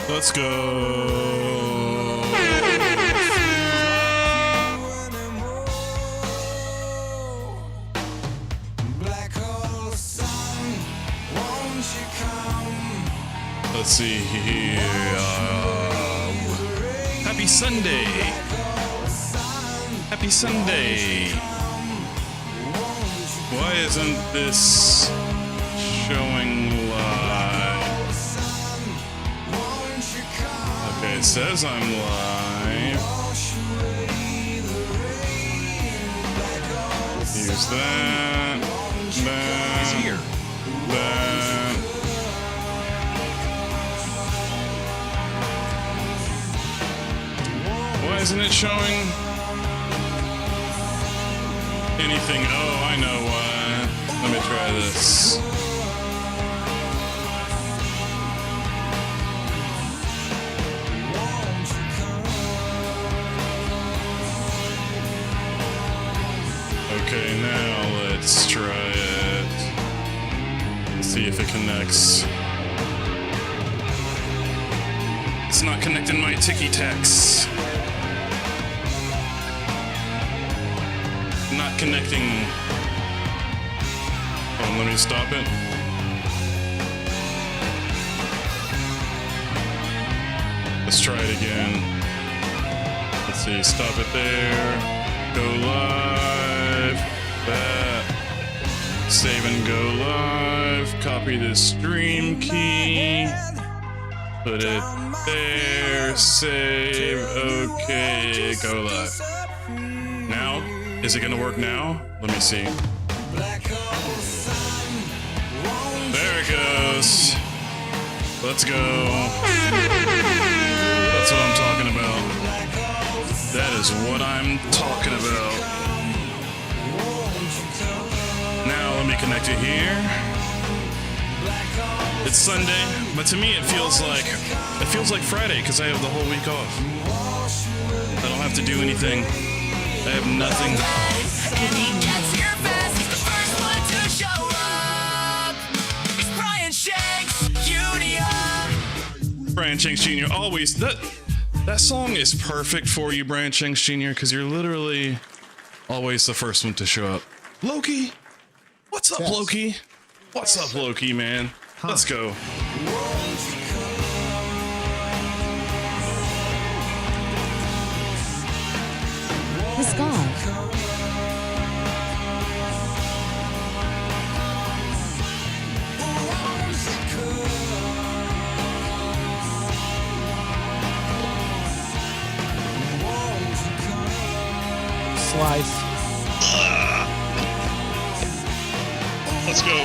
Let's go. Let's see here. Happy Sunday. Happy Sunday. Why isn't this showing live? Okay, it says I'm live. Use that. That. He's here. That. Why isn't it showing anything? Oh, I know why. Let me try this. Okay, now let's try it. Let's see if it connects. It's not connecting my Tiki-Tacs. Not connecting. Oh, let me stop it. Let's try it again. Let's see, stop it there. Go live. That. Save and go live. Copy the stream key. Put it there. Save. Okay. Go live. Now, is it gonna work now? Let me see. There it goes. Let's go. That's what I'm talking about. That is what I'm talking about. Now let me connect it here. It's Sunday, but to me it feels like Friday because I have the whole week off. I don't have to do anything. I have nothing. Brian Shanks Jr. always that song is perfect for you, Brian Shanks Jr. because you're literally always the first one to show up. Loki, what's up, Loki? What's up, Loki, man? Huh. Let's go. The Scar. Slice. Let's go.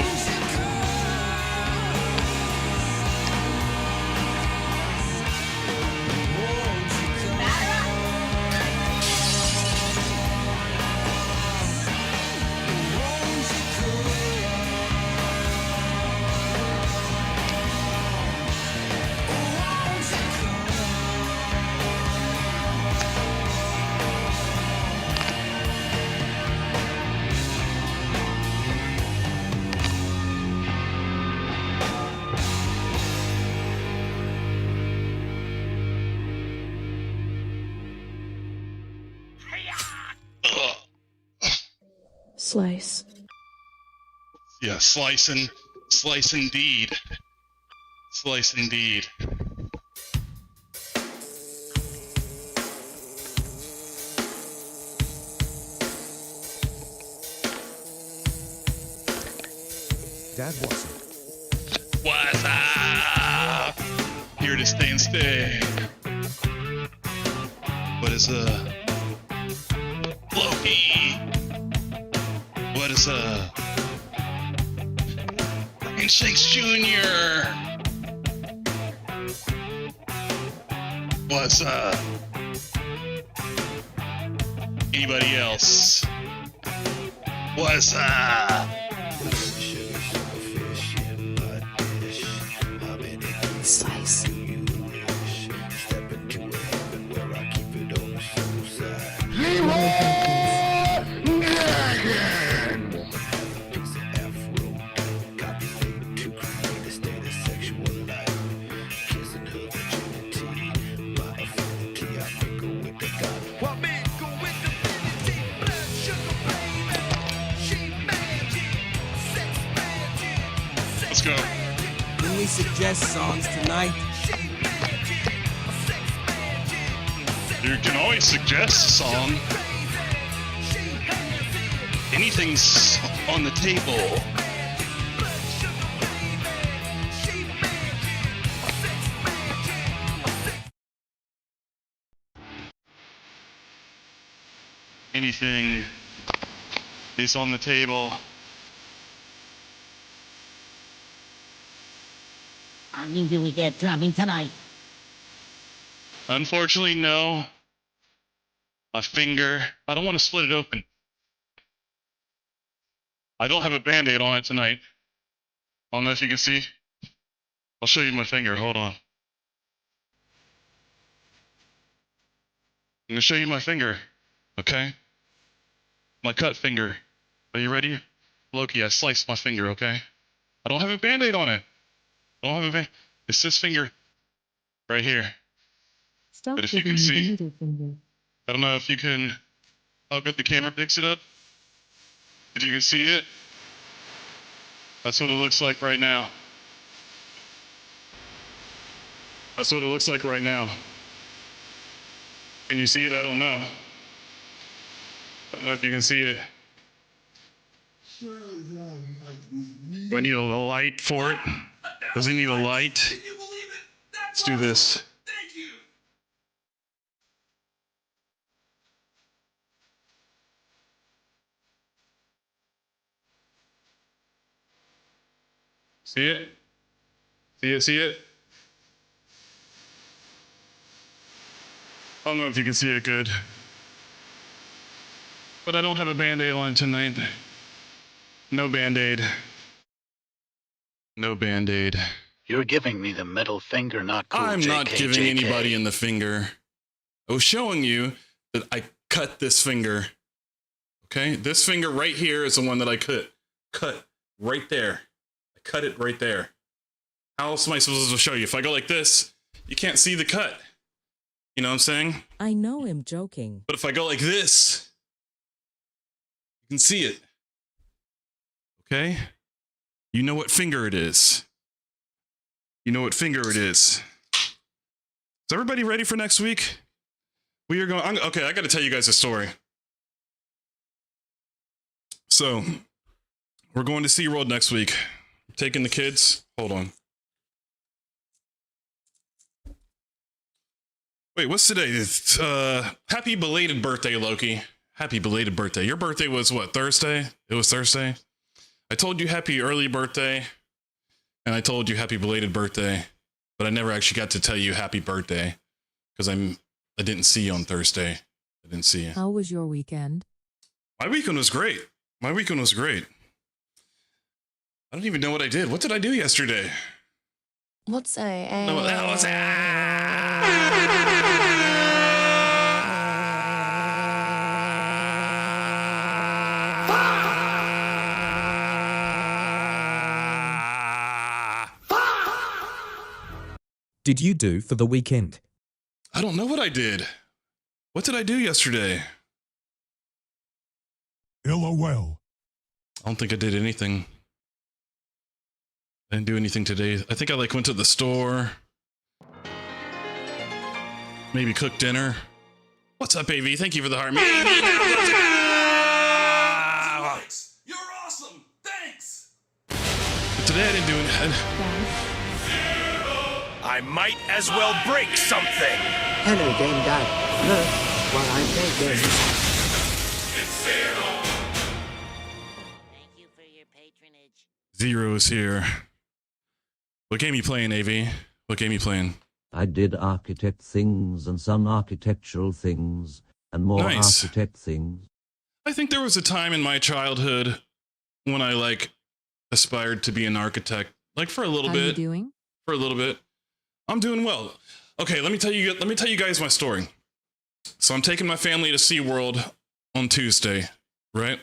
Slice. Yeah, slice indeed. Slice indeed. Dad Watson. What's up? Here to stay and stay. What is Loki. What is Ryan Shakes Jr. What's anybody else? What's Slice. Let's go. Can we suggest songs tonight? You can always suggest a song. Anything's on the table. Anything is on the table. How many do we get drumming tonight? Unfortunately, no. My finger. I don't want to split it open. I don't have a band-aid on it tonight. I don't know if you can see. I'll show you my finger. Hold on. I'm going to show you my finger. Okay? My cut finger. Are you ready? Loki, I sliced my finger, okay? I don't have a band-aid on it. I don't have a band. It's this finger right here. Stop But if you giving can me the see- middle finger. I don't know if you can. How good the camera picks it up. If you can see it, that's what it looks like right now. That's what it looks like right now. Can you see it? I don't know. I don't know if you can see it. Do I need a light for it? Does it need a light? Let's do this. See it? See it? See it? I don't know if you can see it good. But I don't have a band-aid on tonight. No band-aid. No band-aid. You're giving me the middle finger, not cool. I'm not JK, giving JK. anybody in the finger. I was showing you that I cut this finger. Okay? This finger right here is the one that I cut. Cut right there. I cut it right there. How else am I supposed to show you? If I go like this, you can't see the cut. You know what I'm saying? I know I'm joking. But if I go like this, you can see it. Okay? You know what finger it is. You know what finger it is. Is everybody ready for next week? We are going. Okay, I got to tell you guys a story. So, we're going to SeaWorld next week. Taking the kids. Hold on. Wait, what's today? It's, happy belated birthday, Loki. Happy belated birthday. Your birthday was what, Thursday? It was Thursday? I told you happy early birthday, and I told you happy belated birthday, but I never actually got to tell you happy birthday, because I didn't see you on Thursday. I didn't see you. How was your weekend? My weekend was great. My weekend was great. I don't even know what I did. What did I do yesterday? What's a? No, that was Did you do for the weekend? I don't know what I did. What did I do yesterday? LOL. I don't think I did anything. I didn't do anything today. I think I went to the store. Maybe cooked dinner. What's up, AV? Thank you for the heart. You're awesome. Thanks. But today I didn't do anything. I might as well break something. Hello, Game Dad. Look, while I play games. Thank you for your patronage. Zero's here. What game you playing, AV? What game you playing? I did architect things and some architectural things and more Nice. architect things. I think there was a time in my childhood when I like aspired to be an architect, like for a little How you bit. doing? For a little bit. I'm doing well. Okay, let me tell you guys my story. So I'm taking my family to SeaWorld on Tuesday, right?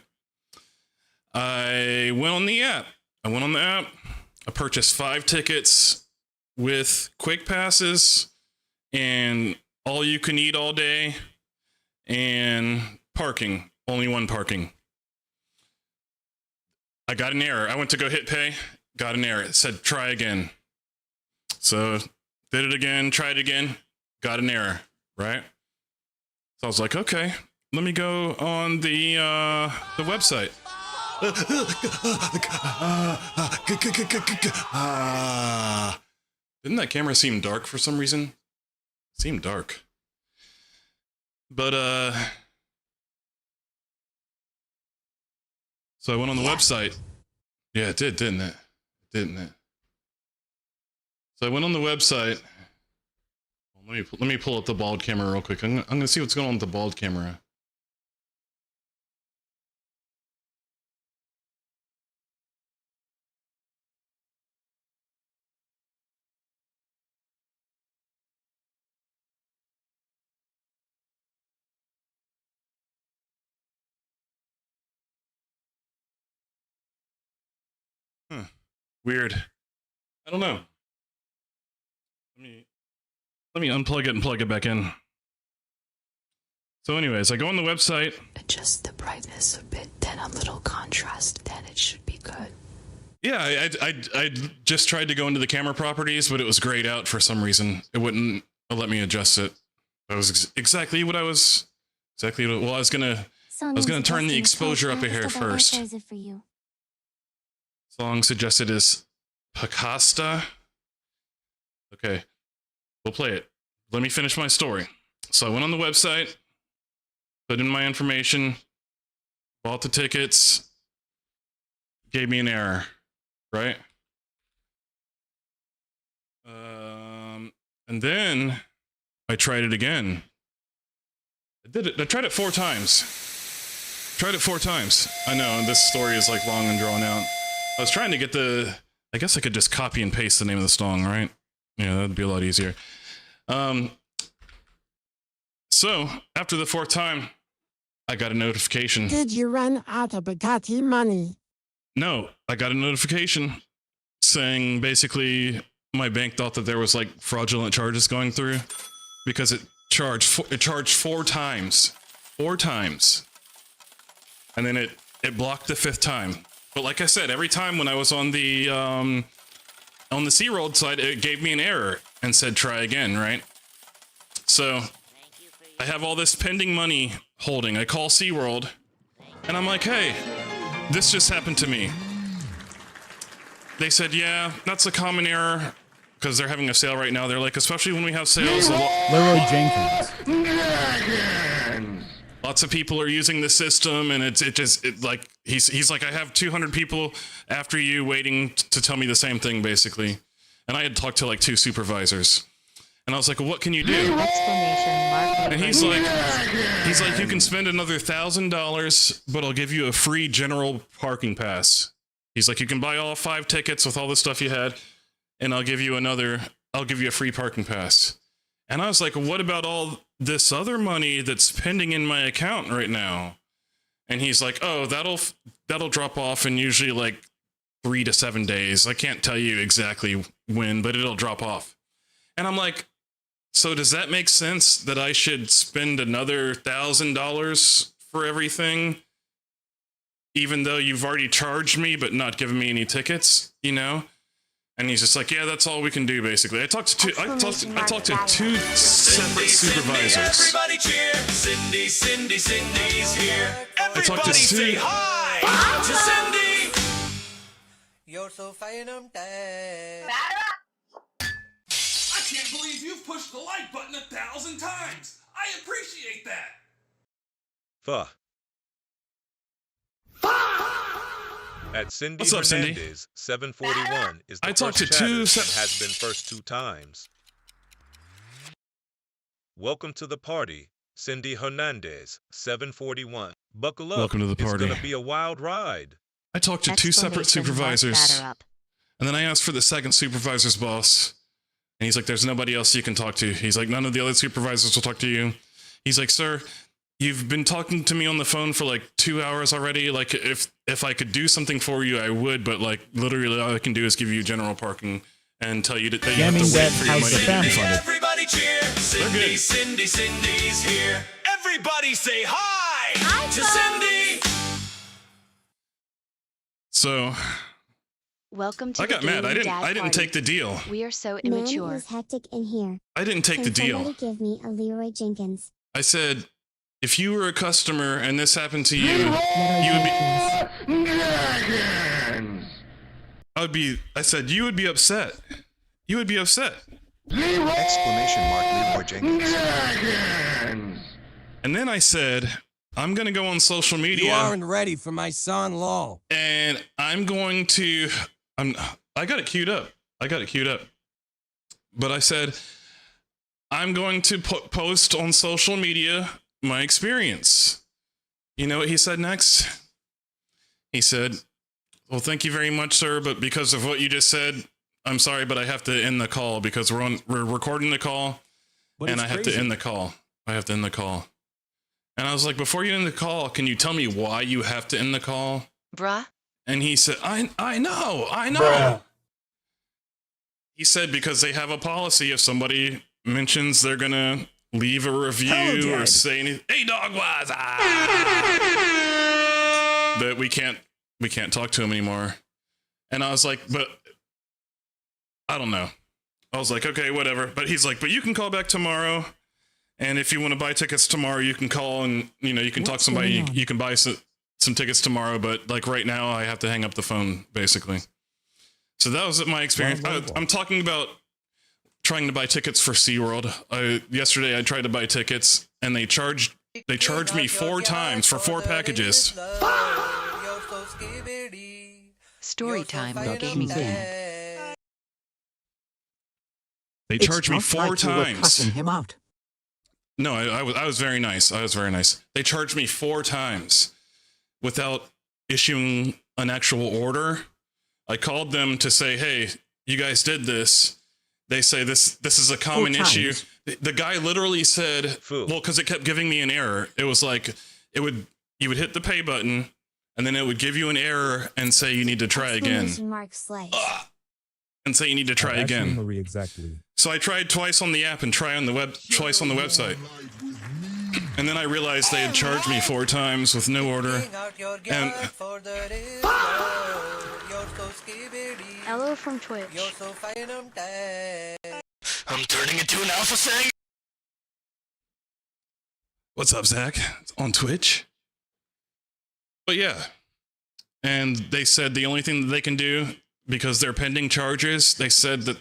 I went on the app. I purchased 5 tickets with quick passes and all you can eat all day and parking. Only one parking. I got an error. I went to go hit pay, got an error. It said try again. So did it again, tried again, got an error, right? So I was like, okay, let me go on the website. Didn't that camera seem dark for some reason? It seemed dark. But so I went on the website. Yeah, it did, didn't it? Didn't it? So I went on the website. Let me pull up the bald camera real quick. I'm gonna see what's going on with the bald camera. Huh. Weird. I don't know. Let me unplug it and plug it back in. So anyways, I go on the website. Adjust the brightness a bit, then a little contrast, then it should be good. Yeah, I just tried to go into the camera properties, but it was grayed out for some reason. It wouldn't let me adjust it. That was exactly what I was. Well, I was gonna turn the exposure up a hair first. For you. Song suggested is Pacasta. Okay, we'll play it. Let me finish my story. So I went on the website, put in my information, bought the tickets, gave me an error, right? And then I tried it again. I tried it 4 times. I know, this story is like long and drawn out. I was trying to get I guess I could just copy and paste the name of the song, right? Yeah, that'd be a lot easier. So after the 4th time, I got a notification. Did you run out of Bugatti money? No, I got a notification saying basically my bank thought that there was like fraudulent charges going through because it charged 4 times. 4 times. And then it blocked the 5th time. But like I said, every time when I was on the SeaWorld side, it gave me an error and said try again, right? So I have all this pending money holding. I call SeaWorld and I'm like, hey, this just happened to me. They said, yeah, that's a common error because they're having a sale right now. They're like, especially when we have sales. Leroy Jenkins. Lots of people are using the system, and it like he's like, I have 200 people after you waiting to tell me the same thing, basically. And I had talked to like 2 supervisors, and I was like, well, what can you do? And he's like, you can spend another $1,000, but I'll give you a free general parking pass. He's like, you can buy all 5 tickets with all the stuff you had, and I'll give you a free parking pass. And I was like, what about all this other money that's pending in my account right now? And he's like, oh, that'll drop off in usually like 3 to 7 days. I can't tell you exactly when, but it'll drop off. And I'm like, so does that make sense that I should spend another $1,000 for everything, even though you've already charged me but not given me any tickets, you know? And he's just like, yeah, that's all we can do, basically. I talked to 2 separate supervisors. Everybody cheer. Cindy's here. Everybody say hi to Cindy. You're so fine, I'm dead. I can't believe you've pushed the like button 1,000 times. I appreciate that. Fuh. At Cindy What's up, Cindy? Hernandez, 741 is the I talked first to two chatter se- and has been first 2 times. Welcome to the party, Cindy Hernandez, 741. Buckle up. Welcome to the party. It's gonna be a wild ride. I talked to 2 separate supervisors, and then I asked for the second supervisor's boss, and he's like, there's nobody else you can talk to. He's like, none of the other supervisors will talk to you. He's like, sir, you've been talking to me on the phone for like 2 hours already. Like, if I could do something for you, I would, but like, literally all I can do is give you general parking and tell you that you have to wait for your money to get refunded. Everybody cheer. They're Cindy, good. Cindy's here. Everybody say hi to Cindy. So Welcome to I got mad. I didn't take the deal. We are so Man, immature. it is hectic in here. I didn't take the Can deal. somebody give me a Leroy Jenkins? I said, if you were a customer and this happened to you, you would be. I said you would be upset. You would be upset. Exclamation mark Leroy Jenkins. And then I said, I'm gonna go on social You media aren't ready for my son-in-law. and I'm going to. I got it queued up. But I said, I'm going to post on social media my experience. You know what he said next? He said, well, thank you very much, sir, but because of what you just said, I'm sorry, but I have to end the call because we're recording the call, and I have to end the call. And I was like, before you end the call, can you tell me why you have to end the call? Bruh. And he said, I know. Bruh. He said, because they have a policy if somebody mentions they're gonna leave a review or say anything, hey dog wise, that we can't talk to him anymore. And I was like, but I don't know. I was like, okay, whatever. But he's like, but you can call back tomorrow. And if you want to buy tickets tomorrow, you can call and, you know, you can talk to somebody. You can buy some tickets tomorrow. But like right now, I have to hang up the phone, basically. So that was my experience. I'm talking about trying to buy tickets for SeaWorld. Yesterday, I tried to buy tickets, and they charged me 4 times for 4 packages. Story time with Gaming Dad. They charged me 4 times. Him out. No, I was very nice. They charged me 4 times without issuing an actual order. I called them to say, hey, you guys did this. They say this is a common issue. The guy literally said, well, because it kept giving me an error. It was like, you would hit the pay button, and then it would give you an error and say you need to try again. And say you need to try again. Marie, exactly. So I tried twice on the app and twice on the website. And then I realized they had charged me 4 times with no order. And Hello from Twitch. I'm turning into an alpha thing. what's up, Zach? On Twitch. But yeah. And they said the only thing that they can do, because they're pending charges, they said that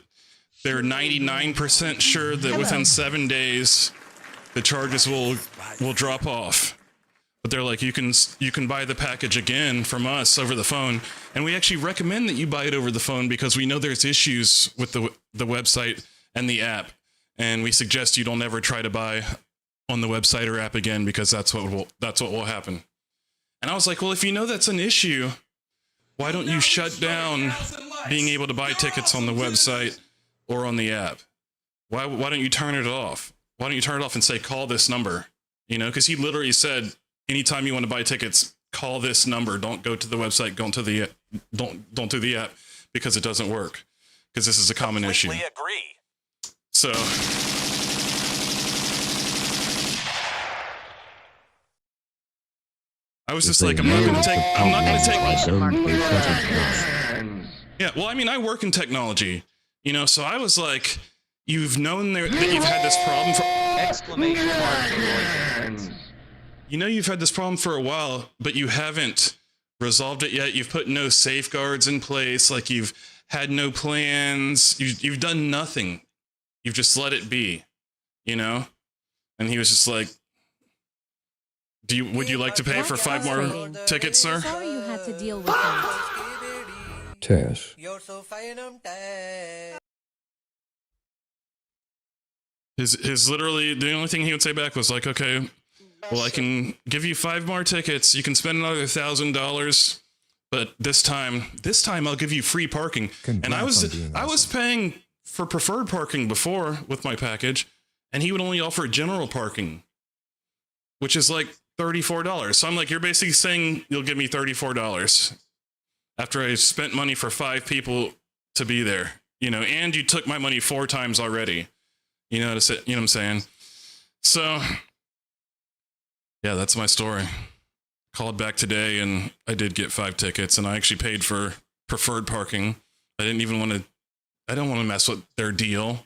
they're 99% sure that within 7 days the charges will drop off. But they're like, you can buy the package again from us over the phone, and we actually recommend that you buy it over the phone because we know there's issues with the website and the app, and we suggest you don't ever try to buy on the website or app again because that's what will happen. And I was like, well, if you know that's an issue, why don't you shut down being able to buy tickets on the website or on the app? Why don't you turn it off? Why don't you turn it off and say, call this number? You know, because he literally said, anytime you want to buy tickets, call this number. Don't go to the website. Don't do the app because it doesn't work. Because this is a common issue. Agree. So I was just like, I'm not gonna take. Yeah, well, I mean, I work in technology, you know, so I was like, you've known that you've had this problem for exclamation mark. You know, you've had this problem for a while, but you haven't resolved it yet. You've put no safeguards in place. Like you've had no plans. You've done nothing. You've just let it be, you know? And he was just like, would you like to pay for 5 more tickets, sir? Sorry you had to deal with that. Tess. You're so fine, I'm tired. His literally the only thing he would say back was like, okay, well, I can give you 5 more tickets. You can spend another $1,000, but this time I'll give you free parking. And I was paying for preferred parking before with my package, and he would only offer general parking, which is like $34. So I'm like, you're basically saying you'll give me $34 after I spent money for 5 people to be there, you know, and you took my money 4 times already. You know what I'm saying? So, yeah, that's my story. Called back today, and I did get 5 tickets, and I actually paid for preferred parking. I don't want to mess with their deal,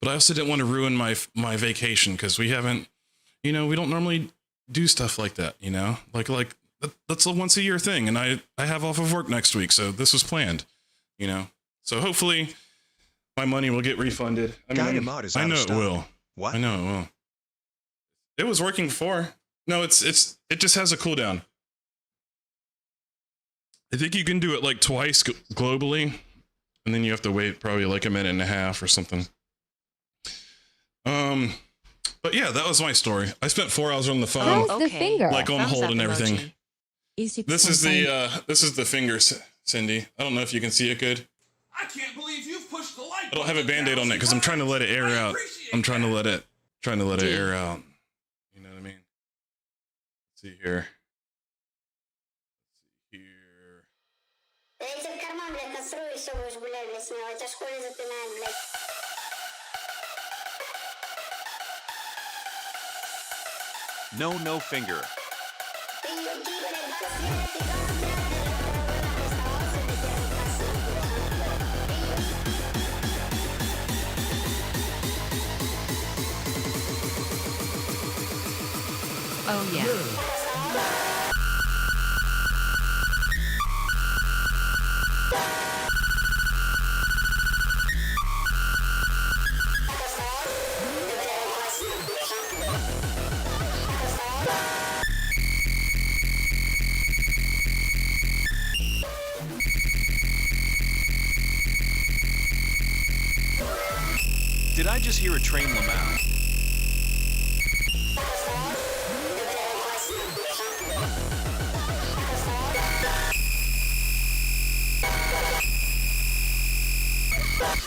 but I also didn't want to ruin my vacation, because we haven't, you know, we don't normally do stuff like that, you know? Like that's a once a year thing, and I have off of work next week, so this was planned, you know? So hopefully my money will get refunded. I know it will. What? I know it will. It was working before. No, it just has a cooldown. I think you can do it like twice globally, and then you have to wait probably like a minute and a half or something. But yeah, that was my story. I spent 4 hours on the phone, the finger? like on hold and everything. Easy This is the finger, Cindy. I don't know if you can see it good. I can't believe you've pushed the light. I don't have a band-aid on it because I'm trying to let it air out. I'm trying to let it air out. You know what I mean? Let's see here. No finger. Oh, yeah. Did I just hear a train Lamau?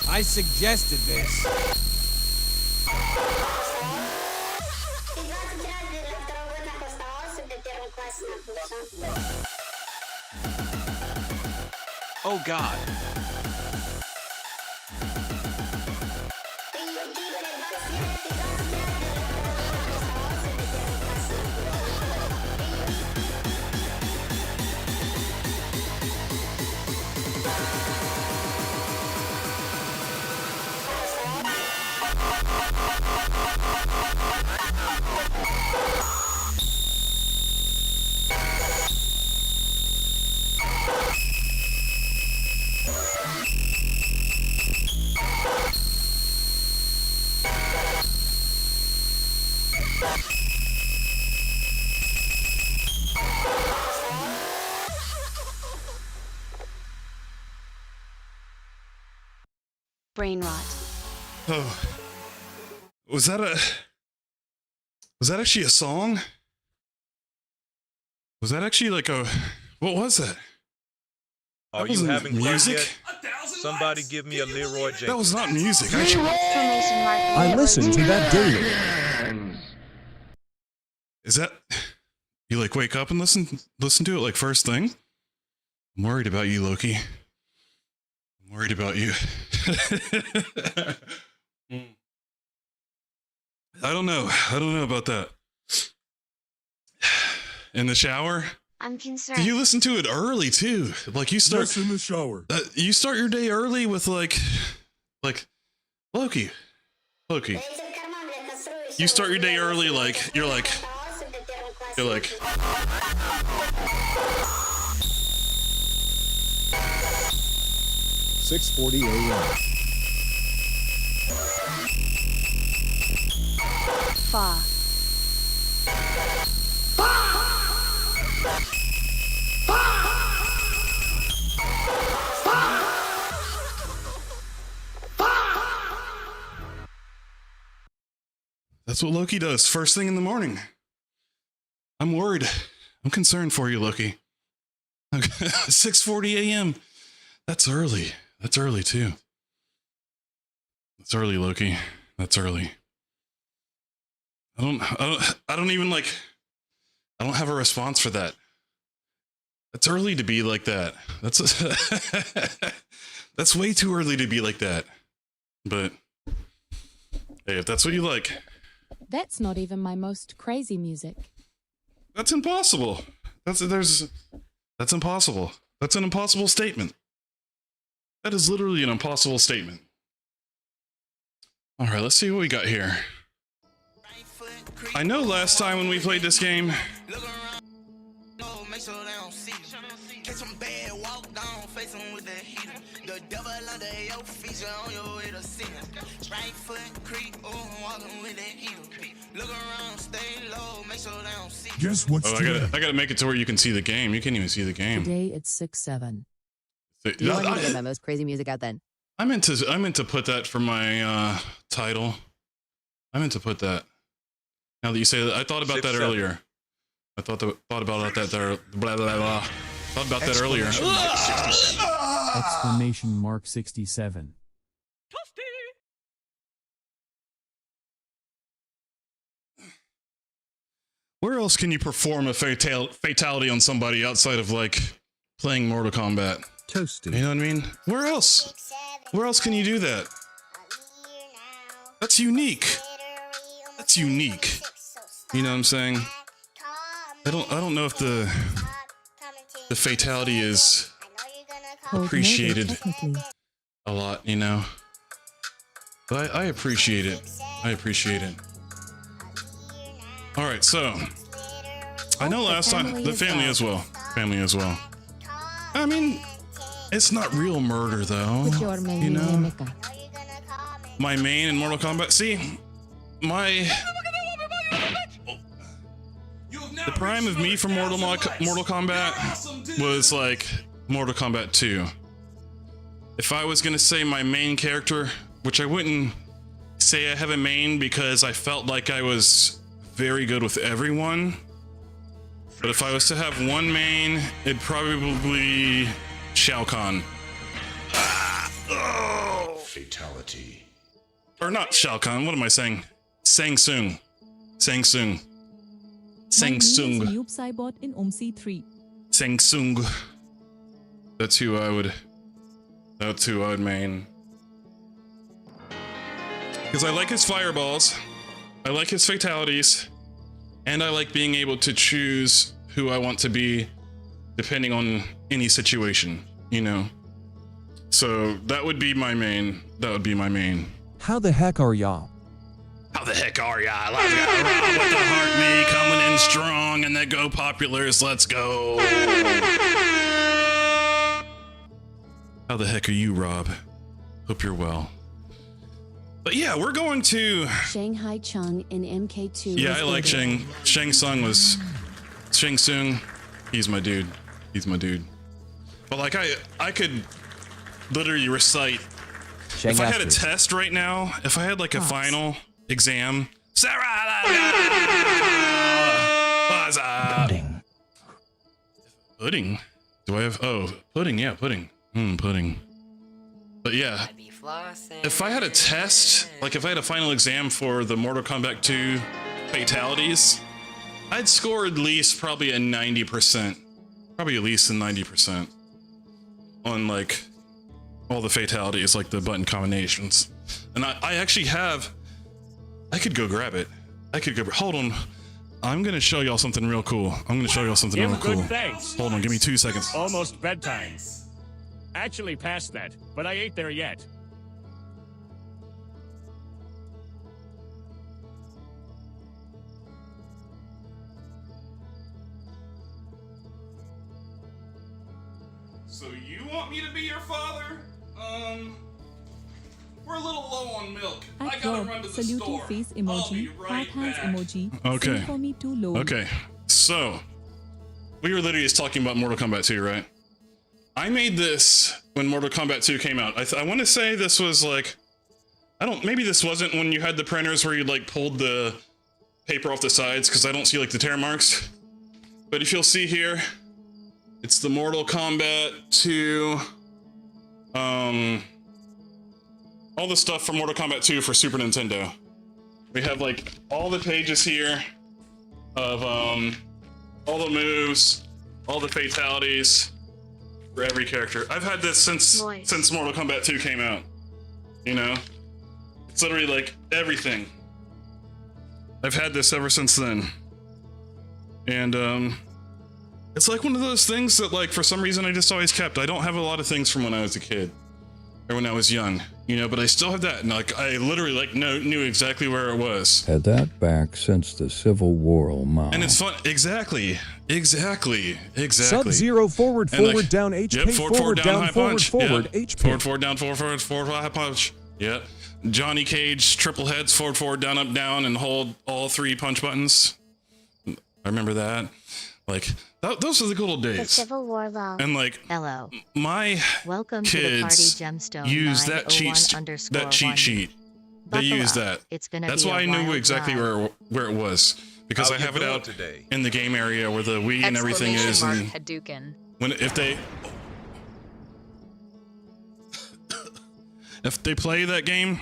I suggested this. Oh God. Brain rot. Oh, was that actually a song? Was that actually like what was that? Are you wasn't having fun music? yet? Somebody give me a Leroy Jenkins. That was not music. I listen to that daily. Is that you like wake up and listen to it like first thing? I'm worried about you, Loki. I'm worried about you. I don't know about that. In the shower? I'm concerned. Do you listen to it early too? Like you start in the shower. You start your day early with like Loki. You start your day early like you're like 6:40 a.m. Fa. That's what Loki does first thing in the morning. I'm worried. I'm concerned for you, Loki. 6:40 a.m. That's early. That's early too. That's early, Loki. That's early. I don't even like, I don't have a response for that. It's early to be like that. That's way too early to be like that. But hey, if that's what you like. That's not even my most crazy music. That's impossible. That's impossible. That's an impossible statement. That is literally an impossible statement. All right, let's see what we got here. I know last time when we played this game, Guess what's I gotta make it to where you can see the game. You can't even see the game. Today it's 6-7. So, You want me to get my most crazy music out then? I meant to put that for my title. I meant to put that. Now that you say that, I thought about that earlier. I thought about that there. Blah blah blah. Thought about that earlier. Exclamation mark 67. Where else can you perform a fatality on somebody outside of like playing Mortal Kombat? Toasty. You know what I mean? Where else? Where else can you do that? That's unique. That's unique. You know what I'm saying? I don't know if the fatality is appreciated a lot, you know. But I appreciate it. I appreciate it. All right, so I know last time the family as well. Family as well. I mean, it's not real murder though. You know, my main in Mortal Kombat. See, the prime of me from Mortal Kombat was like Mortal Kombat 2. If I was gonna say my main character, which I wouldn't say I have a main because I felt like I was very good with everyone. But if I was to have one main, it'd probably be Shao Kahn. Fatality. Or not Shao Kahn, what am I saying? Shang Tsung. Shang Tsung. Shang Tsung. Shang Tsung. That's who I would main. Because I like his fireballs, I like his fatalities, and I like being able to choose who I want to be depending on any situation, you know? So that would be my main. That would be my main. How the heck are y'all? How the heck are ya? Let's go. Rob with the heart me coming in strong and the Go Populars. Let's go. How the heck are you, Rob? Hope you're well. But yeah, we're going to Shanghai Chung in MK2. Yeah, I like Shang Tsung was Shang Tsung. He's my dude. He's my dude. But like I could literally recite. If I had a test right now, if I had like a final exam, Sarah, what's up? Pudding. Pudding? Do I have? Oh, pudding. Yeah, pudding. Pudding. But yeah, if I had a test, like if I had a final exam for the Mortal Kombat 2 fatalities, I'd score at least probably a 90%. Probably at least a 90% on like all the fatalities, like the button combinations. And I actually have, I could go grab it. Hold on. I'm gonna show y'all something real cool. Thanks. Hold on, give me 2 seconds. Almost bedtime. Actually past that, but I ain't there yet. So you want me to be your father? We're a little low on milk. I gotta run to the store. Face emoji, I'll be right back. Okay. For me too low. Okay. So we were literally just talking about Mortal Kombat 2, right? I made this when Mortal Kombat 2 came out. I want to say this was like, maybe this wasn't when you had the printers where you like pulled the paper off the sides because I don't see like the tear marks. But if you'll see here, it's the Mortal Kombat 2, all the stuff from Mortal Kombat 2 for Super Nintendo. We have like all the pages here of all the moves, all the fatalities for every character. I've had this since Mortal Kombat 2 came out. You know, it's literally like everything. I've had this ever since then, and it's like one of those things that, like, for some reason I just always kept. I don't have a lot of things from when I was a kid or when I was young, you know, but I still have that, and like I literally like knew exactly where it was. Had that back since the Civil War, oh my. And it's fun. Exactly. Sub-Zero forward, down, HP, yep, forward, down, high forward, punch. forward, Yep. HP. Forward, down, forward, high punch. Yep. Johnny Cage, triple heads, forward, down, up, down, and hold all 3 punch buttons. I remember that. Those are the good old days. The Civil War law. And like, hello. My Welcome kids to the party, Gemstone use that cheat sheet. They use that. It's gonna That's be why a I knew wild exactly ride. where it was, because How I you have it doing out today? in the game area where the Wii and everything is. And Hadouken. if they play that game,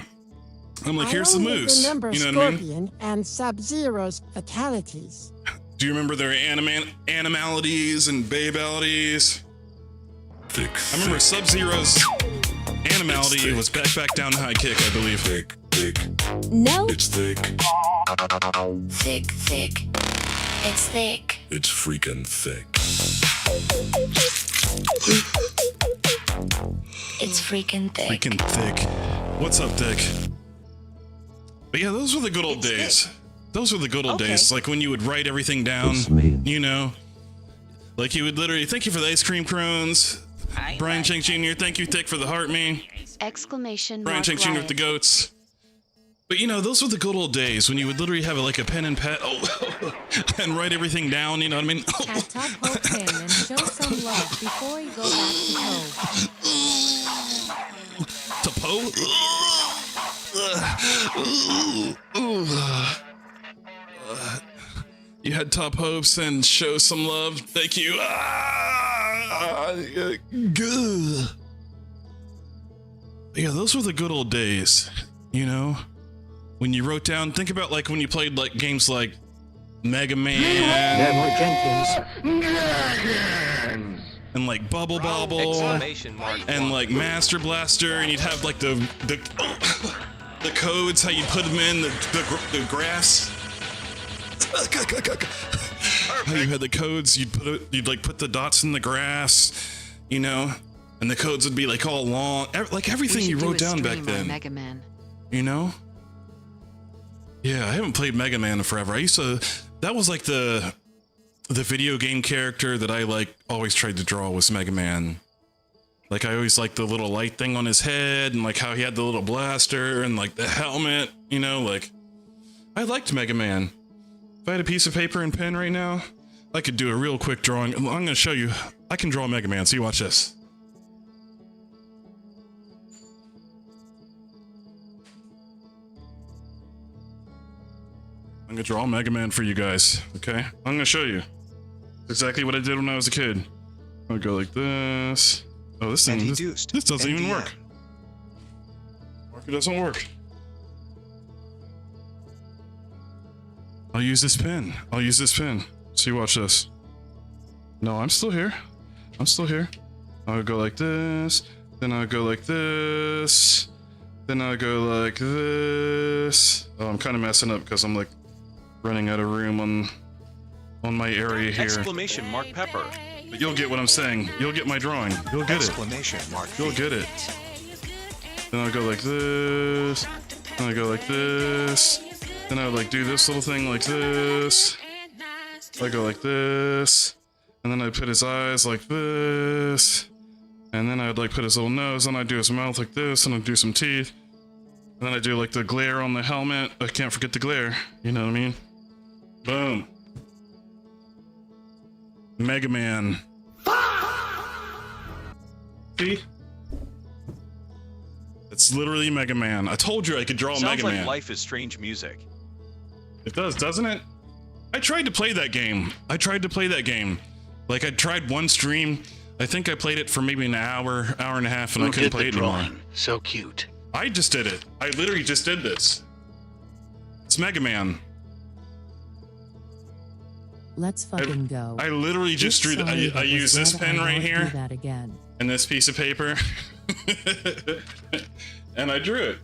I'm like, here's the I only moves. remember You know what I mean? Scorpion and Sub-Zero's fatalities. Do you remember their animalities and babalities? I remember Sub-Zero's animality was back down high kick, I believe. No. It's thick. Thick. It's thick. It's freaking thick. It's freaking thick. Freaking thick. What's up, Dick? But yeah, those were the good old days. Those were the good old days. Like when you would write everything down, you know? Like you would literally, thank you for the ice cream cones. Brian Cheng Jr., thank you, Thick, for the heart me. Exclamation Brian mark Cheng Jr. with the goats. But you know, those were the good old days when you would literally have like a pen and pad and write everything down, you know what I mean? At Top Hope King and show some love before you go back to Poe. To Poe? You had top hopes and show some love. Thank you. Good. Yeah, those were the good old days, you know? When you wrote down, think about like when you played like games like Mega Man. And like Bubble Bobble. And like Master Blaster, and you'd have like the codes, how you put them in, the graphs. How you had the codes, you'd like put the dots in the grass, you know, and the codes would be like all long, like everything you wrote down back then. Mega Man. You know? Yeah, I haven't played Mega Man in forever. That was like the video game character that I like always tried to draw was Mega Man. Like I always liked the little light thing on his head and like how he had the little blaster and like the helmet, you know, like I liked Mega Man. If I had a piece of paper and pen right now, I could do a real quick drawing. I'm going to show you. I can draw Mega Man, so you watch this. I'm going to draw Mega Man for you guys, okay? I'm going to show you exactly what I did when I was a kid. I'll go like this. Oh, this thing, this doesn't even work. Marker doesn't work. I'll use this pen. See, watch this. No, I'm still here. I'll go like this. Then I'll go like this. Then I'll go like this. Oh, I'm kind of messing up because I'm like running out of room on my area here. Exclamation mark pepper. But you'll get what I'm saying. You'll get my drawing. You'll get it. Exclamation mark. You'll get it. Then I'll go like this. Then I'll go like this. Then I would like do this little thing like this. I go like this. And then I'd put his eyes like this. And then I'd like put his little nose, and I'd do his mouth like this, and I'd do some teeth. And then I'd do like the glare on the helmet. I can't forget the glare. You know what I mean? Boom. Mega Man. See? It's literally Mega Man. I told you I could draw Sounds Mega like Man. Life is Strange music. It does, doesn't it? I tried to play that game. Like, I tried one stream. I think I played it for maybe an hour and a half, and I couldn't play it anymore. So cute. I just did it. I literally just did this. It's Mega Man. Let's fucking go. I literally just drew. I use this pen right here. Do that again. And this piece of paper. And I drew it.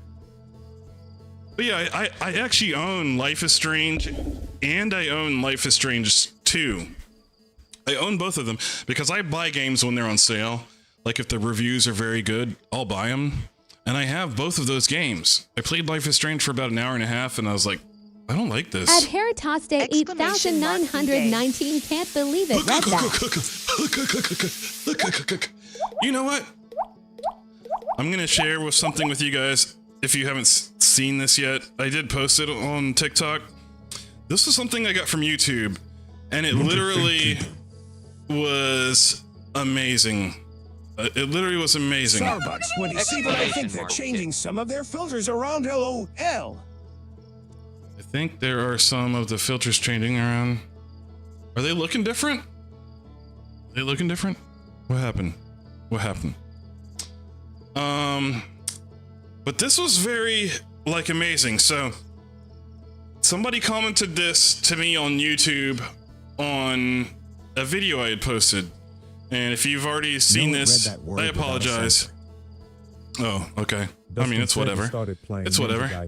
But yeah, I actually own Life is Strange, and I own Life is Strange 2. I own both of them because I buy games when they're on sale. Like if the reviews are very good, I'll buy them. And I have both of those games. I played Life is Strange for about an hour and a half, and I was like, I don't like this. At Heritaste 8,919, can't believe it. Read that. You know what? I'm gonna share with something with you guys. If you haven't seen this yet, I did post it on TikTok. This was something I got from YouTube, and it literally was amazing. It literally was amazing. Starbucks, when you see that I think they're changing some of their filters around LOL. I think there are some of the filters changing around. Are they looking different? Are they looking different? What happened? What happened? But this was very, like, amazing. So, somebody commented this to me on YouTube on a video I had posted. And if you've already seen this, I apologize. Oh, okay. I mean, it's whatever. It's whatever.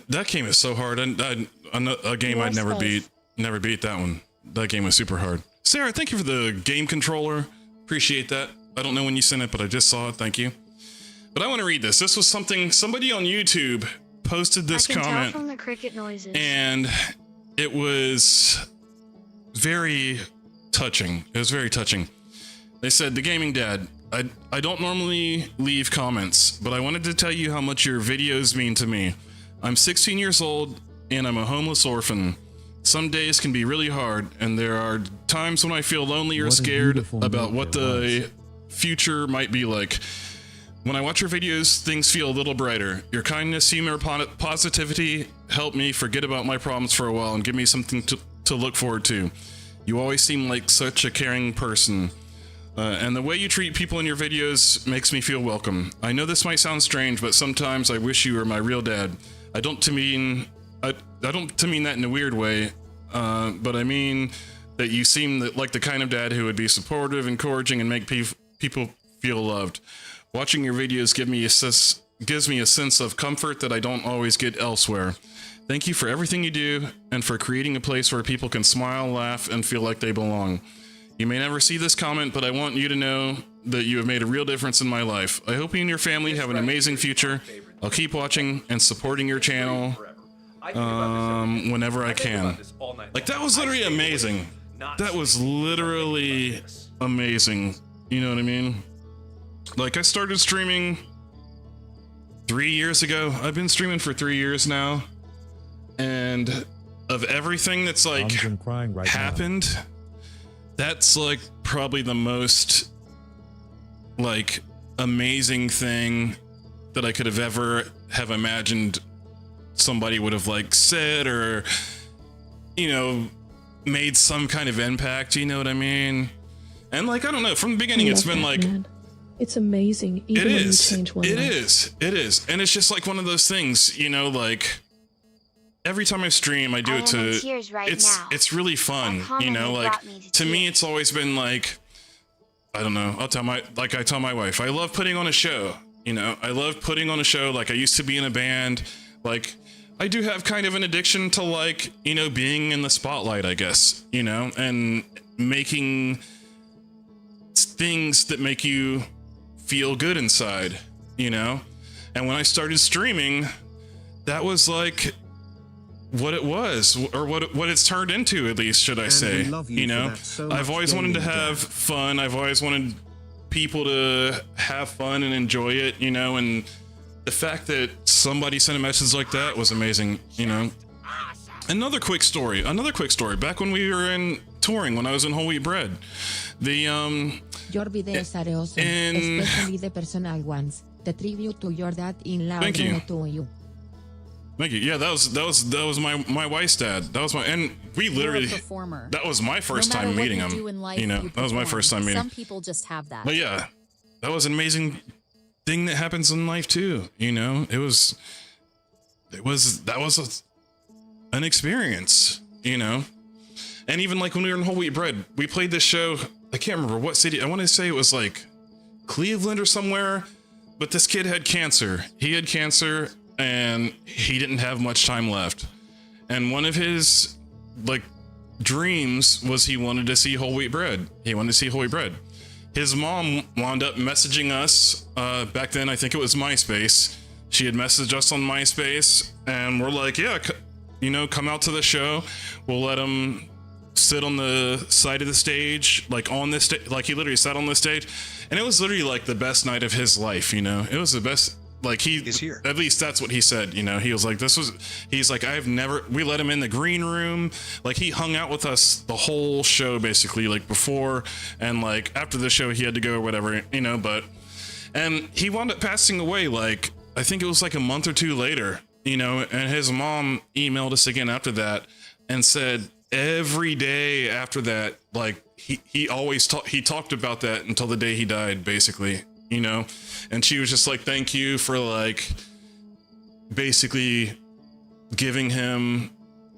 That game is so hard. A game I'd never beat. Never beat that one. That game was super hard. Sarah, thank you for the game controller. Appreciate that. I don't know when you sent it, but I just saw it. Thank you. But I want to read this. This was something somebody on YouTube posted this comment. I can tell from the cricket noises. And it was very touching. It was very touching. They said, "The Gaming Dad, I don't normally leave comments, but I wanted to tell you how much your videos mean to me. I'm 16 years old and I'm a homeless orphan. Some days can be really hard, and there are times when I feel lonely or scared about what the future might be like. When I watch your videos, things feel a little brighter. Your kindness, humor, positivity help me forget about my problems for a while and give me something to look forward to. You always seem like such a caring person. And the way you treat people in your videos makes me feel welcome. I know this might sound strange, but sometimes I wish you were my real dad. I don't to mean that in a weird way, but I mean that you seem like the kind of dad who would be supportive, encouraging, and make people feel loved. Watching your videos gives me a sense of comfort that I don't always get elsewhere. Thank you for everything you do and for creating a place where people can smile, laugh, and feel like they belong. You may never see this comment, but I want you to know that you have made a real difference in my life. I hope you and your family have an amazing future. I'll keep watching and supporting your channel whenever I can." Like, that was literally amazing. That was literally amazing. You know what I mean? Like, I started streaming 3 years ago. I've been streaming for 3 years now. And of everything that's, like, happened, that's, like, probably the most, like, amazing thing that I could have ever have imagined somebody would have, like, said or, you know, made some kind of impact, you know what I mean? And, like, I don't know, from the beginning it's been like... It's amazing, even when you change one life. It is. And it's just like one of those things, you know, like, every time I stream, I do it to... It's really fun, you know, like, to me it's always been like, I don't know, I tell my wife, I love putting on a show, you know, I love putting on a show. Like, I used to be in a band, like, I do have kind of an addiction to, like, you know, being in the spotlight, I guess, you know, and making things that make you feel good inside, you know? And when I started streaming, that was like what it was, or what it's turned into, at least, should I say. You know, I've always wanted to have fun. I've always wanted people to have fun and enjoy it, you know, and the fact that somebody sent a message like that was amazing, you know. Another quick story. Back when we were in touring, when I was in Whole Wheat Bread, Your videos are awesome, especially the personal ones. The tribute to your dad in La Thank you. To you. Thank you. Yeah, that was my wife's dad. That was and we literally. You're a performer. That was my first No matter time what meeting you him. do in life, You know, you that was my perform. first time meeting. Some people just have that. But yeah, that was an amazing thing that happens in life too. You know, that was an experience. You know, and even like when we were in Whole Wheat Bread, we played this show. I can't remember what city. I want to say it was like Cleveland or somewhere. But this kid had cancer. He had cancer, and he didn't have much time left. And one of his like dreams was he wanted to see Whole Wheat Bread. He wanted to see Whole Wheat Bread. His mom wound up messaging us. Back then, I think it was MySpace. She had messaged us on MySpace, and we're like, yeah, come out to the show. We'll let him sit on the side of the stage, like on this stage. Like he literally sat on the stage, and it was literally like the best night of his life. You know, it was the best. Like he is here. At least that's what he said. You know, he was like, he's like, we let him in the green room. Like he hung out with us the whole show, basically, like before and like after the show he had to go or whatever, you know, and he wound up passing away. Like, I think it was like a month or two later, you know, and his mom emailed us again after that and said every day after that, like he always talked about that until the day he died, basically. You know, and she was just like, thank you for like basically giving him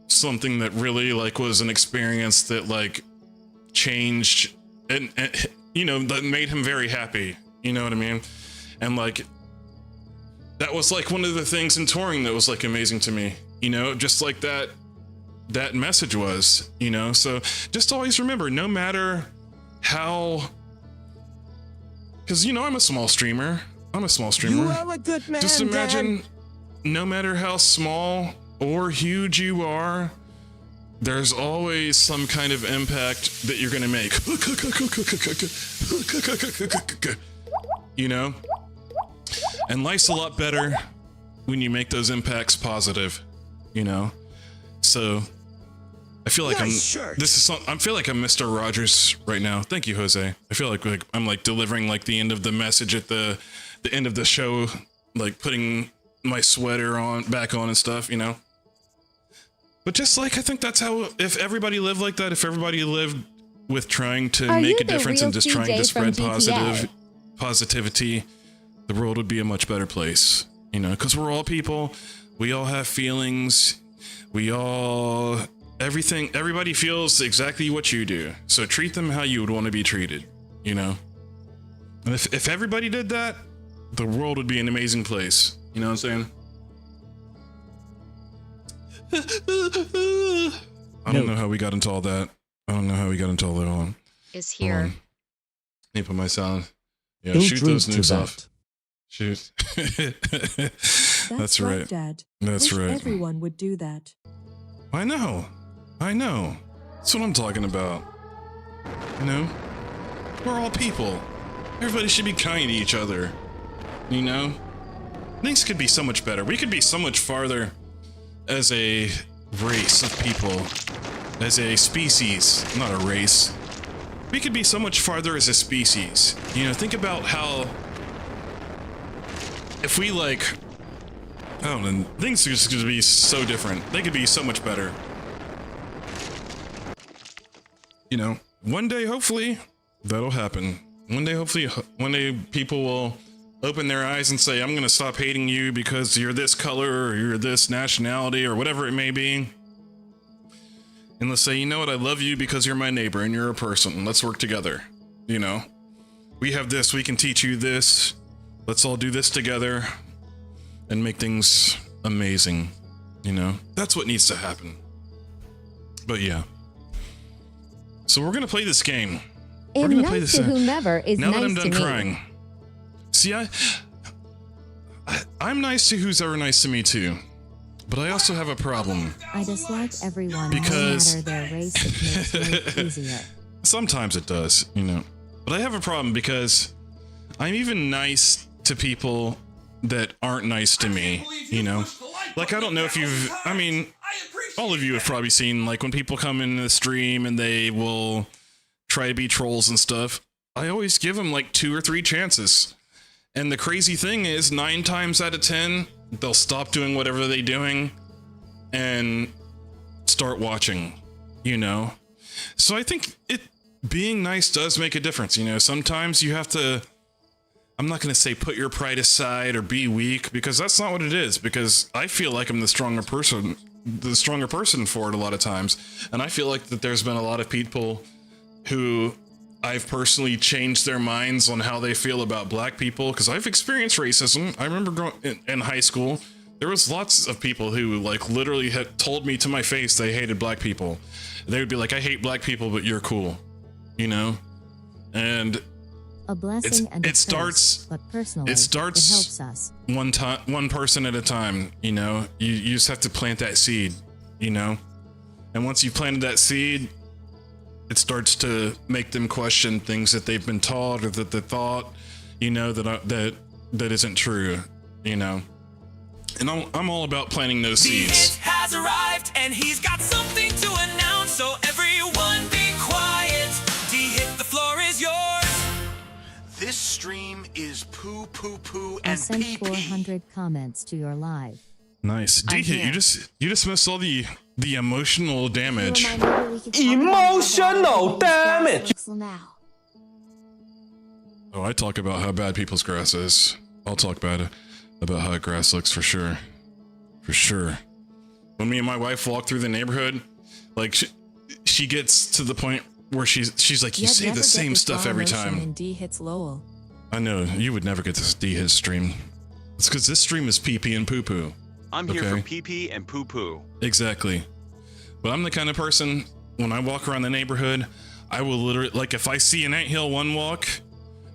something that really like was an experience that like changed and you know, that made him very happy. You know what I mean? And like, that was like one of the things in touring that was like amazing to me, you know, just like that message was, you know. So just always remember, no matter how, because, you know, I'm a small streamer. You are a good man, Just imagine, Dad. no matter how small or huge you are, there's always some kind of impact that you're going to make. You know? And life's a lot better when you make those impacts positive, you know? So I feel like I feel like I'm Mr. Rogers right now. Thank you, Jose. I feel like I'm like delivering like the end of the message at the end of the show, like putting my sweater back on and stuff, you know. But just like, I think that's how, if everybody lived like that, if everybody lived with trying to make a difference and just trying to spread positivity, the world would be a much better place, you know, because we're all people. We all have feelings. Everybody feels exactly what you do. So treat them how you would want to be treated, you know? And if everybody did that, the world would be an amazing place. You know what I'm saying? I don't know how we got into all that. Is here. Let me put my sound. Yeah, Don't shoot those drink nukes to off. Shoot. That's right. Dad. That's Wish right. Everyone would do that. I know. That's what I'm talking about. You know? We're all people. Everybody should be kind to each other. You know? Things could be so much better. We could be so much farther as a race of people. As a species. Not a race. We could be so much farther as a species. You know, think about how... If we, like... I don't know, things are just going to be so different. They could be so much better. You know, one day, hopefully, that'll happen. One day people will open their eyes and say, I'm going to stop hating you because you're this color or you're this nationality or whatever it may be. And let's say, you know what, I love you because you're my neighbor and you're a person. Let's work together. You know, we have this, we can teach you this. Let's all do this together and make things amazing. You know, that's what needs to happen. But yeah. So we're gonna play this game. We're gonna play this. To whomever is now nice that I'm done to crying. me. See, I'm nice to who's ever nice to me too. But I also have a problem. I dislike everyone, Because- no matter their race. It makes life easier. Sometimes it does, you know. But I have a problem because I'm even nice to people that aren't nice to me, you know? Like, I don't know if all of you have probably seen, like, when people come in the stream and they will try to be trolls and stuff, I always give them, like, 2 or 3 chances. And the crazy thing is 9 times out of 10, they'll stop doing whatever they're doing and start watching, you know? So I think being nice does make a difference. You know, sometimes you have to, I'm not going to say put your pride aside or be weak, because that's not what it is, because I feel like I'm the stronger person for it a lot of times. And I feel like that there's been a lot of people who I've personally changed their minds on how they feel about black people, because I've experienced racism. I remember growing in high school, there was lots of people who like literally had told me to my face they hated black people. They would be like, I hate black people, but you're cool, you know? And a blessing and it starts, but personally, it starts helps us. one person at a time, you know? You just have to plant that seed, you know? And once you've planted that seed, it starts to make them question things that they've been taught or that they thought, you know, that isn't true, you know. And I'm all about planting those seeds. The hit has arrived and he's got something to announce, so everyone be quiet. D-Hit, the floor is yours. This stream is poo poo poo I and sent pee 400 comments to your live. Nice. D-Hit, you just missed all the emotional damage. Emotional damage. Oh, I talk about how bad people's grass is. I'll talk about how grass looks for sure. For sure. When me and my wife walk through the neighborhood, like she gets to the point where she's like, you say the same stuff every time. D-Hit's Lowell. I know, you would never get this D-Hit stream. It's because this stream is pee-pee and poo-poo. I'm here for pee-pee and poo-poo. Exactly. But I'm the kind of person, when I walk around the neighborhood, I will literally, like if I see an anthill one walk,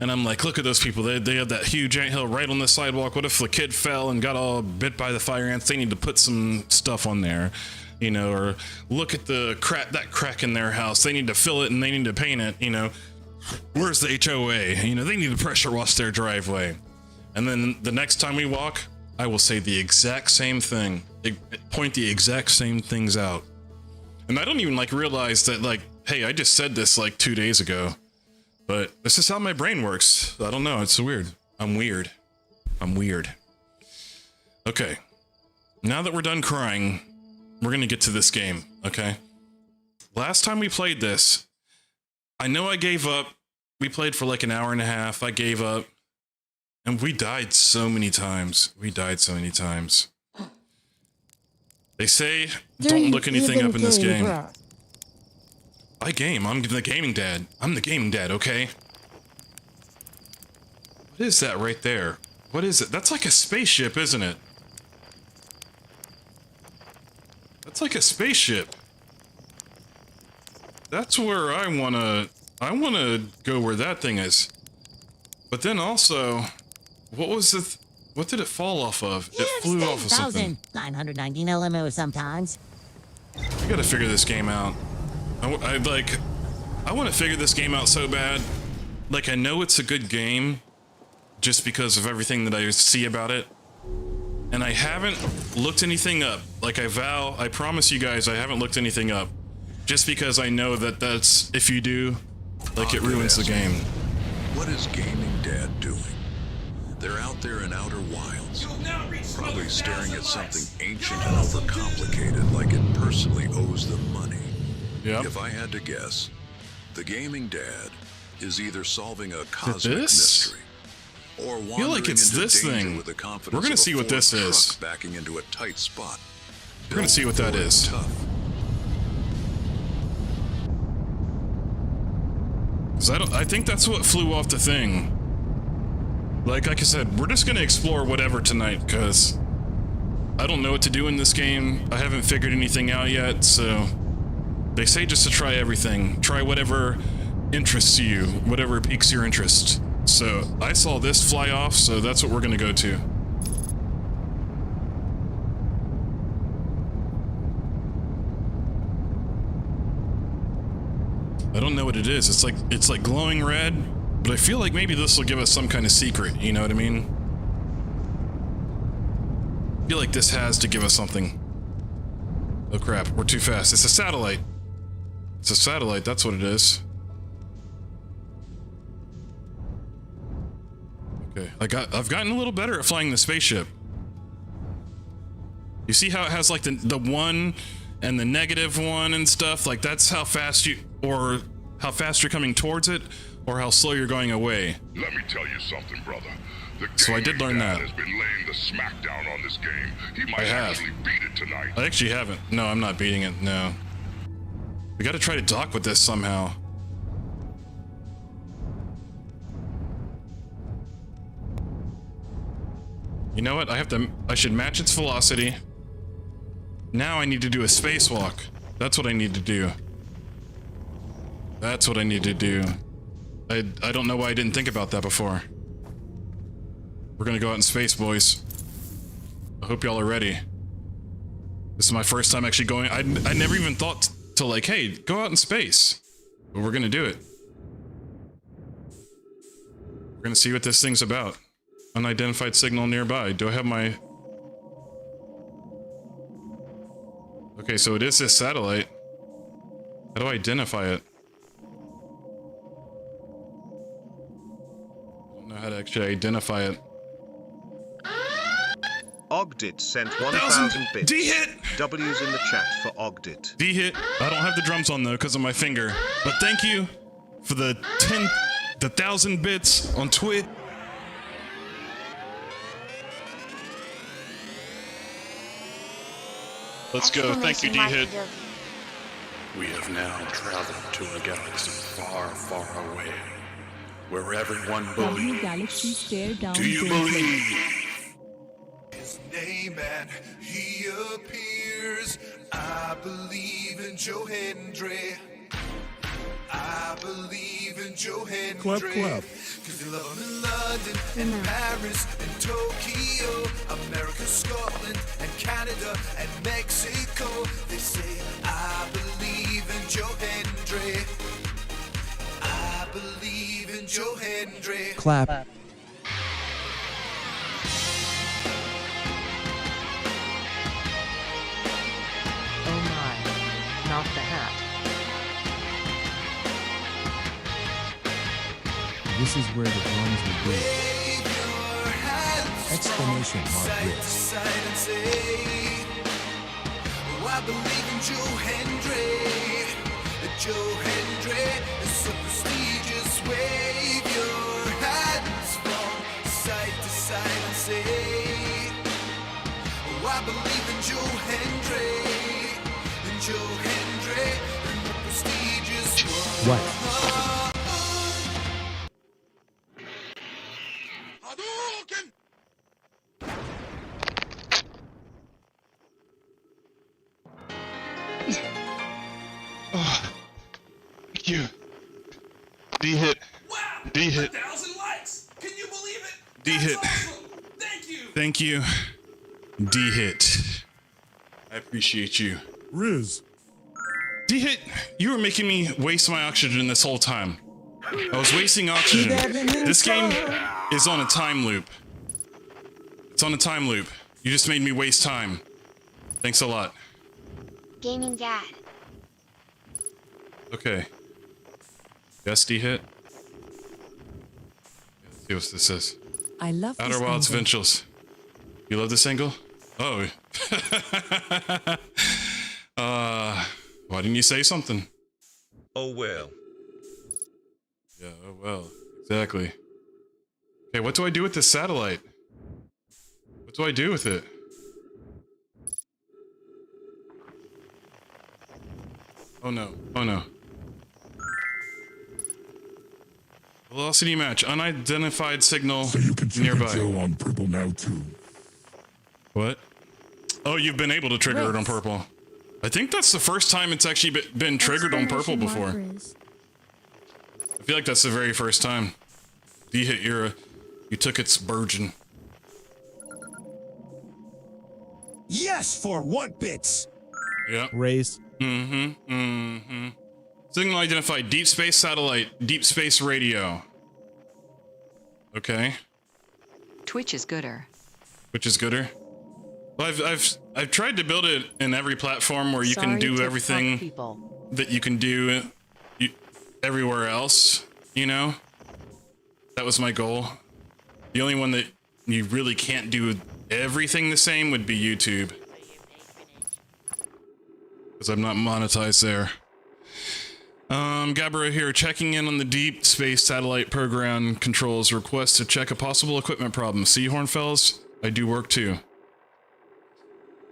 and I'm like, look at those people, they have that huge anthill right on the sidewalk. What if the kid fell and got all bit by the fire ants? They need to put some stuff on there, you know, or look at that crack in their house. They need to fill it and they need to paint it, you know. Where's the HOA? You know, they need to pressure wash their driveway. And then the next time we walk, I will say the exact same thing. Point the exact same things out. And I don't even like realize that, like, hey, I just said this like 2 days ago. But this is how my brain works. I don't know. It's so weird. I'm weird. Okay. Now that we're done crying, we're going to get to this game, okay? Last time we played this, I know I gave up. We played for like an hour and a half. I gave up. And we died so many times. They say, don't look anything up in this game. I game. I'm the gaming dad. Okay? What is that right there? What is it? That's like a spaceship, isn't it? That's like a spaceship. That's where I wanna go where that thing is. But then also, what was it? What did it fall off of? It flew off of something. 919 LMO sometimes. I gotta figure this game out. I want to figure this game out so bad. Like, I know it's a good game just because of everything that I see about it. And I haven't looked anything up. Like, I promise you guys I haven't looked anything up. Just because I know that that's, if you do, like, it ruins the game. What is Gaming Dad doing? They're out there in outer wilds, probably staring at something ancient and overcomplicated, like it personally owes them money. Yep. If I had to guess, the Gaming Dad is either solving a cosmic mystery or wandering I feel like it's into this danger thing. with the confidence We're gonna of a see what this Ford is. truck backing into a tight spot. We're gonna see what that is. Tough. 'Cause I think that's what flew off the thing. Like I said, we're just gonna explore whatever tonight, because I don't know what to do in this game. I haven't figured anything out yet, so they say just to try everything. Try whatever interests you, whatever piques your interest. So I saw this fly off, so that's what we're gonna go to. I don't know what it is. It's like glowing red, but I feel like maybe this will give us some kind of secret, you know what I mean? I feel like this has to give us something. Oh crap, we're too fast. It's a satellite. It's a satellite, that's what it is. Okay, I've gotten a little better at flying the spaceship. You see how it has like the 1 and the -1 and stuff? Like that's how fast you're coming towards it, or how slow you're going away. Let me tell you something, brother. So I did learn that. Has been laying the smackdown on this game. He might actually beat it tonight. I actually haven't. No, I'm not beating it. No. We got to try to dock with this somehow. You know what? I should match its velocity. Now I need to do a spacewalk. That's what I need to do. That's what I need to do. I don't know why I didn't think about that before. We're gonna go out in space, boys. I hope y'all are ready. This is my first time actually going. I never even thought to like, hey, go out in space. But we're gonna do it. We're gonna see what this thing's about. Unidentified signal nearby. Do I have my... Okay, so it is this satellite. How do I identify it? I don't know how to actually identify it. Ogdit sent 1,000 bits. D-hit! W's in the chat for Ogdit. D-hit. I don't have the drums on though because of my finger. But thank you for the 1,000 bits on Twitch. Let's go. Thank you, D-hit. We have now traveled to a galaxy far, far away, where everyone believes. Galaxies stare down. Do you believe? His name and he appears. I believe in Joe Hendry. I believe in Joe Hendry. Clap, clap. Cause they love him in London and Paris and Tokyo, America, Scotland and Canada and Mexico. They say, I believe in Joe Hendry. I believe in Joe Hendry. Clap. Oh my, not the hat. This is where the drums will be. Exclamation mark risk. Oh, I believe in Joe Hendry. Joe Hendry is so prestigious. Wave your hands from side to side and say, oh, I believe in Joe Hendry. And Joe Hendry and the prestigious one. What? Oh, thank you. D-hit. D-hit. 1,000 likes! Can you believe it? D-hit. Awesome. Thank you! Thank you. D-hit. I appreciate you. Riz. D-hit, you were making me waste my oxygen this whole time. I was wasting oxygen. This game is on a time loop. It's on a time loop. You just made me waste time. Thanks a lot. Gaming Dad. Okay. Yes, D-hit. Let's see what this is. I love Outer this Wilds angle. Ventures. You love this angle? Oh. Why didn't you say something? Oh well. Yeah, oh well. Exactly. Okay, what do I do with this satellite? What do I do with it? Oh no. Oh no. Velocity match. Unidentified signal So you can nearby. kill on purple now too. What? Oh, you've been able to trigger it on purple. I think that's the first time it's actually been triggered on purple before. I feel like that's the very first time. D-hit era. You took its burgeon. Yes, for 1 bits. Yep. Race. Signal identified. Deep space satellite. Deep space radio. Okay. Twitch is gooder. Which is gooder. Well, I've tried to build it in every platform where you can do everything that you can do everywhere else. You know. That was my goal. The only one that you really can't do everything the same would be YouTube. Because I'm not monetized there. Gabbro here, checking in on the Deep Space Satellite Program controls. Request to check a possible equipment problem. Seahorn fellas, I do work too.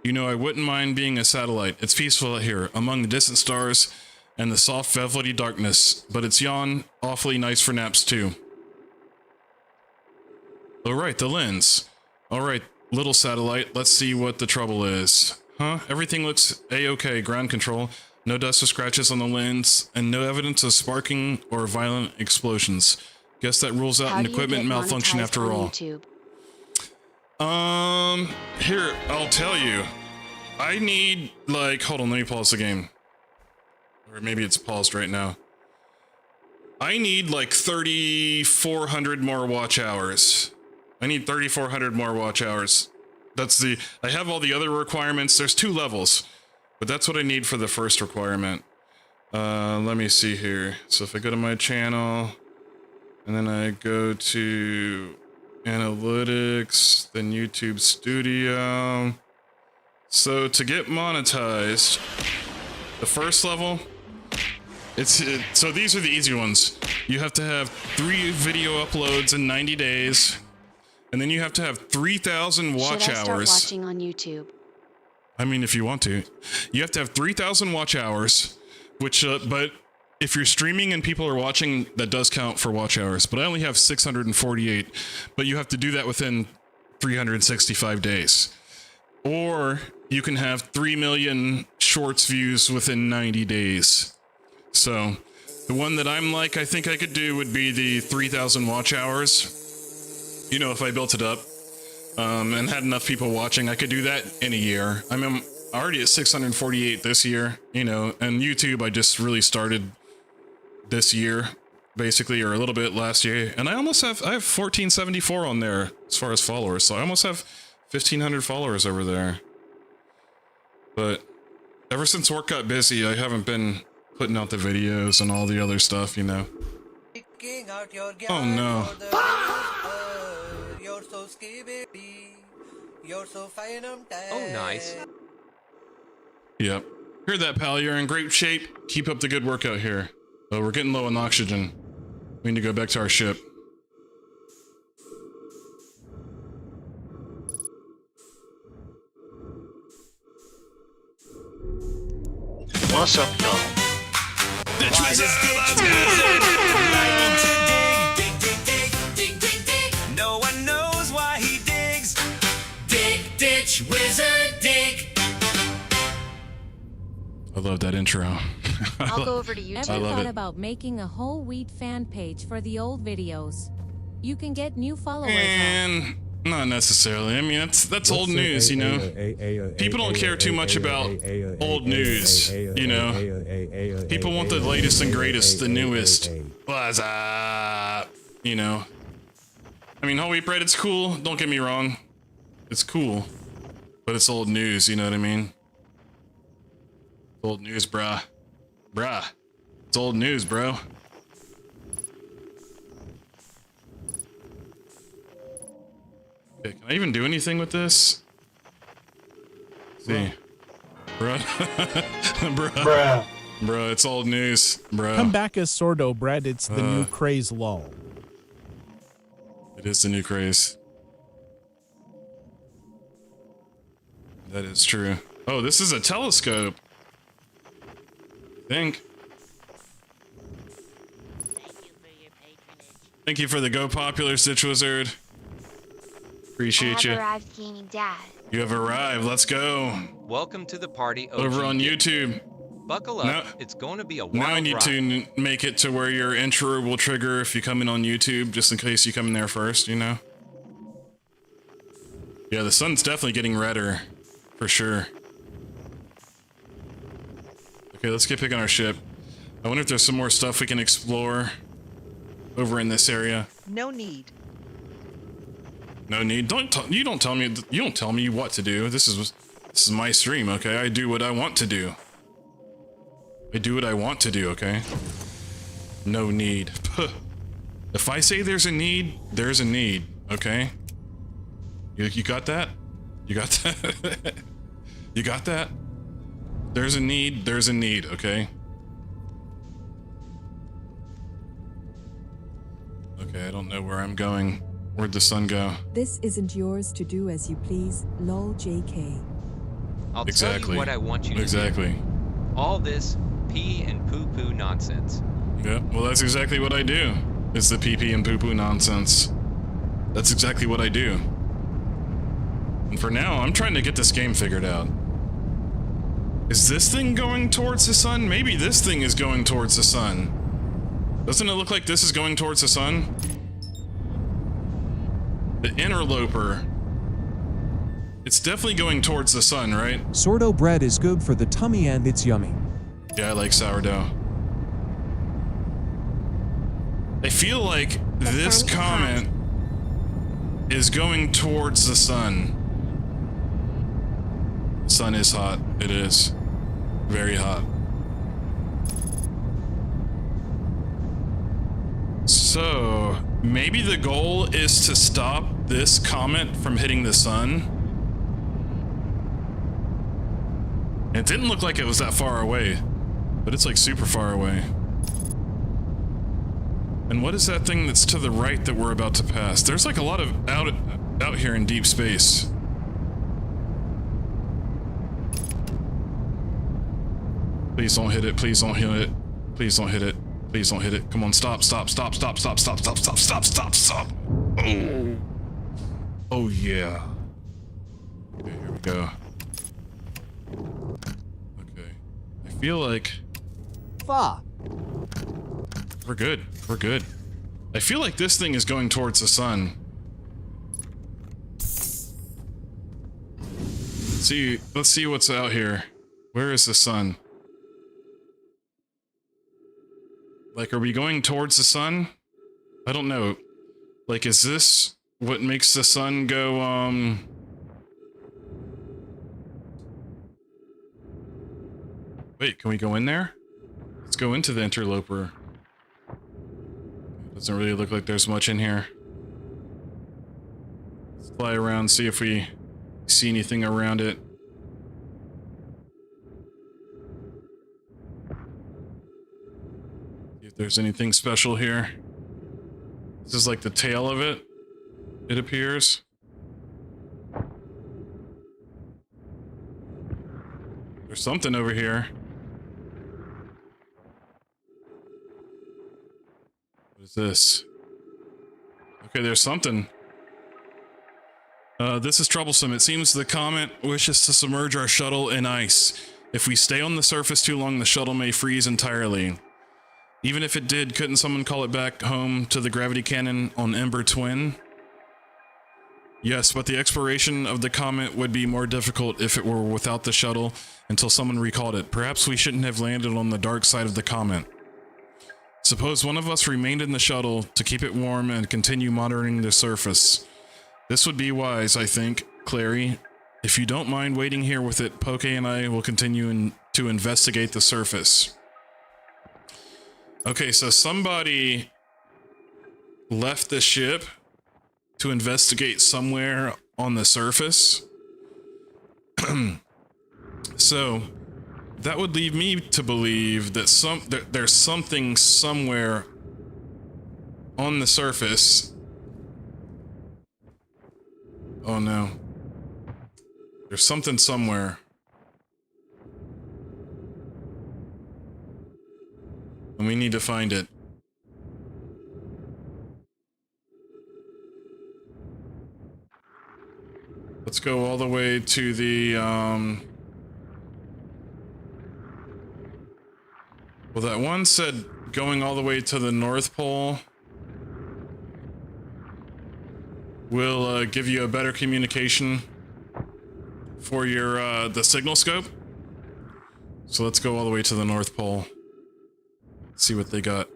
You know, I wouldn't mind being a satellite. It's peaceful out here, among the distant stars and the soft velvety darkness, but it's yawn awfully nice for naps too. Alright, the lens. Alright, little satellite, let's see what the trouble is. Huh? Everything looks a-okay, ground control. No dust or scratches on the lens, and no evidence of sparking or violent explosions. Guess that rules out an equipment malfunction after all. YouTube? Here, I'll tell you. I need, like, hold on, let me pause the game. Or maybe it's paused right now. I need, like, 3,400 more watch hours. I need 3,400 more watch hours. That's the, I have all the other requirements. There's 2 levels, but that's what I need for the first requirement. Let me see here. So if I go to my channel, and then I go to analytics, then YouTube Studio. So to get monetized, the first level, so these are the easy ones. You have to have 3 video uploads in 90 days, and then you have to have 3,000 watch Should I start hours. watching on YouTube? I mean, if you want to, you have to have 3,000 watch hours, which, but if you're streaming and people are watching, that does count for watch hours, but I only have 648, but you have to do that within 365 days. Or you can have 3 million shorts views within 90 days. So the one that I'm like, I think I could do would be the 3,000 watch hours. You know, if I built it up, and had enough people watching, I could do that in a year. I'm already at 648 this year, you know, and YouTube, I just really started this year, basically, or a little bit last year, and I have 1474 on there as far as followers, so I almost have 1,500 followers over there. But ever since work got busy, I haven't been putting out the videos and all the other stuff, you know. Oh no. You're so skibidi. You're so fine, I'm tired. Oh, nice. Yep. Hear that, pal? You're in great shape. Keep up the good work out here. Oh, we're getting low on oxygen. We need to go back to our ship. What's up, y'all? Ditch Wizard, let's go! No one knows why he digs. Dig, ditch, wizard, dig. I love that intro. I'll go over to YouTube. Ever love thought it. about making a whole wheat fan page for the old videos? You can get new followers. And not necessarily. I mean, that's old news, you know. People don't care too much about old news, you know. People want the latest and greatest, the newest. What's up? You know. I mean, whole wheat bread, it's cool. Don't get me wrong. It's cool. But it's old news, you know what I mean? Old news, bruh. Bruh. It's old news, bro. Okay, can I even do anything with this? See. Bruh. Bruh. Bruh, it's old news, bruh. Come back as Sordo, Brad. It's the new craze lol. It is the new craze. That is true. Oh, this is a telescope. I think. Thank you for the Go Popular, Stitch Wizard. Appreciate you. I have arrived, Gaming Dad. You have arrived. Let's go. Welcome to the party. Over on YouTube. Buckle up. Now, it's going to be a wild now I need ride. to make it to where your intro will trigger if you come in on YouTube, just in case you come in there first, you know? Yeah, the sun's definitely getting redder. For sure. Okay, let's get picking our ship. I wonder if there's some more stuff we can explore over in this area. No need. No need. You don't tell me what to do. This is my stream, okay? I do what I want to do. I do what I want to do, okay? No need. If I say there's a need, there's a need. Okay. You got that? You got that? You got that? There's a need, okay? Okay, I don't know where I'm going. Where'd the sun go? This isn't yours to do as you please, lol JK. I'll tell you what I want you to do. Exactly. All this pee and poo-poo nonsense. Yeah, well that's exactly what I do. It's the pee-pee and poo-poo nonsense. That's exactly what I do. And for now, I'm trying to get this game figured out. Is this thing going towards the sun? Maybe this thing is going towards the sun. Doesn't it look like this is going towards the sun? The interloper. It's definitely going towards the sun, right? Sourdough bread is good for the tummy and it's yummy. Yeah, I like sourdough. I feel like this comment is going towards the sun. The sun is hot. It is. Very hot. So, maybe the goal is to stop this comet from hitting the sun? It didn't look like it was that far away, but it's like super far away. And what is that thing that's to the right that we're about to pass? There's like a lot of out here in deep space. Please don't hit it, please don't hit it. Please don't hit it. Please don't hit it. Come on, stop, stop, stop, stop, stop, stop, stop, stop, stop, stop, stop. Oh. Oh yeah. Okay, here we go. Okay. I feel like we're good. We're good. I feel like this thing is going towards the sun. Let's see what's out here. Where is the sun? Like, are we going towards the sun? I don't know. Like, is this what makes the sun go, Wait, can we go in there? Let's go into the interloper. Doesn't really look like there's much in here. Let's fly around, see if we see anything around it. See if there's anything special here. This is like the tail of it, it appears. There's something over here. What is this? Okay, there's something. This is troublesome. It seems the comet wishes to submerge our shuttle in ice. If we stay on the surface too long, the shuttle may freeze entirely. Even if it did, couldn't someone call it back home to the gravity cannon on Ember Twin? Yes, but the exploration of the comet would be more difficult if it were without the shuttle until someone recalled it. Perhaps we shouldn't have landed on the dark side of the comet. Suppose one of us remained in the shuttle to keep it warm and continue monitoring the surface. This would be wise, I think, Clary. If you don't mind waiting here with it, Poke and I will continue to investigate the surface. Okay, so somebody left the ship to investigate somewhere on the surface. So that would lead me to believe that there's something somewhere on the surface. Oh no. There's something somewhere. And we need to find it. Let's go all the way to the, well, that one said going all the way to the North Pole will give you a better communication for your, the signal scope. So let's go all the way to the North Pole. See what they got.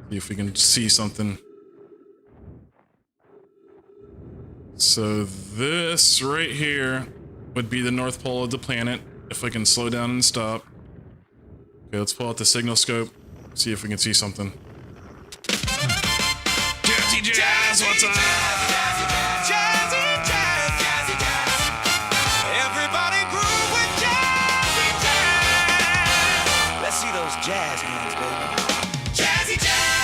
See if we can see something. So this right here would be the North Pole of the planet, if I can slow down and stop. Okay, let's pull out the signal scope. See if we can see something. Jazzy Jazz, what's up? Jazzy Jazz, Jazzy Jazz. Everybody groove with Jazzy Jazz. Let's see those jazz hands, baby. Jazzy Jazz.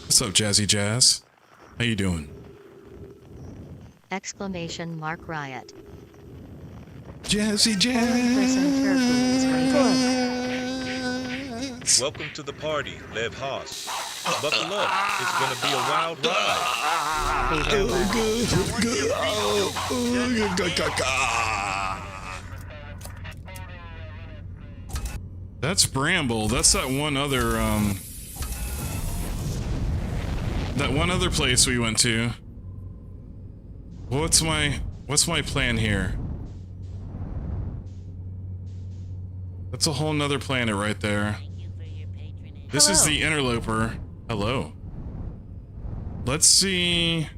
What's up, Jazzy Jazz? How you doing? Exclamation mark riot. Jazzy Jazz. Welcome to the party, Lev Haas. Buckle up, it's gonna be a wild ride. That's Bramble. That's that one other place we went to. What's my plan here? That's a whole nother planet right there. This is the interloper. Hello. Let's see.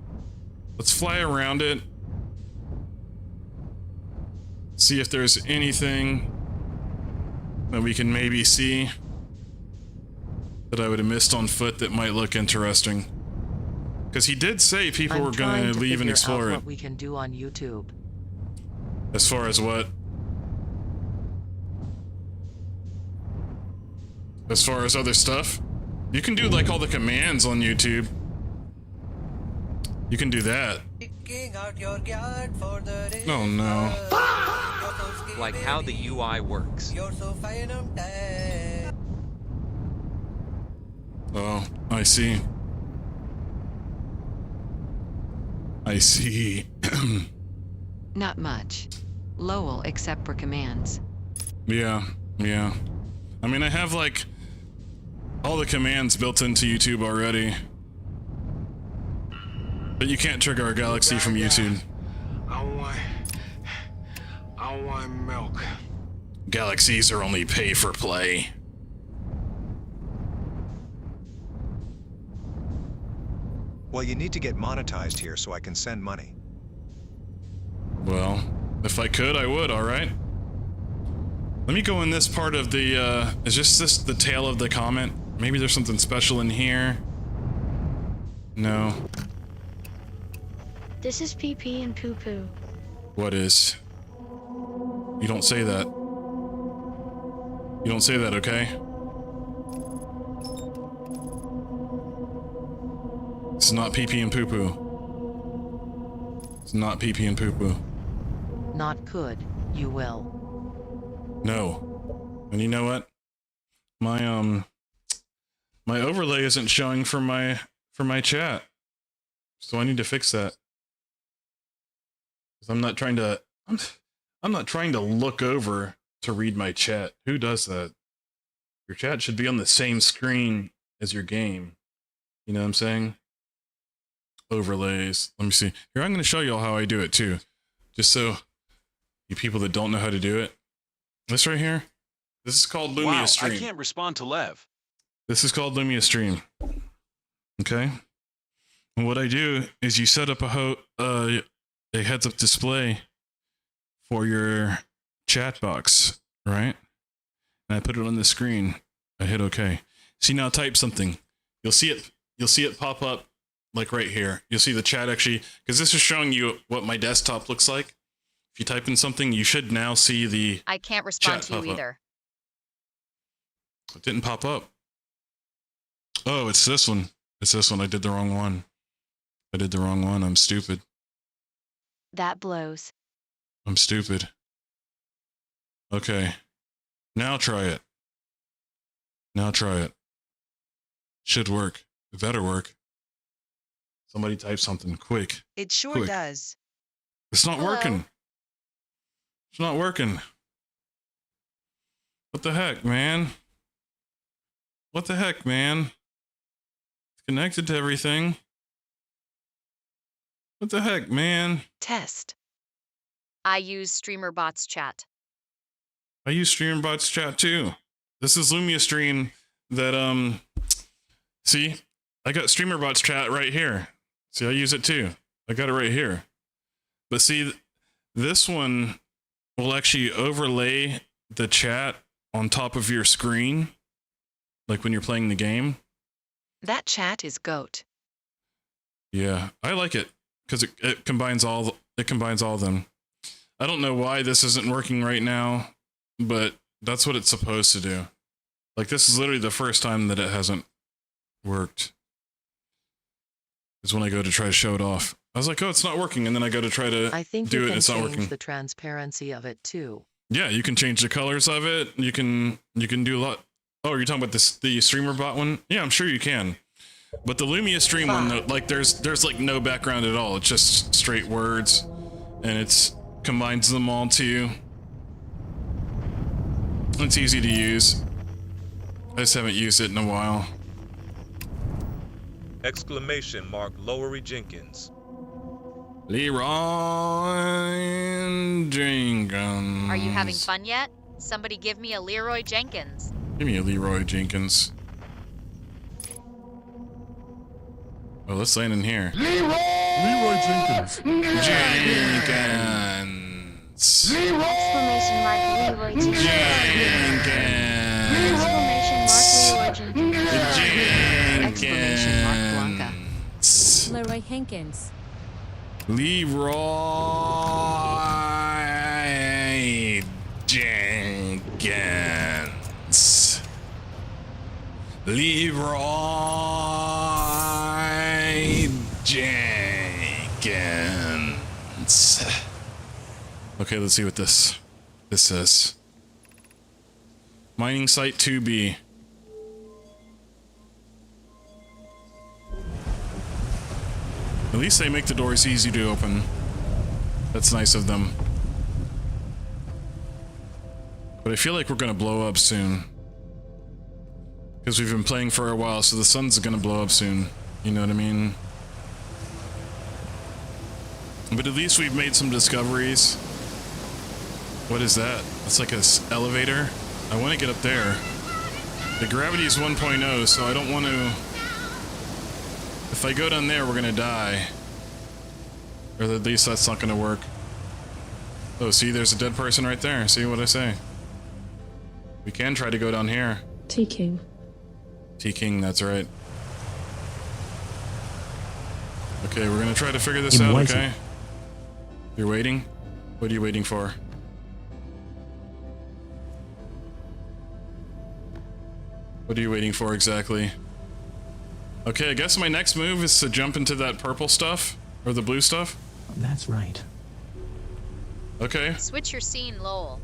Let's fly around it. See if there's anything that we can maybe see that I would have missed on foot that might look interesting. Because he did say people were going to leave and explore it. What we can do on YouTube. As far as what? As far as other stuff? You can do like all the commands on YouTube. You can do that. Oh no. Like how the UI works. Oh, I see. I see. Not much. Lowell except for commands. Yeah. I mean, I have like all the commands built into YouTube already. But you can't trigger our Galaxy from YouTube. I want milk. Galaxies are only pay for play. Well, you need to get monetized here so I can send money. Well, if I could, I would, alright? Let me go in this part of the, is just this the tail of the comment? Maybe there's something special in here. No. This is pee pee and poo poo. What is? You don't say that. You don't say that, okay? It's not pee pee and poo poo. It's not pee pee and poo poo. Not could, you will. No. And you know what? My overlay isn't showing for my chat. So I need to fix that. Cuz I'm not trying to look over to read my chat. Who does that? Your chat should be on the same screen as your game. You know what I'm saying? Overlays. Let me see. Here, I'm going to show you all how I do it too. Just so you people that don't know how to do it. This right here. This is called Lumia Stream. I can't respond to Lev. This is called Lumia Stream. Okay? And what I do is you set up a heads-up display for your chat box, right? And I put it on the screen. I hit OK. See, now type something. You'll see it pop up like right here. You'll see the chat actually, because this is showing you what my desktop looks like. If you type in something, you should now see the I can't respond to you either. It didn't pop up. Oh, it's this one. It's this one. I did the wrong one. I'm stupid. That blows. I'm stupid. Okay. Now try it. Should work. It better work. Somebody type something quick. It sure Quick. does. It's not working. It's not working. What the heck, man? What the heck, man? It's connected to everything. What the heck, man? Test. I use StreamerBots chat. I use StreamerBots chat too. This is Lumia Stream that, see? I got StreamerBots chat right here. See, I use it too. I got it right here. But see, this one will actually overlay the chat on top of your screen, like when you're playing the game. That chat is GOAT. Yeah, I like it because it combines all of them. I don't know why this isn't working right now, but that's what it's supposed to do. Like, this is literally the first time that it hasn't worked. Is when I go to try to show it off. I was like, oh, it's not working, and then I go to try to I think do you it, can it's not change working. the transparency of it too. Yeah, you can change the colors of it. You can do a lot. Oh, you're talking about the streamer bot one? Yeah, I'm sure you can. But the Lumia stream one, like there's like no background at all. It's just straight words, and it's combines them all too. It's easy to use. I just haven't used it in a while. Exclamation mark Lowery Jenkins. Leroy Jenkins. Are you having fun yet? Somebody give me a Leroy Jenkins. Give me a Leroy Jenkins. Oh, let's land in here. Leroy Jenkins. Jenkins. Exclamation mark Leroy Jenkins. Exclamation mark Leroy Jenkins. Exclamation mark Blanca. Leroy Hankins. Leroy Jenkins. Leroy Jenkins. Okay, let's see what this says. Mining site 2B. At least they make the doors easy to open. That's nice of them. But I feel like we're gonna blow up soon. Because we've been playing for a while, so the sun's gonna blow up soon. You know what I mean? But at least we've made some discoveries. What is that? It's like an elevator. I want to get up there. The gravity is 1.0, so I don't want to... If I go down there, we're gonna die. Or at least that's not gonna work. Oh, see, there's a dead person right there. See what I say? We can try to go down here. T-King. T-King, that's right. Okay, we're gonna try to figure this out, okay? You're waiting? What are you waiting for? What are you waiting for exactly? Okay, I guess my next move is to jump into that purple stuff, or the blue stuff. That's right. Okay. Switch your scene, Lowell.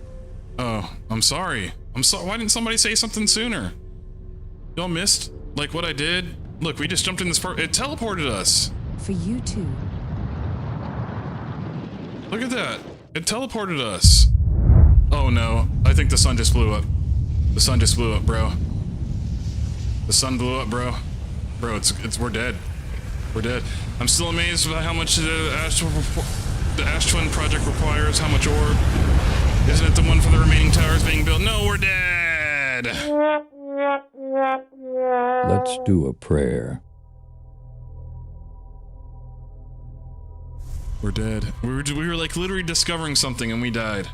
Oh, I'm sorry. Why didn't somebody say something sooner? Y'all missed, like, what I did? Look, we just jumped in this part. It teleported us. For you too. Look at that. It teleported us. Oh no, I think the sun just blew up. The sun just blew up, bro. The sun blew up, bro. Bro, we're dead. We're dead. I'm still amazed by how much the Ash Twin project requires, how much ore. Isn't it the one for the remaining towers being built? No, we're dead! Let's do a prayer. We're dead. We were like literally discovering something and we died.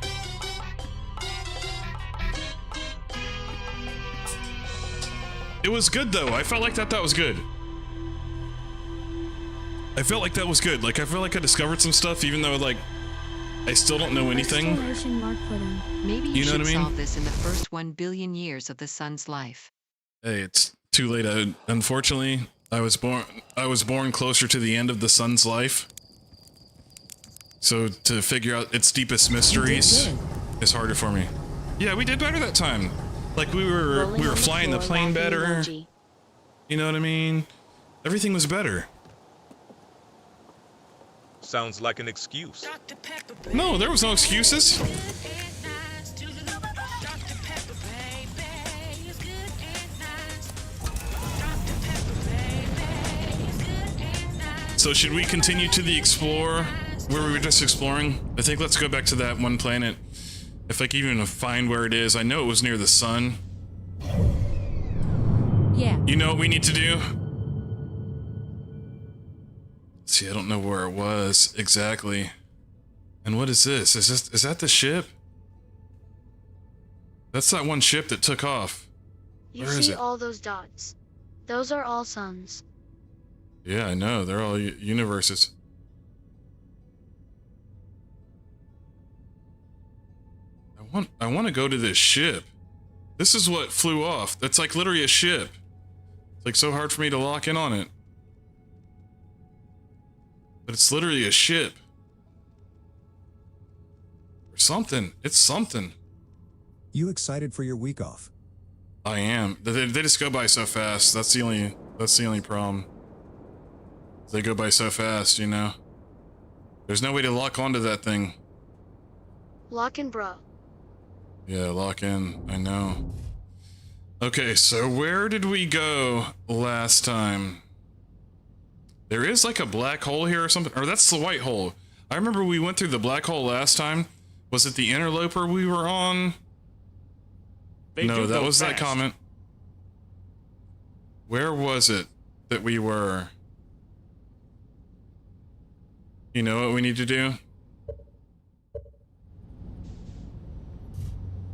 It was good though. I felt like that was good. I felt like that was good. Like I feel like I discovered some stuff even though like I still don't know anything. Maybe you know should what I mean? solve this in the first 1 billion years of the sun's life. Hey, it's too late. Unfortunately, I was born closer to the end of the sun's life. So to figure out its deepest mysteries is harder for me. Yeah, we did better that time. Like we were flying the plane better. You know what I mean? Everything was better. Sounds like an excuse. No, there was no excuses. So should we continue to the explore where we were just exploring? I think let's go back to that one planet. If I can even find where it is. I know it was near the sun. Yeah. You know what we need to do? See, I don't know where it was exactly. And what is this? Is that the ship? That's that one ship that took off. You Where is see it? all those dots? Those are all suns. Yeah, I know. They're all universes. I want to go to this ship. This is what flew off. That's like literally a ship. It's like so hard for me to lock in on it. But it's literally a ship. Or something. It's something. You excited for your week off? I am. They just go by so fast. That's the only problem. They go by so fast, you know. There's no way to lock onto that thing. Lock in, bro. Yeah, lock in. I know. Okay, so where did we go last time? There is like a black hole here or something. Or that's the white hole. I remember we went through the black hole last time. Was it the interloper we were on? No, that was that comment. Where was it that we were? You know what we need to do?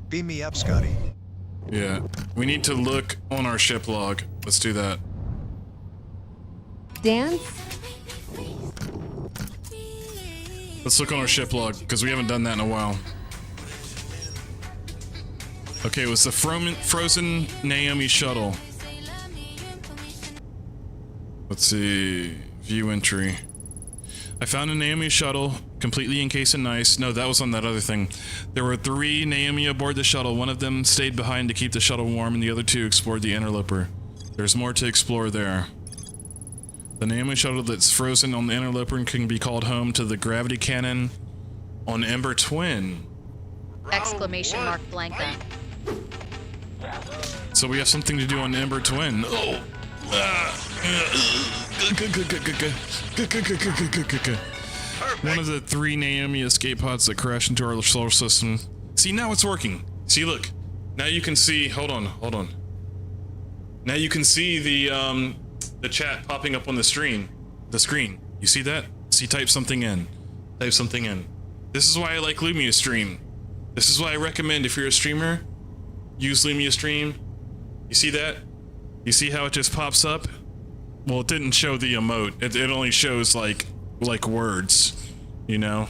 Beam me up, Scotty. Yeah, we need to look on our ship log. Let's do that. Dance? Let's look on our ship log, because we haven't done that in a while. Okay, it was the frozen Naomi shuttle. Let's see. View entry. I found a Naomi shuttle, completely encased in ice. No, that was on that other thing. There were 3 Naomi aboard the shuttle. One of them stayed behind to keep the shuttle warm, and the other 2 explored the interloper. There's more to explore there. The Naomi shuttle that's frozen on the interloper can be called home to the gravity cannon on Ember Twin. Exclamation mark Blanca. So we have something to do on Ember Twin. Oh! One of the 3 Naomi escape pods that crashed into our solar system. See, now it's working. See, look. Now you can see. Hold on. Now you can see the chat popping up on the screen. You see that? See, type something in. This is why I like Lumia Stream. This is why I recommend, if you're a streamer, use Lumia Stream. You see that? You see how it just pops up? Well, it didn't show the emote. It only shows like words, you know?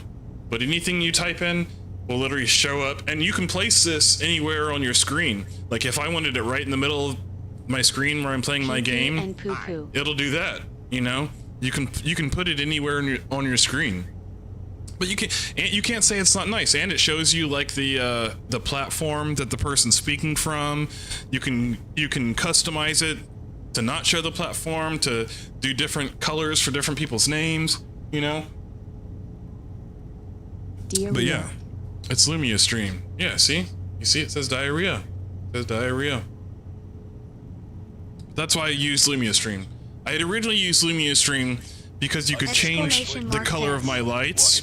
But anything you type in will literally show up, and you can place this anywhere on your screen. Like if I wanted it right in the middle of my screen where I'm playing my game, And poo-poo. it'll do that, you know? You can put it anywhere on your screen. But you can't say it's not nice, and it shows you like the platform that the person's speaking from. You can customize it to not show the platform, to do different colors for different people's names, you know. Diarrhea. But yeah, it's Lumia Stream. Yeah, see, you see it says diarrhea. It says diarrhea. That's why I used Lumia Stream. I had originally used Lumia Stream because you could change the color of my lights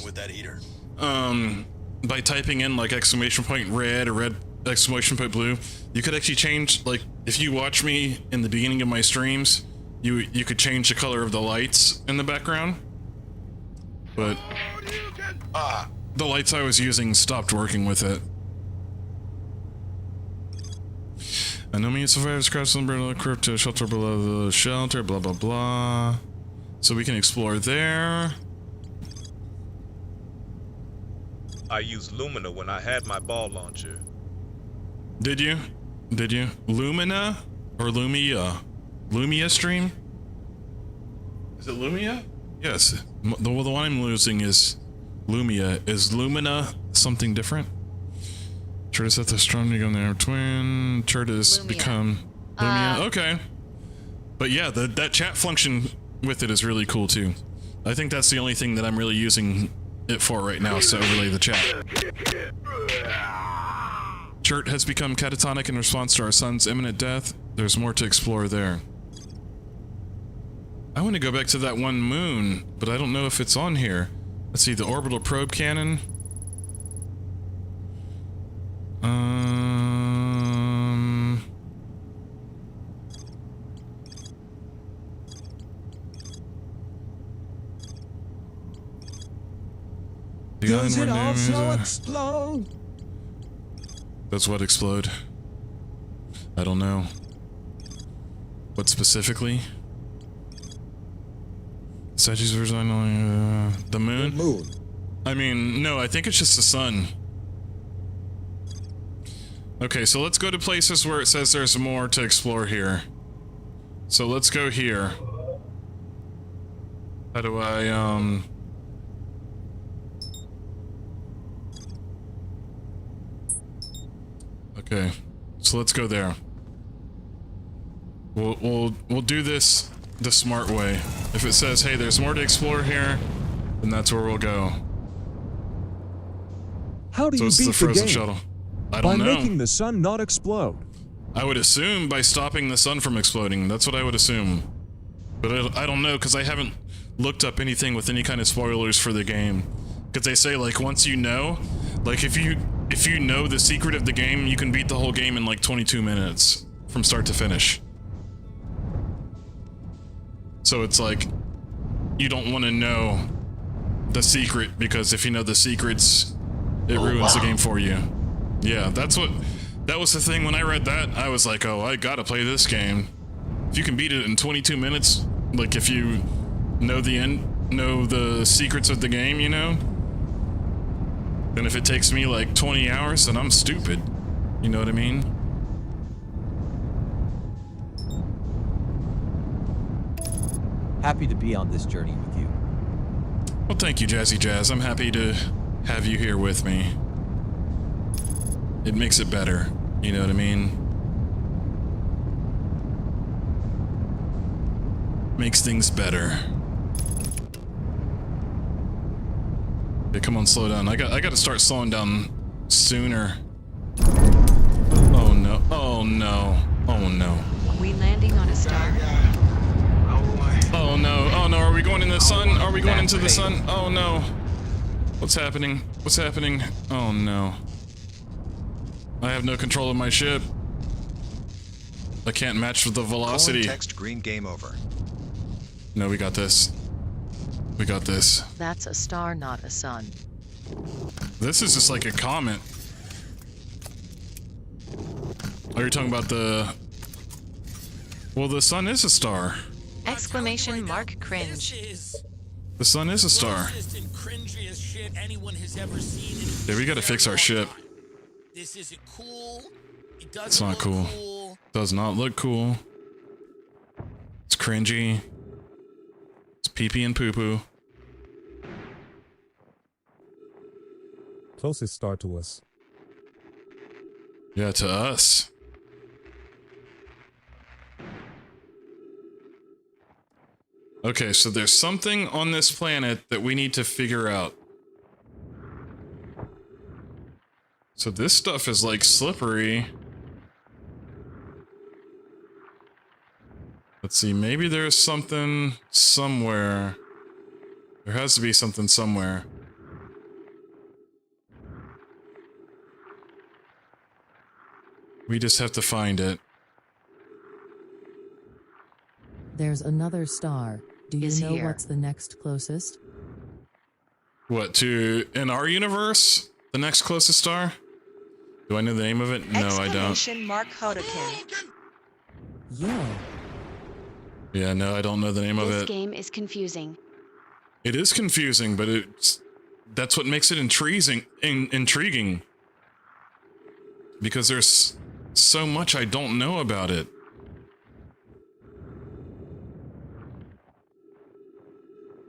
by typing in like exclamation point red or red exclamation point blue. You could actually change, like if you watch me in the beginning of my streams, you could change the color of the lights in the background. But the lights I was using stopped working with it. I know me survivors crashed on the crypt to shelter below the shelter, blah blah blah. So we can explore there. I used Lumina when I had my ball launcher. Did you? Lumina or Lumia? Lumia Stream? Is it Lumia? Yes. The one I'm losing is Lumia. Is Lumina something different? Turtis at the astronomy on there. Twin. Turtis become Lumia. Okay. But yeah, that chat function with it is really cool too. I think that's the only thing that I'm really using it for right now, is to overlay the chat. Chert has become catatonic in response to our sun's imminent death. There's more to explore there. I want to go back to that one moon, but I don't know if it's on here. Let's see, the orbital probe cannon. Does it also explode? Does what explode? I don't know. What specifically? Statues version the moon? The moon. I mean, no, I think it's just the sun. Okay, so let's go to places where it says there's more to explore here. So let's go here. How do I, Okay, so let's go there. We'll do this the smart way. If it says, hey, there's more to explore here, then that's where we'll go. How do So you it's beat the frozen game? shuttle. I By don't know. making the sun not explode. I would assume by stopping the sun from exploding. That's what I would assume. But I don't know, because I haven't looked up anything with any kind of spoilers for the game. Because they say, like, once you know, like, if you know the secret of the game, you can beat the whole game in, like, 22 minutes from start to finish. So it's like, you don't want to know the secret, because if you know the secrets, it ruins the game for you. Yeah, that was the thing when I read that. I was like, oh, I gotta play this game. If you can beat it in 22 minutes, like if you know the end, know the secrets of the game, you know? Then if it takes me like 20 hours, then I'm stupid. You know what I mean? Happy to be on this journey with you. Well, thank you, Jazzy Jazz. I'm happy to have you here with me. It makes it better. You know what I mean? Makes things better. Okay, come on, slow down. I got to start slowing down sooner. Oh no! Oh no! Oh no! We landing on a star. Oh no! Oh no! Are we going in the sun? Are we going into the sun? Oh no! What's happening? What's happening? Oh no! I have no control of my ship. I can't match with the velocity. Text green game over. No, we got this. We got this. That's a star, not a sun. This is just like a comet. Are you talking about the... Well, the sun is a star. Exclamation mark cringe. The sun is a star. Yeah, we gotta fix our ship. This isn't cool. It doesn't It's not cool. Does not look cool. It's cringy. It's pee-pee and poo-poo. Closest star to us. Yeah, to us. Okay, so there's something on this planet that we need to figure out. So this stuff is like slippery. Let's see, maybe there's something somewhere. There has to be something somewhere. We just have to find it. There's another star. Do you Is know here. what's the next closest? What, to in our universe? The next closest star? Do I know the name of it? No, I don't. Exclamation mark Hodokin. Yeah. Yeah, no, I don't know the name of This it. game is confusing. It is confusing, but that's what makes it intriguing. Because there's so much I don't know about it.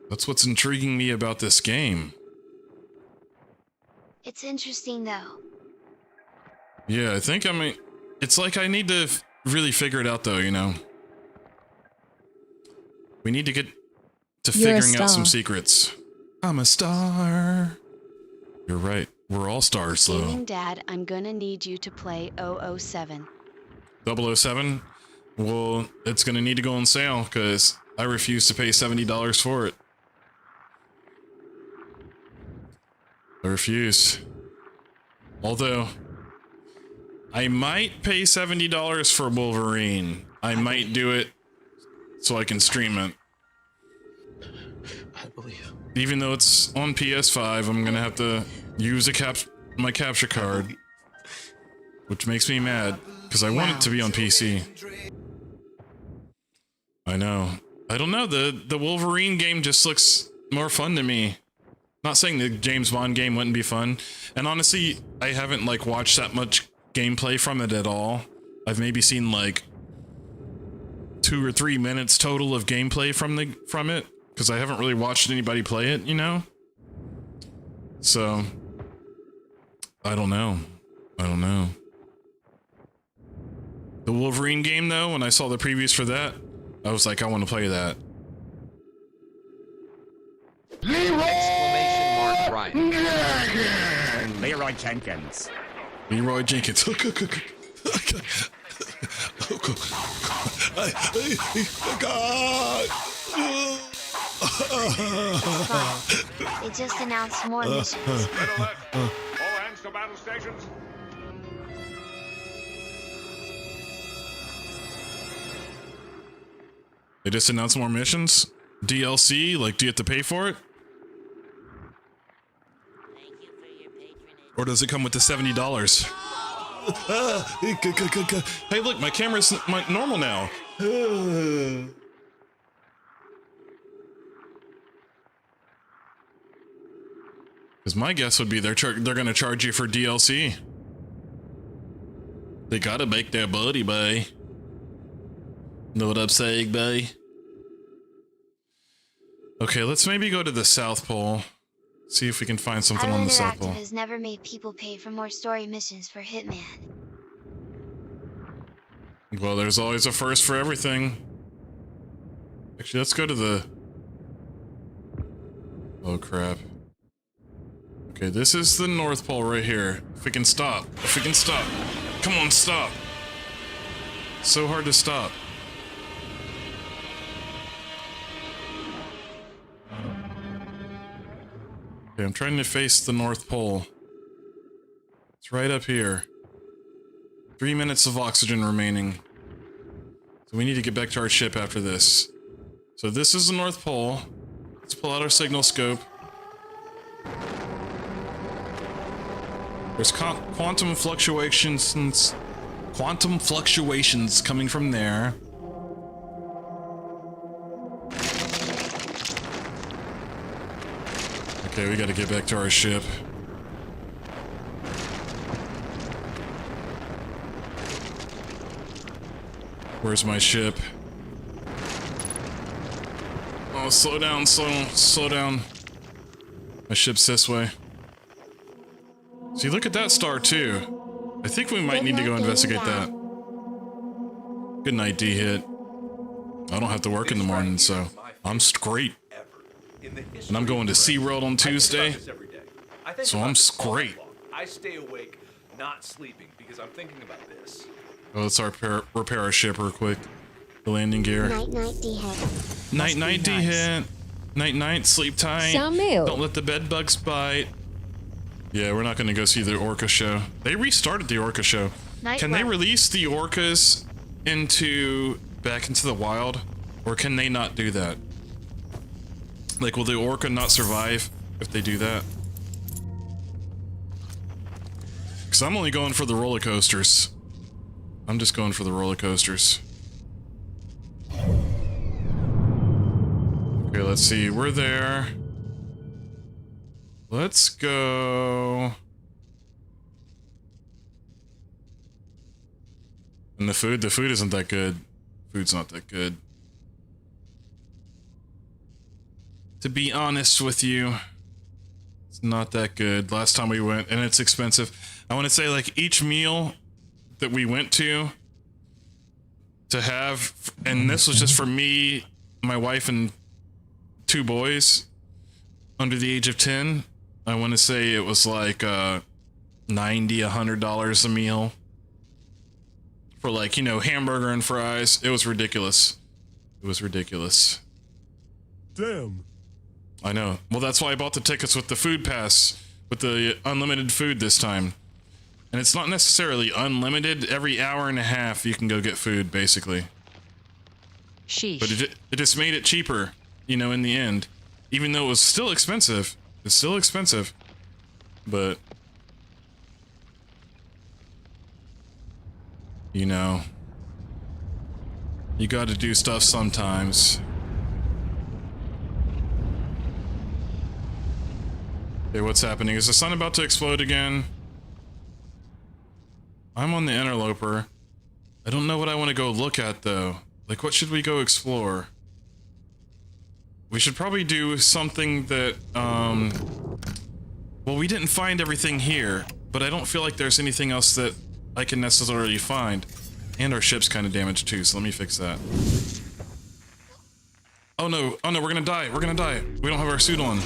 That's what's intriguing me about this game. It's interesting though. Yeah, I think it's like I need to really figure it out though, you know. We need to get to You're a figuring out some star. secrets. I'm a star. You're right. We're all stars though. Gaming Dad, I'm gonna need you to play 007. 007? Well, it's gonna need to go on sale because I refuse to pay $70 for it. I refuse. Although, I might pay $70 for Wolverine. I might do it so I can stream it. I believe. Even though it's on PS5, I'm gonna have to use my capture card. which makes me mad because I want it to be on PC. I know. I don't know. The Wolverine game just looks more fun to me. Not saying the James Bond game wouldn't be fun. And honestly, I haven't like watched that much gameplay from it at all. I've maybe seen like 2 or 3 minutes total of gameplay from it because I haven't really watched anybody play it, you know? So I don't know. The Wolverine game though, when I saw the previews for that, I was like, I want to play that. Exclamation mark Ryan. Leroy Jenkins. Leroy Jenkins. They just announced more missions. Red alert. All hands to battle stations. They just announced more missions? DLC? Like, do you have to pay for it? Or does it come with the $70? Hey, look, my camera's normal now. Because my guess would be they're going to charge you for DLC. They gotta make their buddy, bae. Know what I'm saying, bae? Okay, let's maybe go to the South Pole. See if we can find something on the South Pole. Interactive has never made people pay for more story missions for Hitman. Well, there's always a first for everything. Actually, let's go to the... Oh, crap. Okay, this is the North Pole right here. If we can stop. If we can stop. Come on, stop. So hard to stop. Okay, I'm trying to face the North Pole. It's right up here. 3 minutes of oxygen remaining. So we need to get back to our ship after this. So this is the North Pole. Let's pull out our signal scope. There's quantum fluctuations coming from there. Okay, we gotta get back to our ship. Where's my ship? Oh, slow down, slow down. My ship's this way. See, look at that star too. I think we might need to go investigate that. Good night, D-Hit. I don't have to work in the morning, so I'm straight. And I'm going to SeaWorld on Tuesday, so I'm straight. I stay awake, not sleeping, because I'm thinking about this. Oh, let's repair our ship real quick. The landing gear. Night, D-Hit. Night, D-Hit. Night, sleep tight. Don't let the bed bugs bite. Yeah, we're not going to go see the Orca show. They restarted the Orca show. Can they release the orcas back into the wild? Or can they not do that? Like, will the orca not survive if they do that? Because I'm only going for the roller coasters. I'm just going for the roller coasters. Okay, let's see. We're there. Let's go. And the food isn't that good. Food's not that good. To be honest with you, it's not that good. Last time we went, and it's expensive. I want to say, like, each meal that we went to have, and this was just for me, my wife, and 2 boys under the age of 10. I want to say it was like $90, $100 a meal for, like, you know, hamburger and fries. It was ridiculous. It was ridiculous. Damn. I know. Well, that's why I bought the tickets with the food pass, with the unlimited food this time. And it's not necessarily unlimited. Every hour and a half you can go get food, basically. Sheesh. But it just made it cheaper, you know, in the end. Even though it was still expensive. It's still expensive. But You know, you gotta do stuff sometimes. Okay, what's happening? Is the sun about to explode again? I'm on the interloper. I don't know what I want to go look at though. Like, what should we go explore? We should probably do something that, well, we didn't find everything here, but I don't feel like there's anything else that I can necessarily find. And our ship's kind of damaged too, so let me fix that. Oh no, we're gonna die, we're gonna die. We don't have our suit on.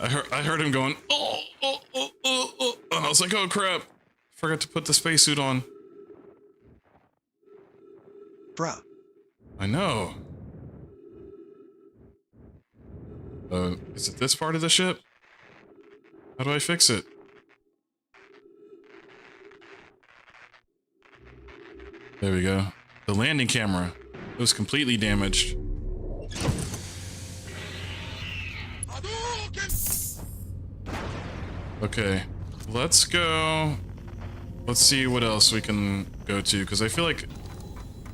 I heard him going, oh, and I was like, oh crap, forgot to put the spacesuit on. Bruh. I know. Is it this part of the ship? How do I fix it? There we go. The landing camera. It was completely damaged. Okay, let's go. Let's see what else we can go to, because I feel like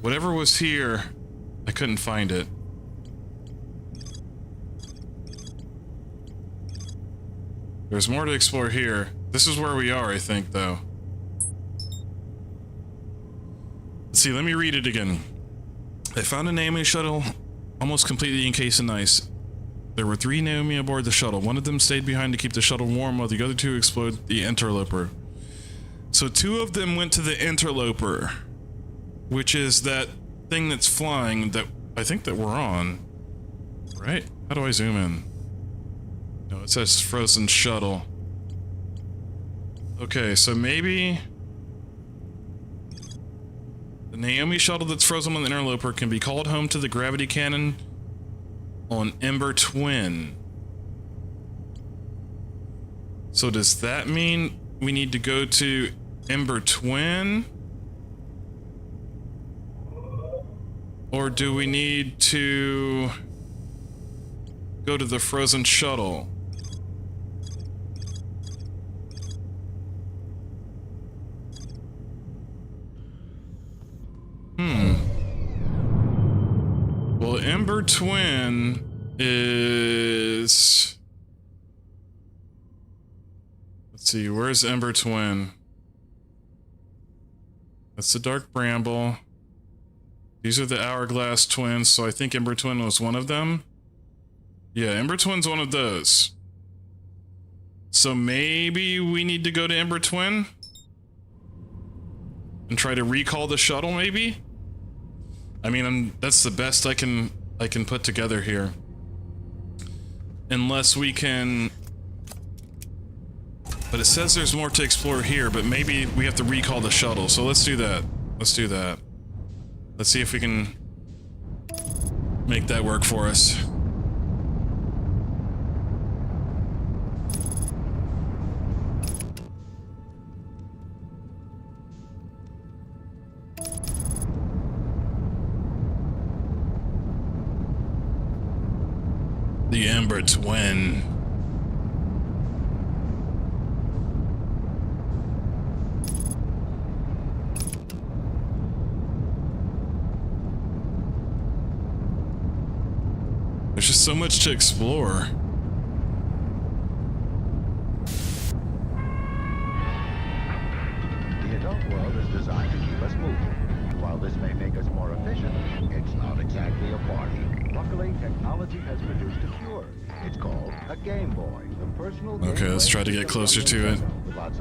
whatever was here, I couldn't find it. There's more to explore here. This is where we are, I think, though. Let's see, let me read it again. I found a Naomi shuttle almost completely encased in ice. There were 3 Naomi aboard the shuttle. One of them stayed behind to keep the shuttle warm, while the other 2 explored the interloper. So 2 of them went to the interloper, which is that thing that's flying that I think that we're on. Right? How do I zoom in? No, it says frozen shuttle. Okay, so maybe the Naomi shuttle that's frozen on the interloper can be called home to the gravity cannon on Ember Twin. So does that mean we need to go to Ember Twin? Or do we need to go to the frozen shuttle? Well, Ember Twin is... Let's see, where's Ember Twin? That's the Dark Bramble. These are the Hourglass Twins, so I think Ember Twin was one of them. Yeah, Ember Twin's one of those. So maybe we need to go to Ember Twin? And try to recall the shuttle, maybe? I mean, that's the best I can put together here. Unless we can... But it says there's more to explore here, but maybe we have to recall the shuttle, so let's do that. Let's do that. Let's see if we can make that work for us. The Ember Twin. There's just so much to explore. The adult world is designed to keep us moving. While this may make us more efficient, it's not exactly a party. Luckily, technology has produced a cure. It's called a Game Boy, the personal Okay, let's try to get closer to it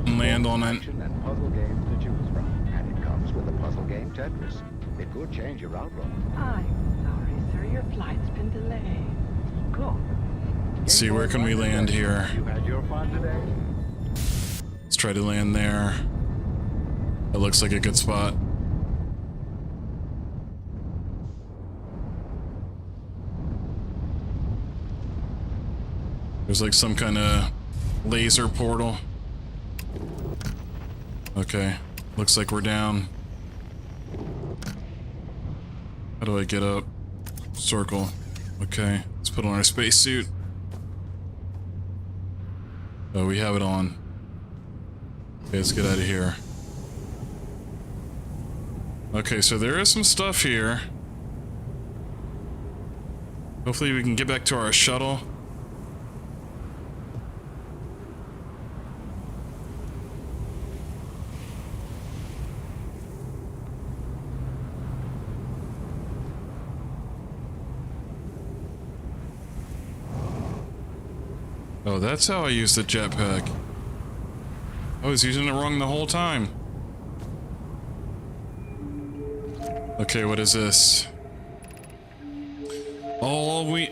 and land on it. and puzzle games to choose from. And it comes with a puzzle game Tetris. It could change your outlook. I'm sorry, sir. Your flight's been delayed. Cool. Let's see, where can we land here? You had your fun today? Let's try to land there. That looks like a good spot. There's like some kind of laser portal. Okay, looks like we're down. How do I get up? Circle. Okay, let's put on our spacesuit. Oh, we have it on. Okay, let's get out of here. Okay, so there is some stuff here. Hopefully we can get back to our shuttle. Oh, that's how I use the jetpack. I was using it wrong the whole time. Okay, what is this? We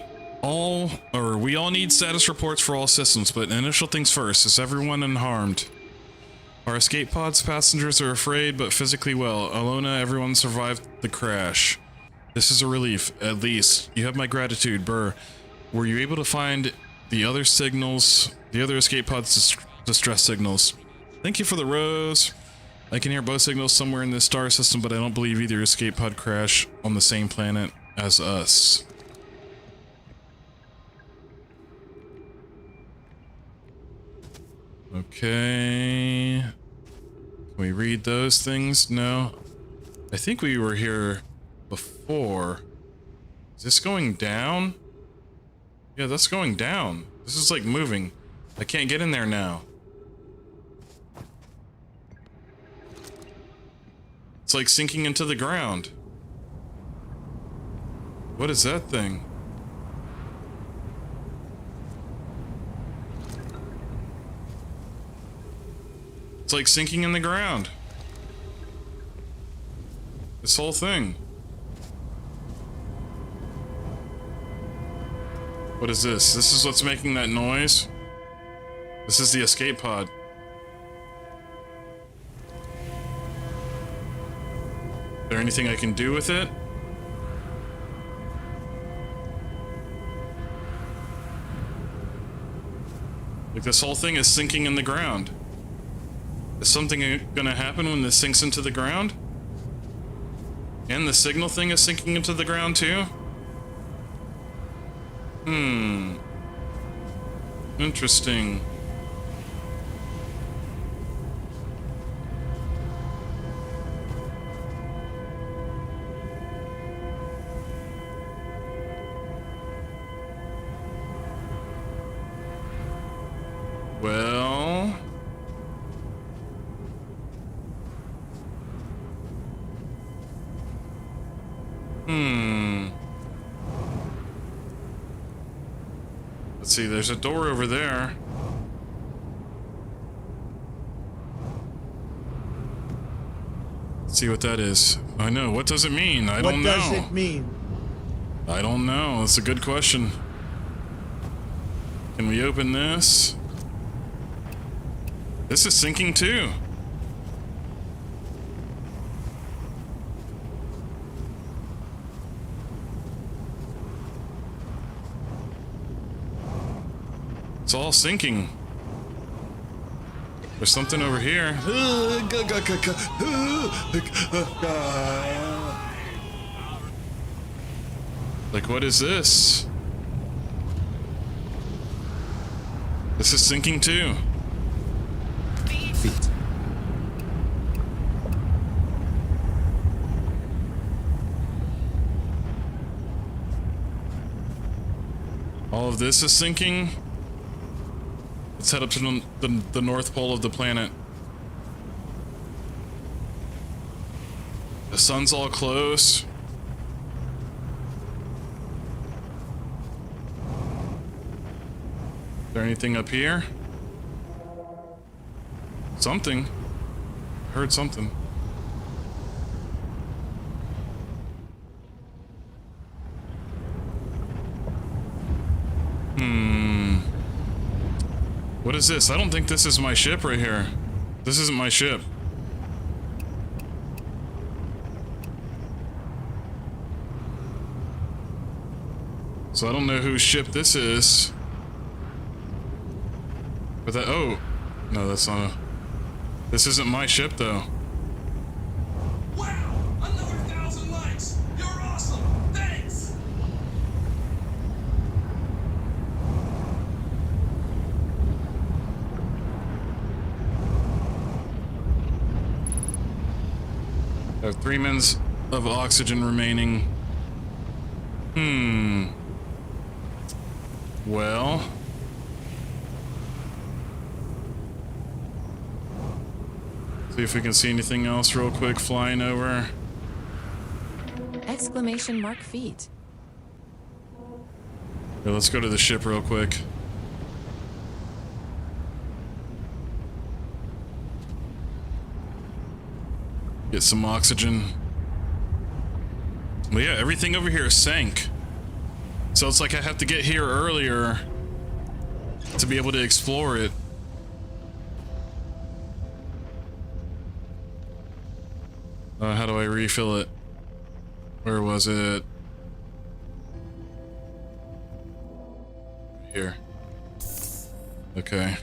all need status reports for all systems, but initial things first. Is everyone unharmed? Our escape pod's passengers are afraid, but physically well. Alona, everyone survived the crash. This is a relief, at least. You have my gratitude, Burr. Were you able to find the other signals, the other escape pod's distress signals? Thank you for the rose. I can hear both signals somewhere in this star system, but I don't believe either escape pod crashed on the same planet as us. Okay. Can we read those things? No. I think we were here before. Is this going down? Yeah, that's going down. This is like moving. I can't get in there now. It's like sinking into the ground. What is that thing? It's like sinking in the ground. This whole thing. What is this? This is what's making that noise? This is the escape pod. Is there anything I can do with it? Like, this whole thing is sinking in the ground. Is something gonna happen when this sinks into the ground? And the signal thing is sinking into the ground too? Interesting. Well... Let's see, there's a door over there. Let's see what that is. I know, what does it mean? I don't know. What does it mean? I don't know, that's a good question. Can we open this? This is sinking too. It's all sinking. There's something over here. Like, what is this? This is sinking too. Feet. All of this is sinking. Let's head up to the North Pole of the planet. The sun's all close. Is there anything up here? Something. I heard something. What is this? I don't think this is my ship right here. This isn't my ship. So I don't know whose ship this is. But that, oh. No, that's not a... This isn't my ship though. Wow! Another 1,000 likes! You're awesome! Thanks! 3 minutes of oxygen remaining. Well. See if we can see anything else real quick flying over. Exclamation mark feet. Yeah, let's go to the ship real quick. Get some oxygen. Well, yeah, everything over here sank. So it's like I have to get here earlier to be able to explore it. How do I refill it? Where was it? Here. Okay.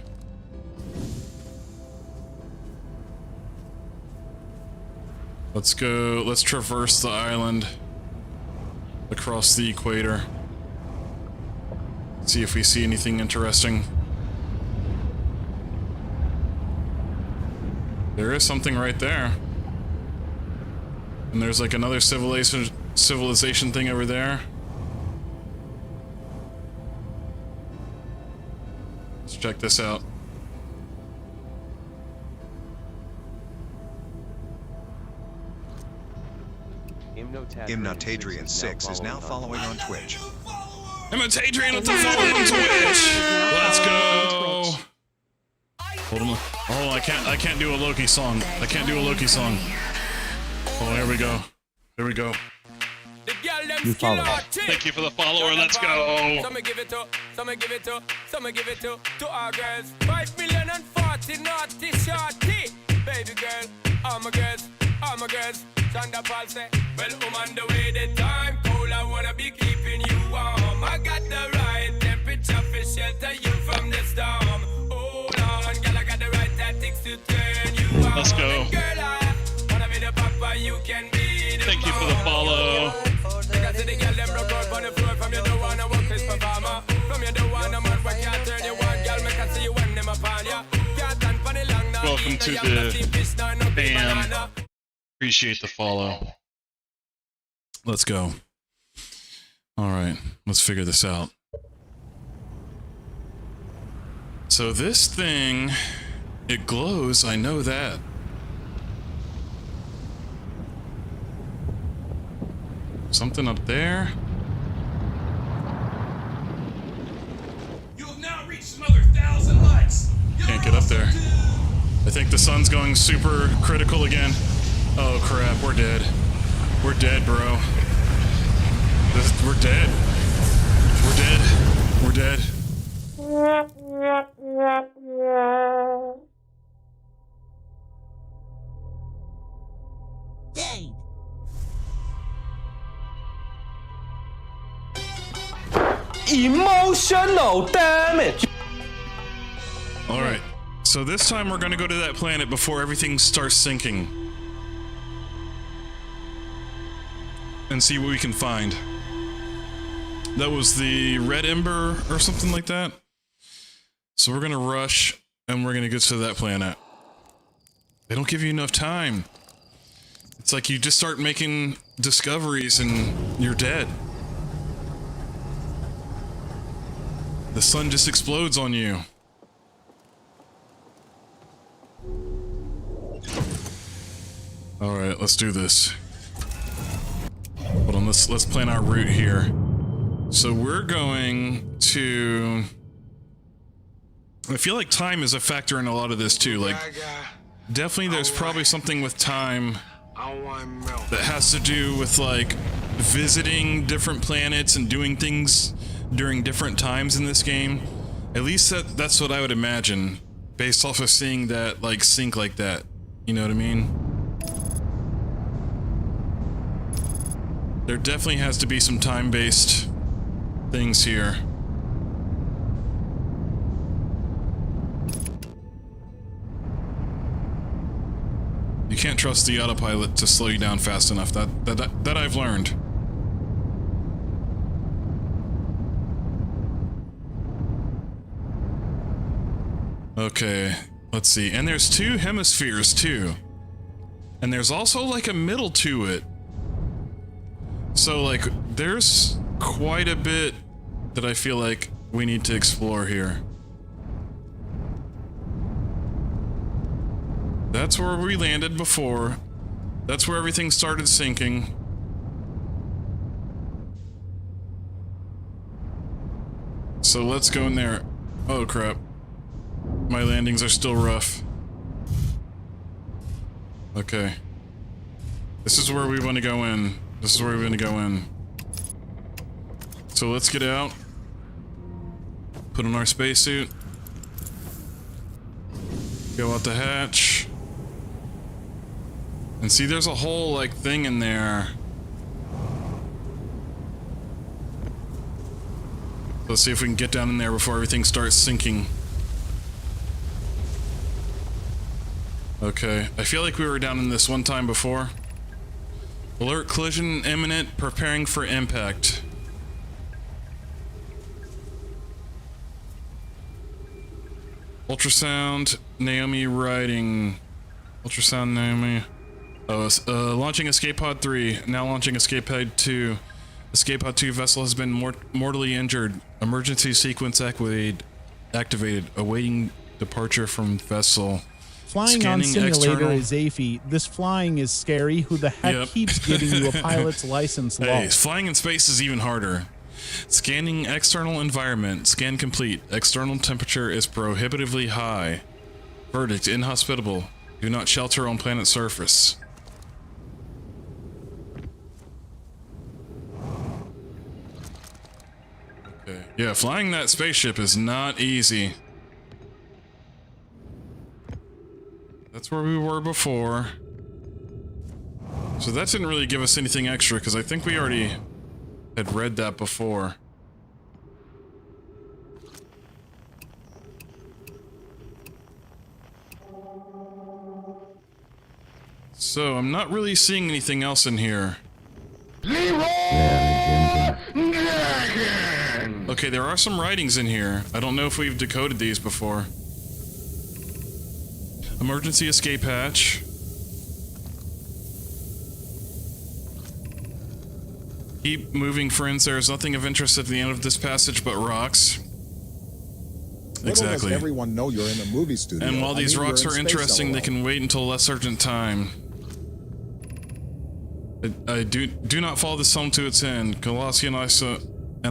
Let's go. Let's traverse the island across the equator. See if we see anything interesting. There is something right there. And there's like another civilization thing over there. Let's check this out. Imnotadrian 6 is now following on Twitch. Imnotadrian is following on Twitch. Let's go. Hold on. Oh, I can't do a Loki song. I can't do a Loki song. Oh, here we go. Here we go. You follow. Thank you for the follower. Let's go. Some give it to, some give it to, some give it to our girls. 5 million and 40 naughty shorty. Baby girl, all my girls, all my girls. Shonda Paul say, well, I'm on the way, the time cold. I wanna be keeping you warm. I got the right temperature for shelter you from the storm. Hold on, girl, I got the right tactics to turn you on. Let's go. Girl, I wanna be the papa, you can be the Thank you for the follow. because the girl them broke out on the floor. From you don't wanna work this performer. From you don't wanna man what can't turn you on. Girl, make I see you when them upon ya. Can't stand for the long now. Welcome to the BAM. Appreciate the follow. Let's go. All right, let's figure this out. So this thing, it glows. I know that. Something up there. You have now reached another 1,000 likes. Can't get up there. I think the sun's going super critical again. Oh crap, we're dead. We're dead, bro. We're dead. We're dead. We're dead. Dang. Emotional damage. All right. So this time we're going to go to that planet before everything starts sinking. And see what we can find. That was the Red Ember or something like that. So we're going to rush and we're going to get to that planet. They don't give you enough time. It's like you just start making discoveries and you're dead. The sun just explodes on you. All right, let's do this. Hold on, let's plan our route here. So we're going to... I feel like time is a factor in a lot of this too. Like, definitely there's probably something with time that has to do with like visiting different planets and doing things during different times in this game. At least that's what I would imagine, based off of seeing that like sync like that. You know what I mean? There definitely has to be some time-based things here. You can't trust the autopilot to slow you down fast enough. That I've learned. Okay, let's see. And there's 2 hemispheres too. And there's also like a middle to it. So like there's quite a bit that I feel like we need to explore here. That's where we landed before. That's where everything started sinking. So let's go in there. Oh crap. My landings are still rough. Okay. This is where we want to go in. This is where we want to go in. So let's get out. Put on our spacesuit. Go out the hatch. And see, there's a whole, like, thing in there. Let's see if we can get down in there before everything starts sinking. Okay, I feel like we were down in this one time before. Alert, collision imminent, preparing for impact. Ultrasound, Naomi writing. Ultrasound, Naomi. Oh, launching Escape Pod 3, now launching Escape Pod 2. Escape Pod 2 vessel has been mortally injured. Emergency sequence activated. Awaiting departure from vessel. Flying on simulator is AFI. This flying is scary. Who the heck keeps giving you a pilot's license? Hey, flying in space is even harder. Scanning external environment. Scan complete. External temperature is prohibitively high. Verdict, inhospitable. Do not shelter on planet surface. Okay. Yeah, flying that spaceship is not easy. That's where we were before. So that didn't really give us anything extra, because I think we already had read that before. So I'm not really seeing anything else in here. Okay, there are some writings in here. I don't know if we've decoded these before. Emergency escape hatch. Keep moving, friends. There is nothing of interest at the end of this passage but rocks. Exactly. Does everyone know you're in a movie studio? And while these rocks are interesting, they can wait until a less urgent time. I do not follow this home to its end. Colossi and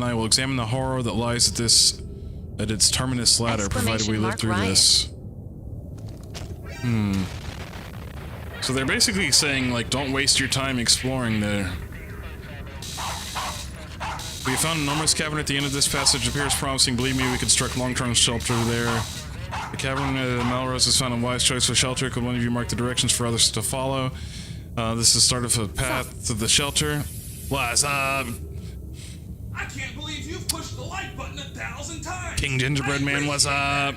I will examine the horror that lies at its terminus ladder, provided we live through this. So they're basically saying, like, don't waste your time exploring there. We found an enormous cavern at the end of this passage. Appears promising. Believe me, we could construct long-term shelter there. The cavern Melrose has found a wise choice for shelter. Could one of you mark the directions for others to follow? This is the start of a path to the shelter. What's up? I can't believe you've pushed the like button 1,000 times. King Gingerbread Man, what's up?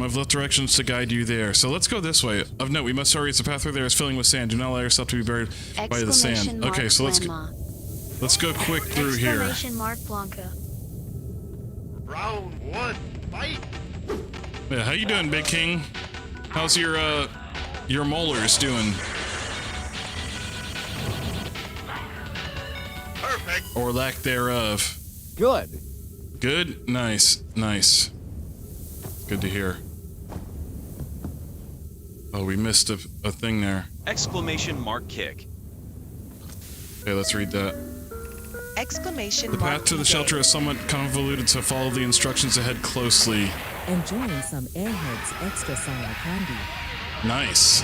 I've left directions to guide you there. So let's go this way. Of note, we must hurry. It's a path through there is filling with sand. Do not allow yourself to be buried by the sand. Okay, so let's go quick through here. Blanca. Round one, fight. Yeah, how you doing, Big King? How's your molars doing? Perfect. Or lack thereof. Good. Good? Nice. Nice. Good to hear. Oh, we missed a thing there. Exclamation mark kick. Okay, let's read that. Exclamation The path to the shelter is somewhat convoluted, so follow the instructions ahead closely. Enjoying some Airheads extra sour candy. Nice.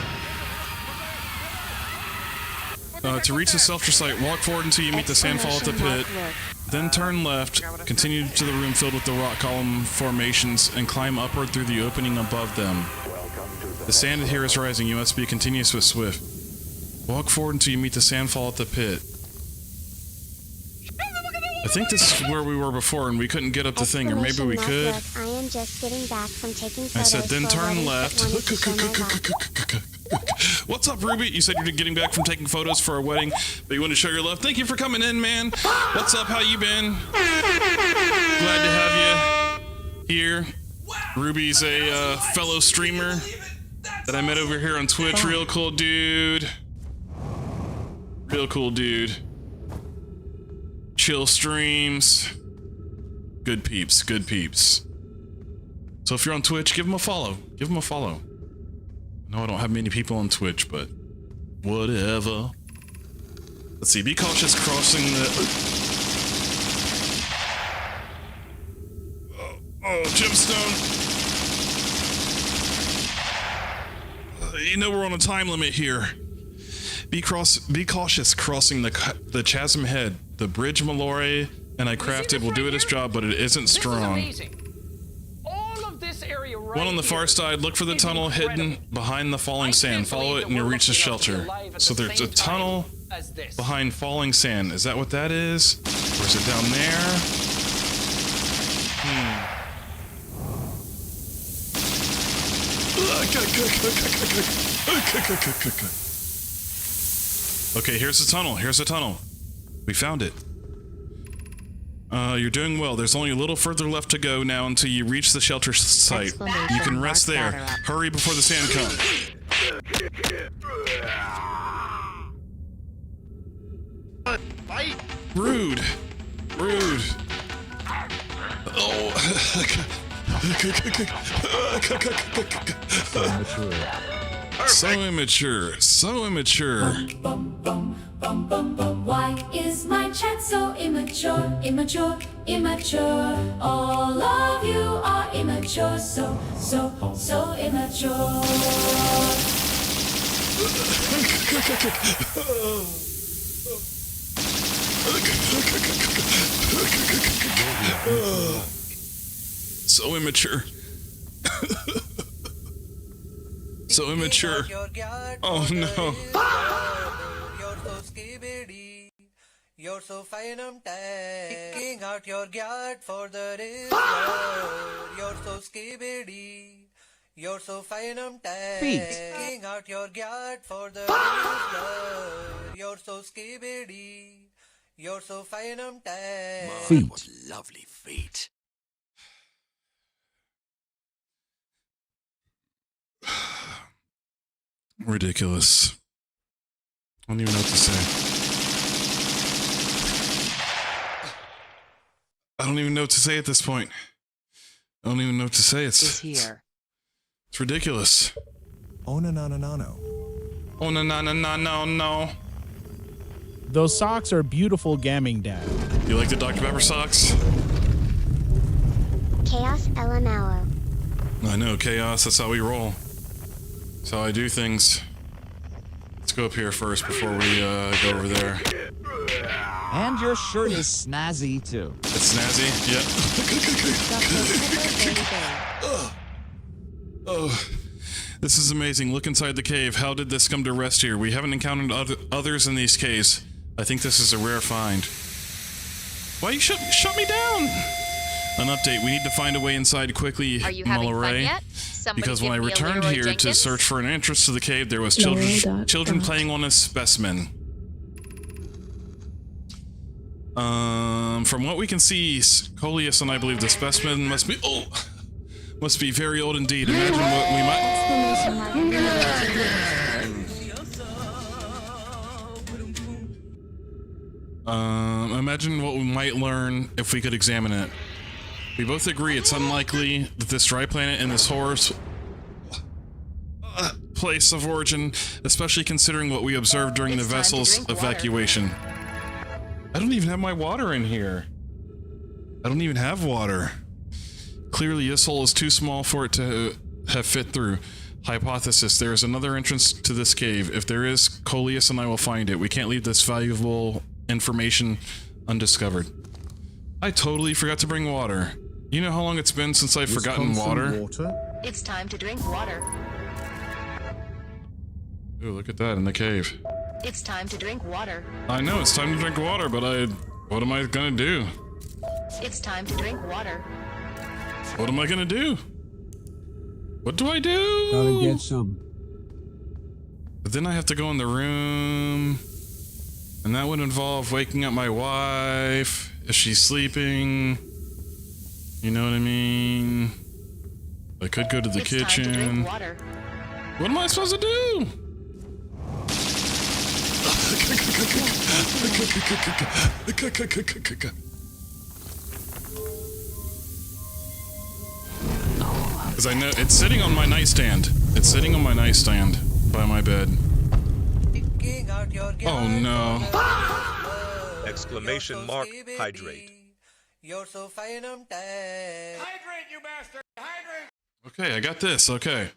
To reach the shelter site, walk forward until you meet the sandfall at the pit. Then turn left, continue to the room filled with the rock column formations, and climb upward through the opening above them. The sand here is rising. You must be continuous but swift. Walk forward until you meet the sandfall at the pit. I think this is where we were before, and we couldn't get up the thing, or maybe we could. I am just getting back from taking photos. I said, then turn left. What's up, Ruby? You said you're getting back from taking photos for a wedding, but you want to show your love. Thank you for coming in, man. What's up? How you been? Glad to have you here. Ruby's a fellow streamer. that I met over here on Twitch. Real cool dude. Real cool dude. Chill streams. Good peeps, good peeps. So if you're on Twitch, give him a follow. Give him a follow. No, I don't have many people on Twitch, but whatever. Let's see, be cautious crossing the... Oh, gemstone. You know we're on a time limit here. Be cautious crossing the chasm head. The bridge Mallory and I crafted will do it its job, but it isn't strong. All of this area right One on the far side, look for the tunnel hidden behind the falling sand. Follow it and you'll reach the shelter. So there's a tunnel behind falling sand. Is that what that is? Or is it down there? Okay, here's the tunnel. Here's the tunnel. We found it. You're doing well. There's only a little further left to go now until you reach the shelter site. You can rest there. Hurry before the sand comes. Rude. Rude. Oh. So immature. So immature. Why is my chat so immature, immature, immature? All of you are immature, so immature. So immature. So immature. Oh no. You're so fine, I'm tired. Kicking out your guard for the river. You're so skibidi. You're so fine, I'm tired. Kicking out your guard for the river. You're so skibidi. You're so fine, I'm tired. Feet. What lovely feet. Ridiculous. I don't even know what to say. I don't even know what to say at this point. I don't even know what to say. It's here. It's ridiculous. Oh no no no no no. Oh no no no no no no. Those socks are beautiful gamming, Dad. You like the Dr. Pepper socks? Chaos LMAO. I know, chaos, that's how we roll. That's how I do things. Let's go up here first before we go over there. And your shirt is snazzy, too. It's snazzy? Yeah. Oh, this is amazing. Look inside the cave. How did this come to rest here? We haven't encountered others in these caves. I think this is a rare find. Why you shut me down? An update. We need to find a way inside quickly, Are you having fun Mallory. yet? Because when I returned here to search for an entrance to the cave, there was children playing on a specimen. From what we can see, Coleus and I believe the specimen must be very old indeed. Imagine what we might. Imagine what we might learn if we could examine it. We both agree it's unlikely that this dry planet and this horror's place of origin, especially considering what we observed during the vessel's evacuation. I don't even have my water in here. I don't even have water. Clearly this hole is too small for it to have fit through. Hypothesis, there is another entrance to this cave. If there is, Coleus and I will find it. We can't leave this valuable information undiscovered. I totally forgot to bring water. You know how long it's been since I've forgotten water? It's time to drink water. Ooh, look at that in the cave. It's time to drink water. I know, it's time to drink water, but what am I gonna do? It's time to drink water. What am I gonna do? What do I do? Gotta get some. But then I have to go in the room, and that would involve waking up my wife if she's sleeping. You know what I mean? I could go to the kitchen. Time to drink water. What am I supposed to do? Because I know it's sitting on my nightstand. It's sitting on my nightstand by my bed. Oh no. Exclamation mark, hydrate. You're so fine, I'm tired. Hydrate, you bastard! Hydrate! Okay, I got this. Okay.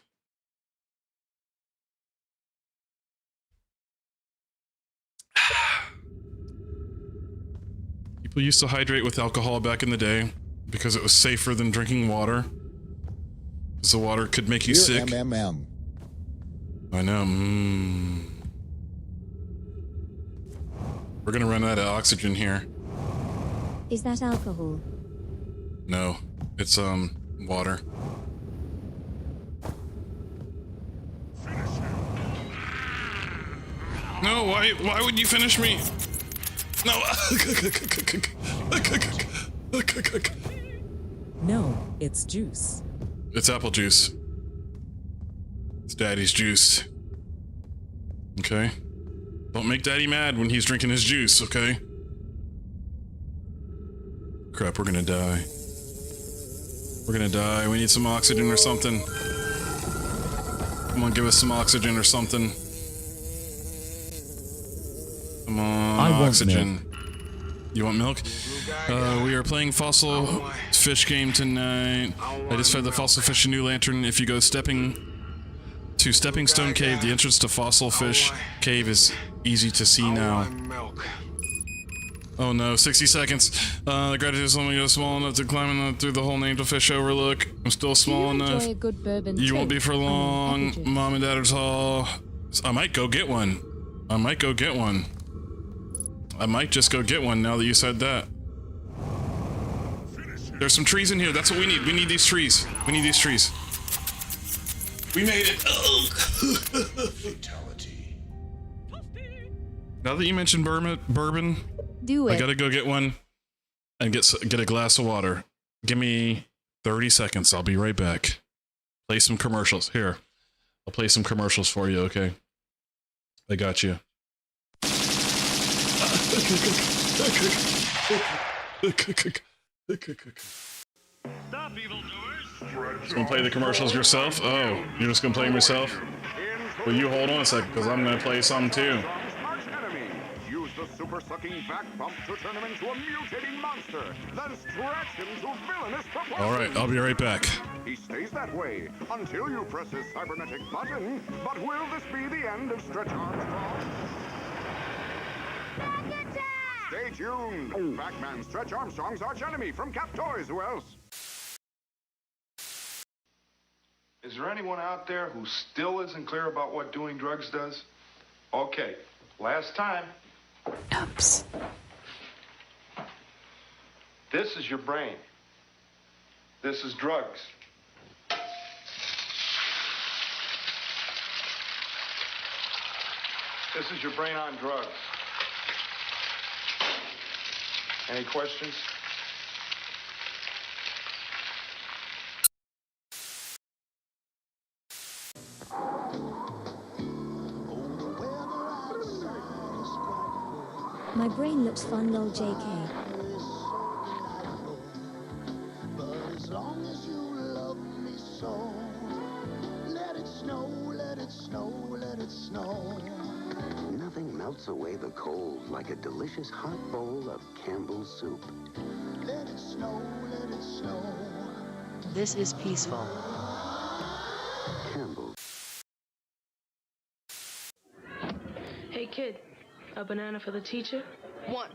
People used to hydrate with alcohol back in the day because it was safer than drinking water. Because the water could make you sick. MMM. I know. We're gonna run out of oxygen here. Is that alcohol? No, it's water. No, why would you finish me? No. No, it's juice. It's apple juice. It's Daddy's juice. Okay? Don't make Daddy mad when he's drinking his juice, okay? Crap, we're gonna die. We're gonna die. We need some oxygen or something. Come on, give us some oxygen or something. Come on, I want oxygen. milk. You want milk? We are playing Fossil Fish game tonight. I just fed the Fossil Fish a new lantern. If you go Stepping Stone Cave, the entrance to Fossil Fish Cave is easy to see now. Oh no, 60 seconds. The gratitude is only small enough to climb through the whole Angelfish overlook. I'm still small enough. A good bourbon You too? won't be for long. Mom and Dad are tall. I might go get one. I might go get one. I might just go get one now that you said that. There's some trees in here. That's what we need. We need these trees. We need these trees. We made it. Fatality. Now that you mentioned bourbon, Do it. I gotta go get one and get a glass of water. Give me 30 seconds. I'll be right back. Play some commercials. Here. I'll play some commercials for you, okay? I got you. Stop, evildoers. Just gonna play the commercials yourself? Oh, you're just gonna play them yourself? Well, you hold on a second, because I'm gonna play some too. Use the super sucking back bump to turn him into a mutating monster, then stretch him to villainous proportions. Alright, I'll be right back. He stays that way until you press his cybernetic button. But will this be the end of Stretch Armstrong? Stay tuned. Pac-Man, Stretch Armstrong's arch enemy from Cap Toys. Who else? Is there anyone out there who still isn't clear about what doing drugs does? Okay, last time. Oops. This is your brain. This is drugs. This is your brain on drugs. Any questions? My brain looks fun, lol JK. As long as you love me so, let it snow, let it snow, let it snow. Nothing melts away the cold like a delicious hot bowl of Campbell's soup. Let it snow, let it snow. This is peaceful. Campbell's. Hey kid, a banana for the teacher? 1,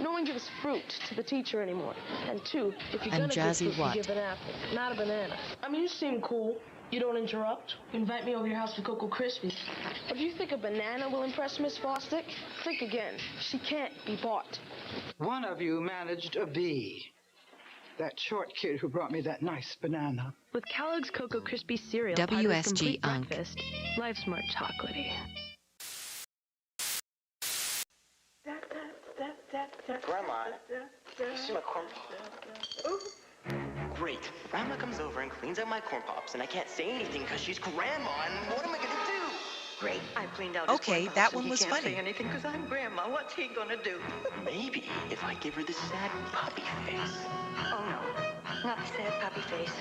no one gives fruit to the teacher anymore. And 2, if you're I'm gonna give Jazzy fruit, you Watt. give an apple, not a banana. I mean, you seem cool. You don't interrupt. You invite me over your house for Cocoa Krispies. If you think a banana will impress Miss Fosdick, think again. She can't be bought. One of you managed a bee. That short kid who brought me that nice banana. With Kellogg's Cocoa Krispies cereal, WSG complete Unk. breakfast, life's more chocolatey. Grandma, you see my corn pop? Great. Grandma comes over and cleans up my corn pops, and I can't say anything because she's Grandma, and what am I gonna do? Great, I cleaned out his corn pops, that and one he was can't funny. say anything because I'm Grandma. What's he gonna do? Maybe if I give her the sad puppy face. Oh no, not the sad puppy face.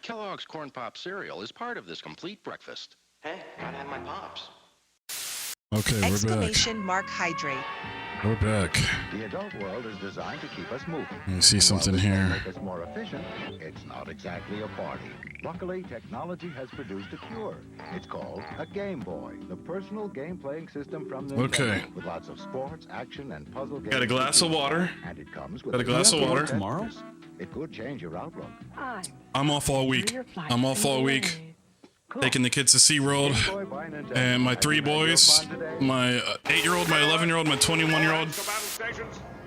Kellogg's Corn Pop cereal is part of this complete breakfast. Hey, gotta have my pops. Okay, we're back. Exclamation mark hydrate. We're back. The adult world is designed to keep us moving. Let me see something While this here. may make us more efficient, it's not exactly a party. Luckily, technology has produced a cure. It's called a Game Boy, the personal game-playing system from Nintendo. Okay. With lots of sports, action, and puzzle games. Got a glass of water. And it comes with Got a glass of water. tomorrow. It could change your outlook. I'm off all week. I'm off all week. Taking the kids to SeaWorld. And my 3 boys, my 8-year-old, my 11-year-old, my 21-year-old.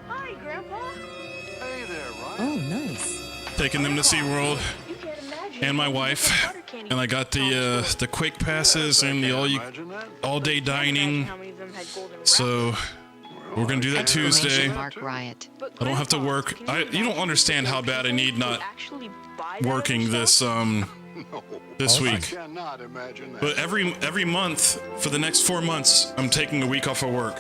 Hi, Grandpa. Hey there, Ryan. Oh, nice. Taking them to SeaWorld. And my wife. And I got the quick passes and the all-day dining. So we're gonna do that Tuesday. Mark Riot. I don't have to work. You don't understand how bad I need not working this this week. But every month for the next 4 months, I'm taking a week off of work,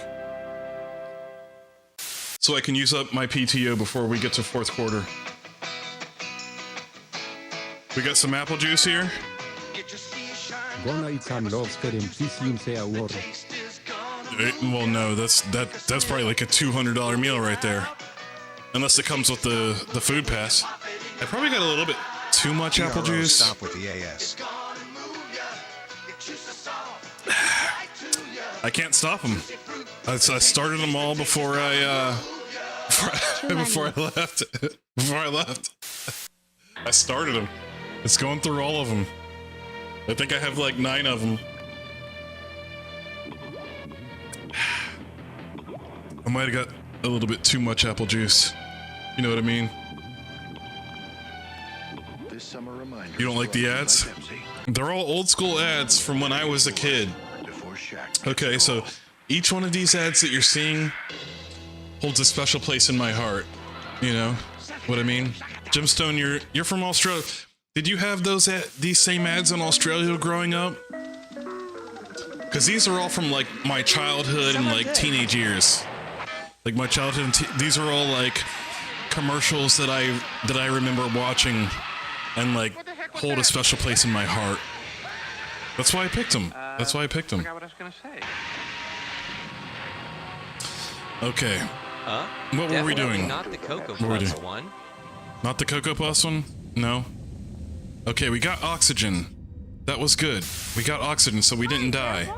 so I can use up my PTO before we get to fourth quarter. We got some apple juice here. Well, no, that's probably like a $200 meal right there, unless it comes with the food pass. I probably got a little bit too much apple juice. Stop with the AS. I can't stop them. I started them all before I left. Before I left, I started them. It's going through all of them. I think I have like 9 of them. I might have got a little bit too much apple juice. You know what I mean? This summer reminder. You don't like the ads? They're all old school ads from when I was a kid. Okay, so each one of these ads that you're seeing holds a special place in my heart. You know what I mean? Gemstone, you're from Australia. Did you have these same ads in Australia growing up? Because these are all from like my childhood and like teenage years. Like my childhood, and these are all like commercials that I remember watching and like hold a special place in my heart. That's why I picked them. That's why I picked them. I forgot what I was gonna say. Okay. What were we doing? Not the Cocoa What were we Plus doing? one. Not the Cocoa Plus one? No. Okay, we got oxygen. That was good. We got oxygen, so we didn't die.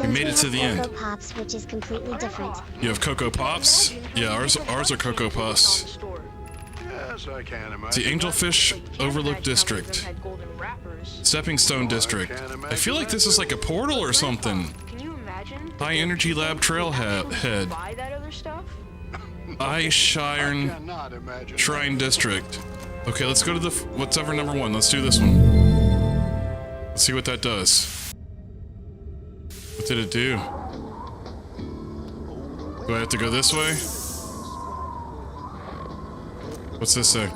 We made it to the end. Cocoa Pops, which is completely different. You have Cocoa Pops? Yeah, ours are Cocoa Puffs. Yes, I can imagine. The Angelfish Overlook District. Stepping Stone District. I feel like this is like a portal or something. High Energy Lab Trailhead. Buy that other stuff? Shrine District. Okay, let's go to the what's ever number 1. Let's do this one. Let's see what that does. What did it do? Do I have to go this way? What's this say?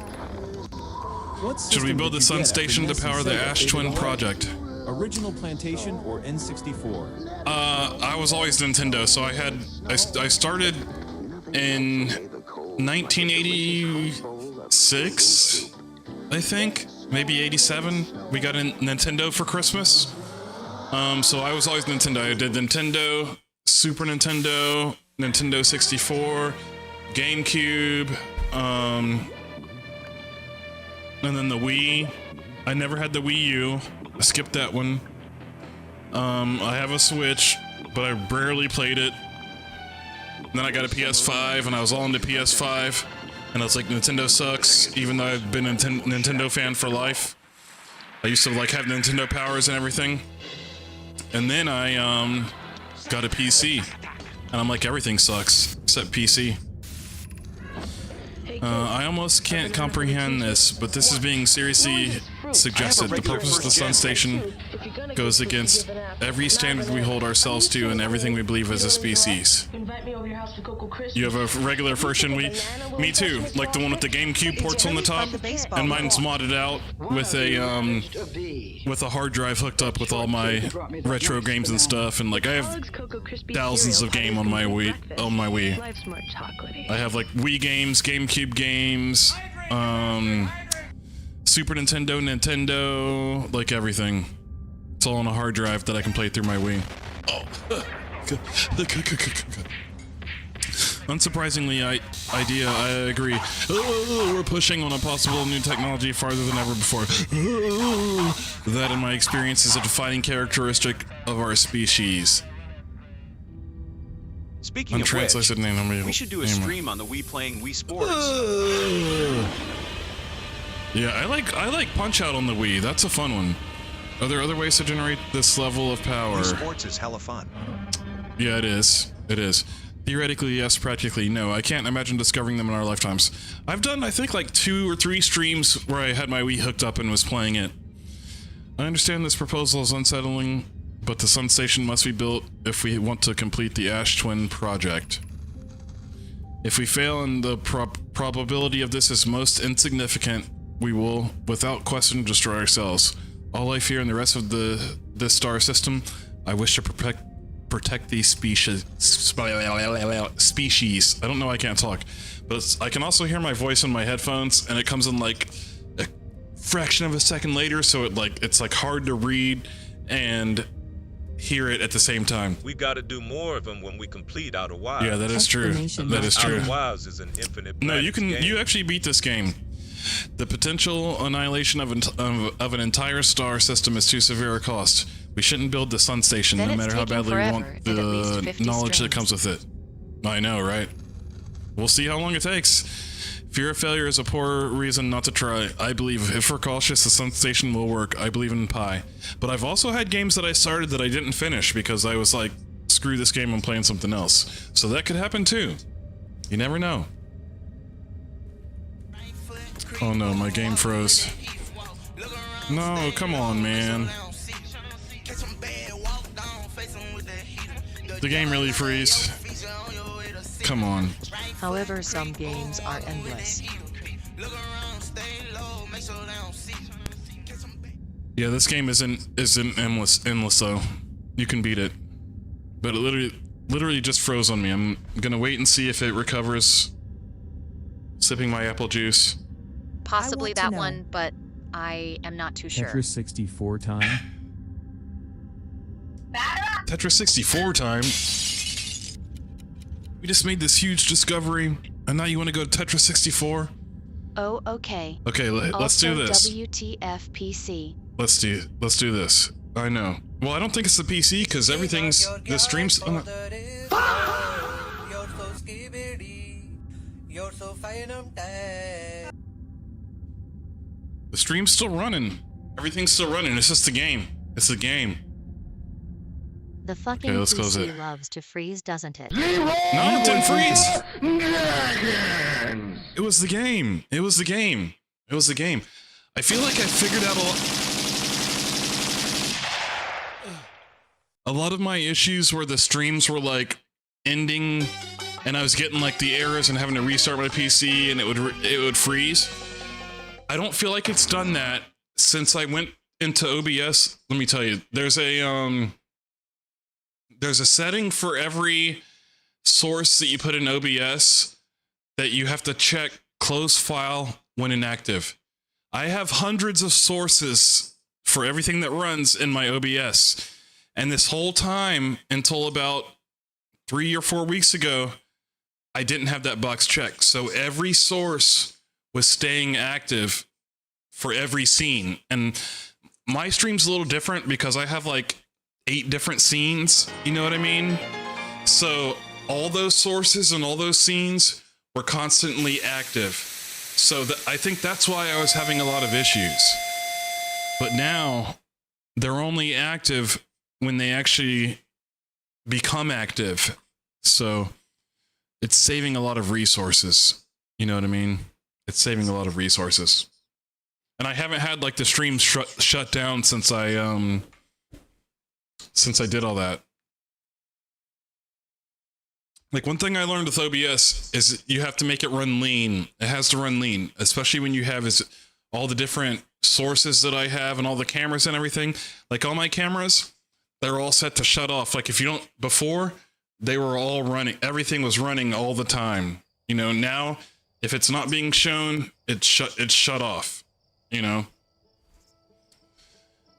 Should we build the sun station to power the Ash Twin project? Original Plantation or N64? I was always Nintendo, so I started in 1986, I think, maybe 87. We got a Nintendo for Christmas. So I was always Nintendo. I did Nintendo, Super Nintendo, Nintendo 64, GameCube, and then the Wii. I never had the Wii U. I skipped that one. I have a Switch, but I rarely played it. And then I got a PS5, and I was all into PS5. And I was like, Nintendo sucks, even though I've been a Nintendo fan for life. I used to like have Nintendo powers and everything. And then I got a PC, and I'm like, everything sucks except PC. I almost can't comprehend this, but this is being seriously suggested. The purpose of the Sun Station goes against every standard we hold ourselves to and everything we believe as a species. Invite me over your house for Cocoa Christmas. Christmas. You have a regular version. Me too. Like the one with the GameCube ports on the top, and mine's modded out with a hard drive hooked up with all my retro games and stuff. And like I have thousands of games on my Wii. I have like Wii games, GameCube games, Super Nintendo, like everything. It's all on a hard drive that I can play through my Wii. Oh. Unsurprisingly, I agree. We're pushing on a possible new technology farther than ever before. That, in my experience, is a defining characteristic of our species. Speaking of which, we should do a stream on the Wii playing Wii Sports. Yeah, I like Punch Out on the Wii. That's a fun one. Are there other ways to generate this level of power? Wii Sports is hella fun. Yeah, it is. It is. Theoretically, yes. Practically, no. I can't imagine discovering them in our lifetimes. I've done, I think, like 2 or 3 streams where I had my Wii hooked up and was playing it. I understand this proposal is unsettling, but the Sun Station must be built if we want to complete the Ash Twin project. If we fail and the probability of this is most insignificant, we will, without question, destroy ourselves. All life here and the rest of this star system, I wish to protect these species. I don't know, I can't talk. But I can also hear my voice in my headphones, and it comes in like a fraction of a second later, so it's like hard to read and hear it at the same time. We got to do more of them when we complete Outer Wilds. Yeah, that is true. That is true. Outer Wilds is an infinite. No, you actually beat this game. The potential annihilation of an entire star system is too severe a cost. We shouldn't build the Sun Station, no matter how badly we want the knowledge that comes with it. I know, right? We'll see how long it takes. Fear of failure is a poor reason not to try. I believe if we're cautious, the Sun Station will work. I believe in Pi. But I've also had games that I started that I didn't finish because I was like, screw this game, I'm playing something else. So that could happen too. You never know. Oh no, my game froze. No, come on, man. The game really freeze. Come on. However, some games are endless. Yeah, this game isn't endless though. You can beat it. But it literally just froze on me. I'm gonna wait and see if it recovers. Sipping my apple juice. Possibly that one, but I am not too sure. Tetris 64 time. Tetris 64 time? We just made this huge discovery, and now you want to go to Tetris 64? Oh, okay. Okay, let's do this. WTF PC. Let's do this. I know. Well, I don't think it's the PC because everything's the streams. The stream's still running. Everything's still running. It's just the game. It's the game. The fucking PC loves to freeze, doesn't it? No, it didn't freeze. It was the game. It was the game. It was the game. I feel like I figured out a lot of my issues where the streams were like ending and I was getting like the errors and having to restart my PC and it would freeze. I don't feel like it's done that since I went into OBS. Let me tell you, there's a setting for every source that you put in OBS that you have to check close file when inactive. I have hundreds of sources for everything that runs in my OBS. And this whole time until about 3 or 4 weeks ago, I didn't have that box checked. So every source was staying active for every scene. And my stream's a little different because I have like 8 different scenes, you know what I mean? So all those sources and all those scenes were constantly active. So I think that's why I was having a lot of issues. But now they're only active when they actually become active. So it's saving a lot of resources. You know what I mean? It's saving a lot of resources. And I haven't had like the stream shut down since I did all that. Like, one thing I learned with OBS is you have to make it run lean. It has to run lean, especially when you have all the different sources that I have and all the cameras and everything. Like, all my cameras, they're all set to shut off. Like, if you don't, before, they were all running. Everything was running all the time. You know, now, if it's not being shown, it's shut off, you know?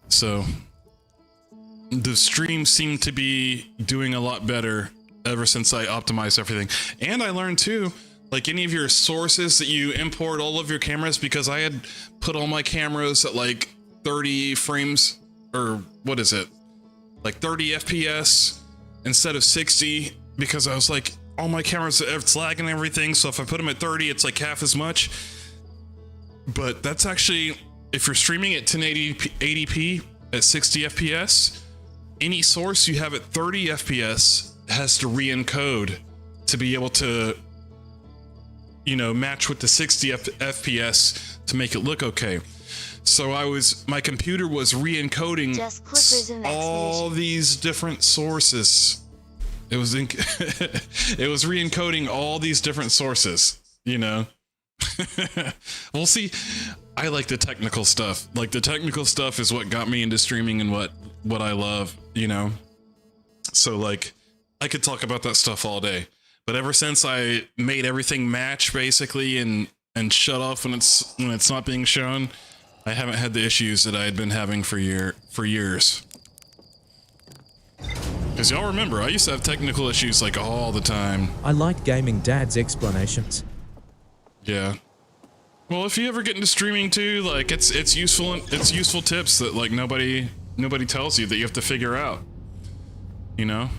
So, the streams seem to be doing a lot better ever since I optimized everything. And I learned too, like, any of your sources that you import all of your cameras, because I had put all my cameras at like 30 frames, or what is it? Like 30 FPS instead of 60, because I was like, all my cameras, it's lagging and everything, so if I put them at 30, it's like half as much. But that's actually, if you're streaming at 1080p at 60 FPS, any source you have at 30 FPS has to re-encode to be able to, you know, match with the 60 FPS to make it look okay. So my computer was re-encoding all these different sources. It was it was re-encoding all these different sources, you know. We'll see. I like the technical stuff. Like, the technical stuff is what got me into streaming and what I love, you know. So, like, I could talk about that stuff all day. But ever since I made everything match basically and shut off when it's not being shown, I haven't had the issues that I had been having for years. Because y'all remember, I used to have technical issues like all the time. I like Gaming Dad's explanations. Yeah. Well, if you ever get into streaming too, like, it's useful tips that, like, nobody tells you that you have to figure out. You know?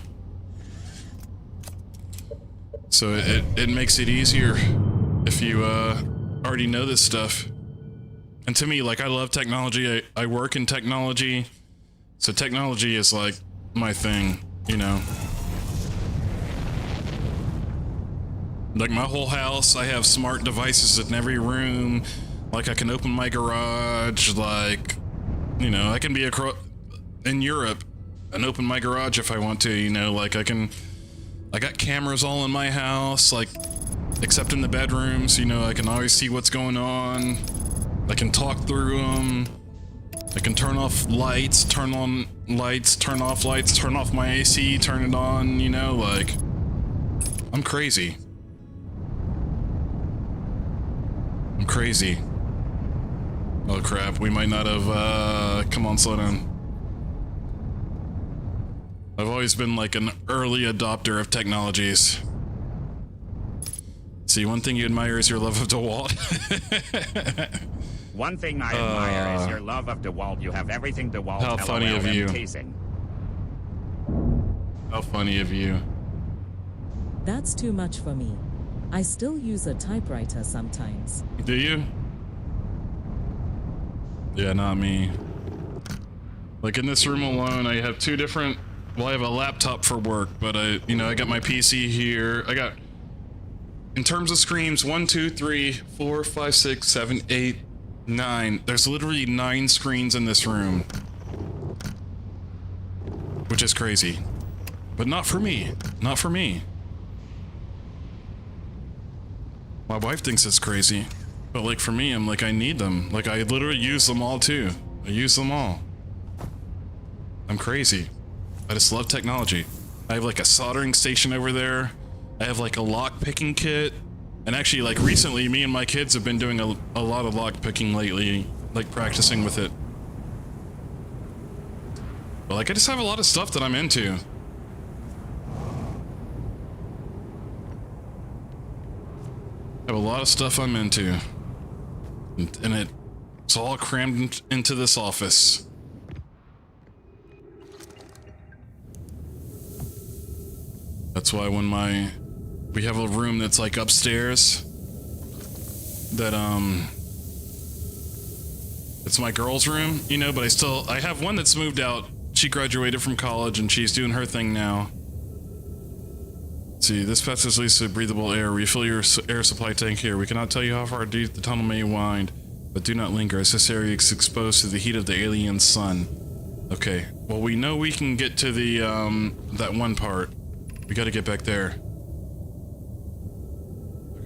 So it makes it easier if you already know this stuff. And to me, like, I love technology. I work in technology, so technology is like my thing, you know. Like, my whole house, I have smart devices in every room. Like, I can open my garage, like, you know, I can be in Europe and open my garage if I want to, you know, like, I got cameras all in my house, like, except in the bedrooms, you know, I can always see what's going on. I can talk through them. I can turn off lights, turn on lights, turn off lights, turn off my AC, turn it on, you know, like, I'm crazy. I'm crazy. Oh crap, we might not have, come on, slow down. I've always been like an early adopter of technologies. See, one thing you admire is your love of DeWalt. One thing I admire is your love of DeWalt. You have everything DeWalt. How funny of you. How funny of you. That's too much for me. I still use a typewriter sometimes. Do you? Yeah, not me. Like, in this room alone, I have two different... Well, I have a laptop for work, but I got my PC here. I got... In terms of screens, 1, 2, 3, 4, 5, 6, 7, 8, 9. There's literally 9 screens in this room. Which is crazy. But not for me. Not for me. My wife thinks it's crazy. But, like, for me, I'm like, I need them. Like, I literally use them all, too. I use them all. I'm crazy. I just love technology. I have, like, a soldering station over there. I have, like, a lock-picking kit. And actually, like, recently, me and my kids have been doing a lot of lock-picking lately. Like, practicing with it. But, like, I just have a lot of stuff that I'm into. I have a lot of stuff I'm into. And it's all crammed into this office. That's why when we have a room that's like upstairs that it's my girl's room, you know, but I have one that's moved out. She graduated from college and she's doing her thing now. Let's see, this passage leads to breathable air. Refill your air supply tank here. We cannot tell you how far deep the tunnel may wind, but do not linger as this area is exposed to the heat of the alien sun. Okay, well, we know we can get to the that one part. We gotta get back there.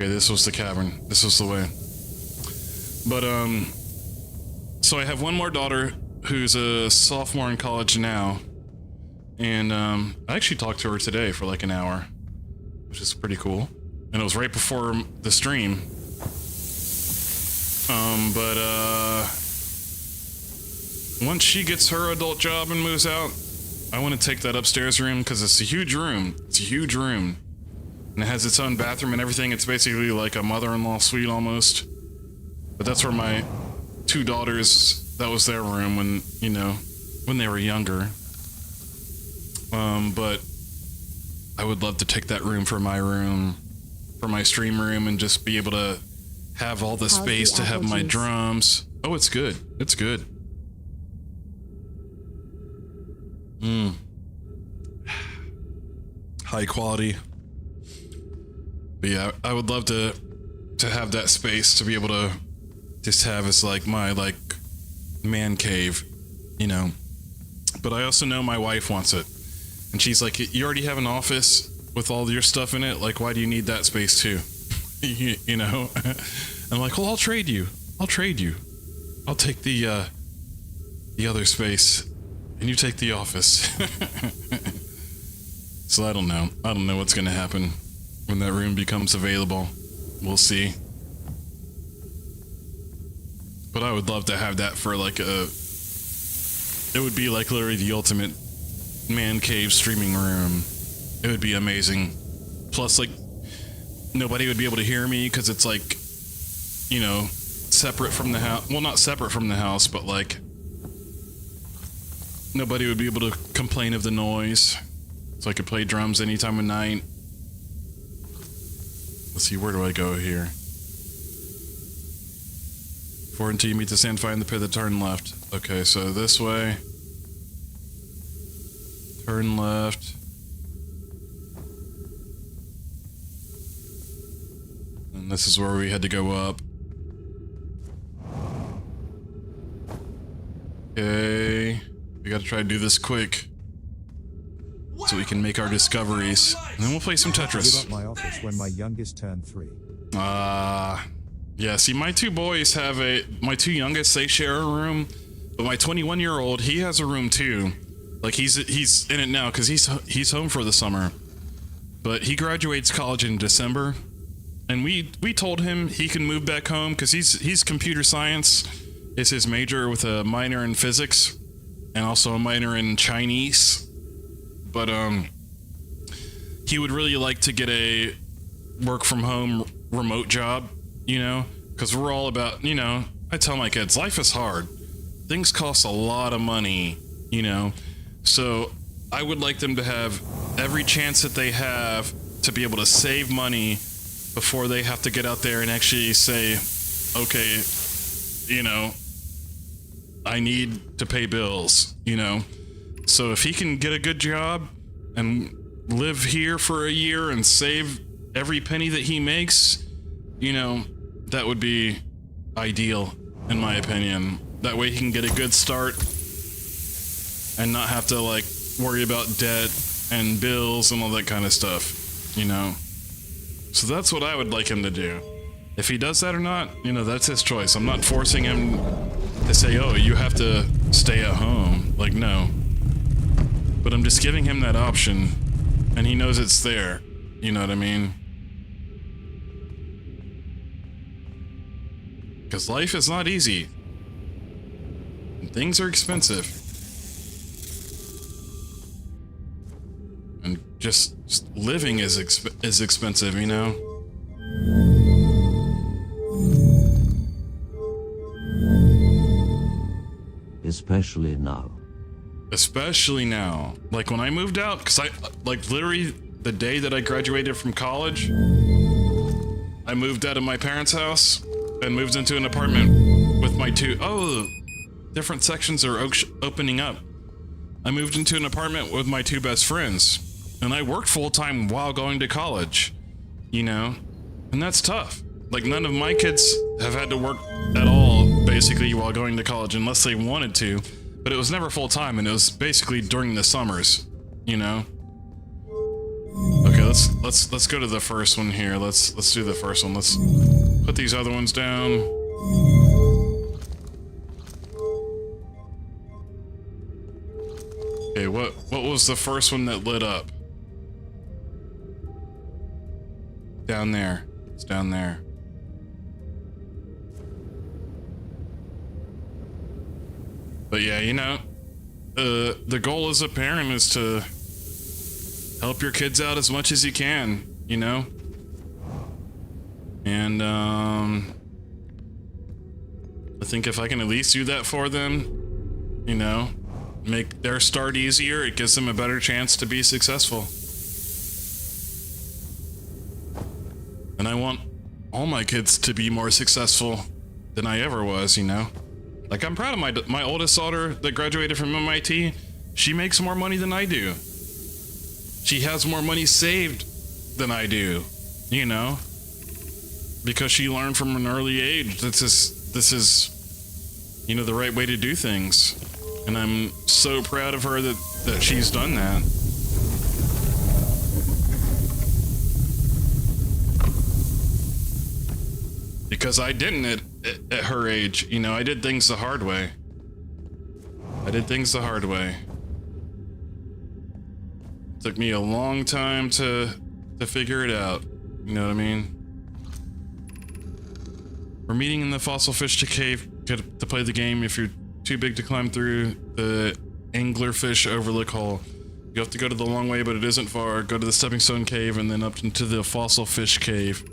Okay, this was the cavern. This was the way. But, so I have one more daughter who's a sophomore in college now. And, I actually talked to her today for like an hour, which is pretty cool. And it was right before the stream. Once she gets her adult job and moves out, I want to take that upstairs room because it's a huge room. It's a huge room. And it has its own bathroom and everything. It's basically like a mother-in-law suite almost. But that's where my two daughters, that was their room when, you know, when they were younger. But I would love to take that room, for my stream room, and just be able to have all the space to have my drums. Oh, it's good. It's good. High quality. But yeah, I would love to have that space to be able to just have as like my like man cave, you know. But I also know my wife wants it. And she's like, you already have an office with all your stuff in it, like why do you need that space too? you know? I'm like, well, I'll trade you. I'll take the other space and you take the office. So I don't know. I don't know what's gonna happen when that room becomes available. We'll see. But I would love to have that for like it would be like literally the ultimate man cave streaming room. It would be amazing. Plus, like, nobody would be able to hear me because it's like, you know, separate from the house. Well, not separate from the house, but like, nobody would be able to complain of the noise. So I could play drums any time of night. Let's see, where do I go here? Before until you meet the sand find the pivot, turn left. Okay, so this way. Turn left. And this is where we had to go up. Okay. We gotta try to do this quick. So we can make our discoveries. And then we'll play some Tetris. I give up my office when my youngest turned 3. Yeah, see, my two boys have my two youngest, they share a room. But my 21-year-old, he has a room too. Like, he's in it now because he's home for the summer. But he graduates college in December. And we told him he can move back home because he's computer science is his major with a minor in physics and also a minor in Chinese. But he would really like to get a work from home remote job, you know, because we're all about, you know, I tell my kids, life is hard. Things cost a lot of money, you know. So I would like them to have every chance that they have to be able to save money before they have to get out there and actually say, okay, you know, I need to pay bills, you know. So if he can get a good job and live here for a year and save every penny that he makes, you know, that would be ideal, in my opinion. That way he can get a good start and not have to, like, worry about debt and bills and all that kind of stuff, you know. So that's what I would like him to do. If he does that or not, you know, that's his choice. I'm not forcing him to say, oh, you have to stay at home. Like, no. But I'm just giving him that option, and he knows it's there. You know what I mean? Because life is not easy. And things are expensive. And just living is expensive, you know? Especially now. Especially now. Like when I moved out, because like literally the day that I graduated from college, I moved out of my parents' house and moved into an apartment with my different sections are opening up. I moved into an apartment with my two best friends, and I worked full-time while going to college, you know, and that's tough. Like, none of my kids have had to work at all, basically, while going to college, unless they wanted to, but it was never full-time, and it was basically during the summers, you know? Okay, let's go to the first one here. Let's do the first one. Let's put these other ones down. Okay, what was the first one that lit up? Down there. It's down there. But yeah, you know, the goal as a parent is to help your kids out as much as you can, you know? And, I think if I can at least do that for them, you know, make their start easier, it gives them a better chance to be successful. And I want all my kids to be more successful than I ever was, you know? Like, I'm proud of my oldest daughter that graduated from MIT. She makes more money than I do. She has more money saved than I do, you know? Because she learned from an early age this is, you know, the right way to do things. And I'm so proud of her that she's done that. Because I didn't at her age, you know, I did things the hard way. Took me a long time to figure it out. You know what I mean? We're meeting in the Fossil Fish Cave to play the game. If you're too big to climb through the Anglerfish Overlook Hole, you have to go to the long way, but it isn't far. Go to the Stepping Stone Cave and then up into the Fossil Fish Cave.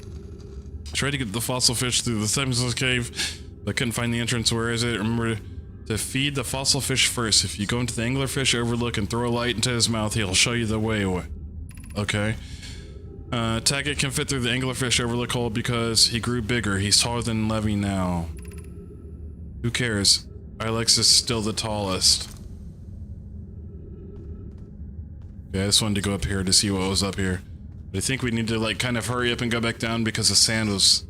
Tried to get the fossil fish through the Stepping Stone Cave, but couldn't find the entrance. Where is it? Remember to feed the fossil fish first. If you go into the Anglerfish Overlook and throw a light into his mouth, he'll show you the way. Okay. Taggart can fit through the Anglerfish Overlook hole because he grew bigger. He's taller than Levy now. Who cares? Ilex is still the tallest. Okay, I just wanted to go up here to see what was up here. But I think we need to, like, kind of hurry up and go back down because the sand was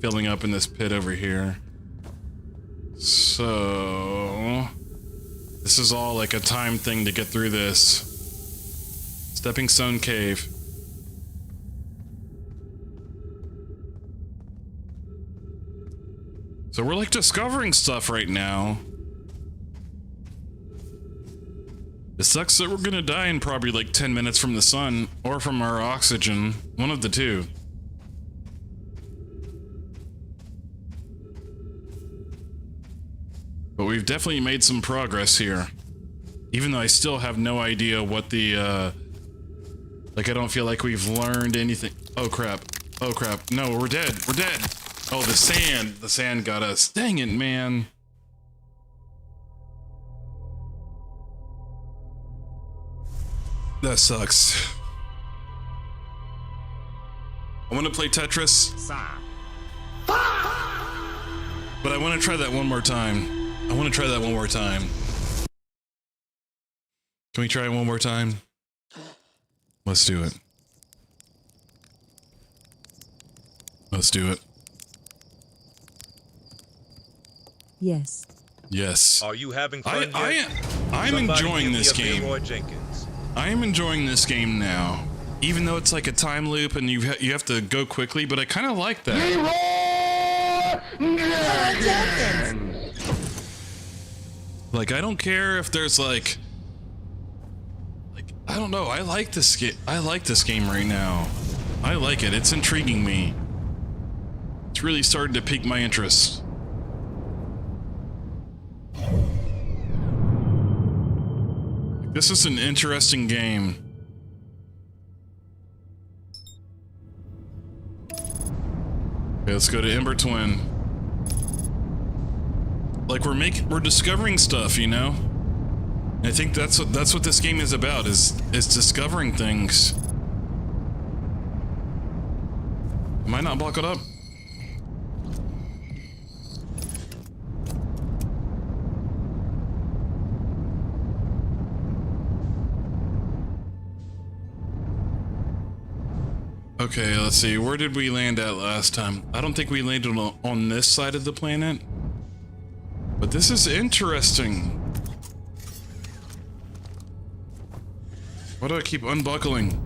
filling up in this pit over here. So this is all like a time thing to get through this. Stepping Stone Cave. So we're like discovering stuff right now. It sucks that we're gonna die in probably like 10 minutes from the sun or from our oxygen. One of the two. But we've definitely made some progress here. Even though I still have no idea what the, like, I don't feel like we've learned anything. Oh crap. Oh crap. No, we're dead. We're dead. Oh, the sand. The sand got us. Dang it, man. That sucks. I want to play Tetris. But I want to try that one more time. Can we try it one more time? Let's do it. Let's do it. Yes. Yes. Are you having fun yet? I'm enjoying this game. Leroy Jenkins. I am enjoying this game now. Even though it's like a time loop and you have to go quickly, but I kind of like that. Like, I don't care if there's like I don't know. I like this game. I like this game right now. I like it. It's intriguing me. It's really starting to pique my interest. This is an interesting game. Okay, let's go to Ember Twin. Like, we're discovering stuff, you know? And I think that's what this game is about, is discovering things. Am I not buckled up? Okay, let's see. Where did we land at last time? I don't think we landed on this side of the planet. But this is interesting. Why do I keep unbuckling?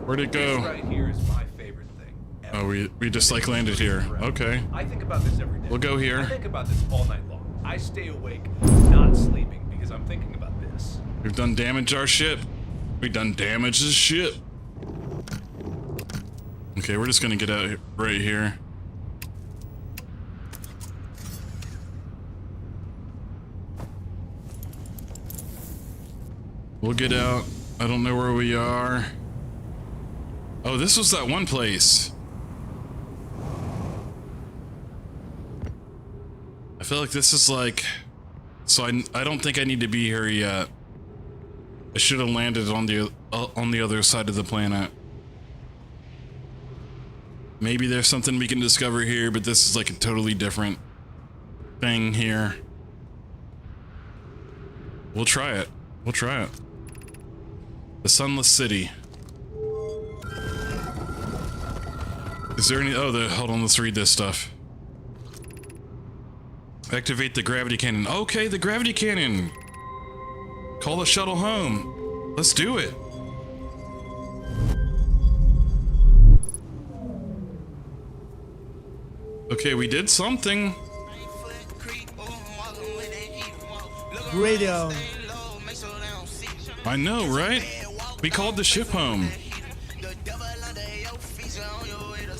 Where'd it This go? right here is my favorite thing. Oh, we just like landed here. Okay. I think about this every day. We'll go here. I think about this all night long. I stay awake, not sleeping, because I'm thinking about this. We've done damage to our ship. We've done damage to the ship. Okay, we're just gonna get out right here. We'll get out. I don't know where we are. Oh, this was that one place. I feel like this is like... So I don't think I need to be here yet. I should have landed on the other side of the planet. Maybe there's something we can discover here, but this is like a totally different thing here. We'll try it. We'll try it. The Sunless City. Is there any... Oh, hold on, let's read this stuff. Activate the gravity cannon. Okay, the gravity cannon! Call the shuttle home. Let's do it. Okay, we did something. Radio. I know, right? We called the ship home.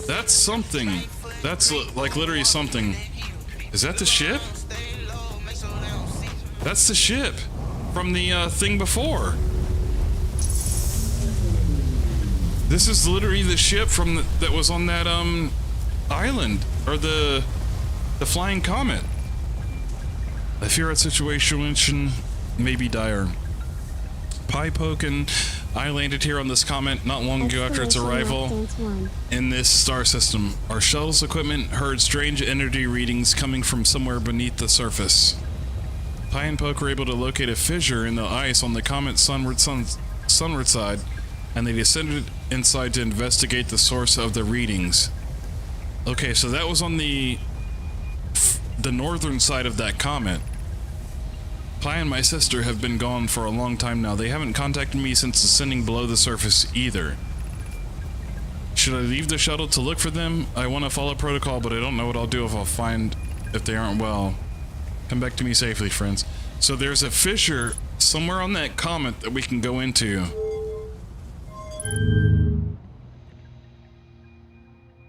That's something. That's like literally something. Is that the ship? That's the ship from the thing before. This is literally the ship from that was on that island, or the flying comet. I fear our situation may be dire. Pie poking. I landed here on this comet not long ago after its arrival in this star system. Our shuttle's equipment heard strange energy readings coming from somewhere beneath the surface. Pie and Poke were able to locate a fissure in the ice on the comet's sunward side, and they descended inside to investigate the source of the readings. Okay, so that was on the northern side of that comet. Pie and my sister have been gone for a long time now. They haven't contacted me since descending below the surface either. Should I leave the shuttle to look for them? I want to follow protocol, but I don't know what I'll do if they aren't well. Come back to me safely, friends. So there's a fissure somewhere on that comet that we can go into.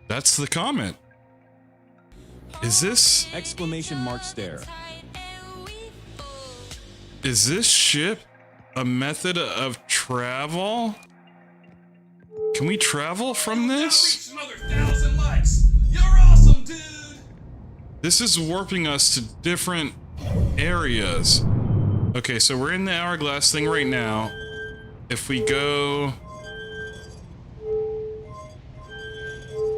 That's the comet. Is this... Exclamation mark stare. Is this ship a method of travel? Can we travel from this? Another 1,000 likes. You're awesome, dude. This is warping us to different areas. Okay, so we're in the hourglass thing right now. If we go...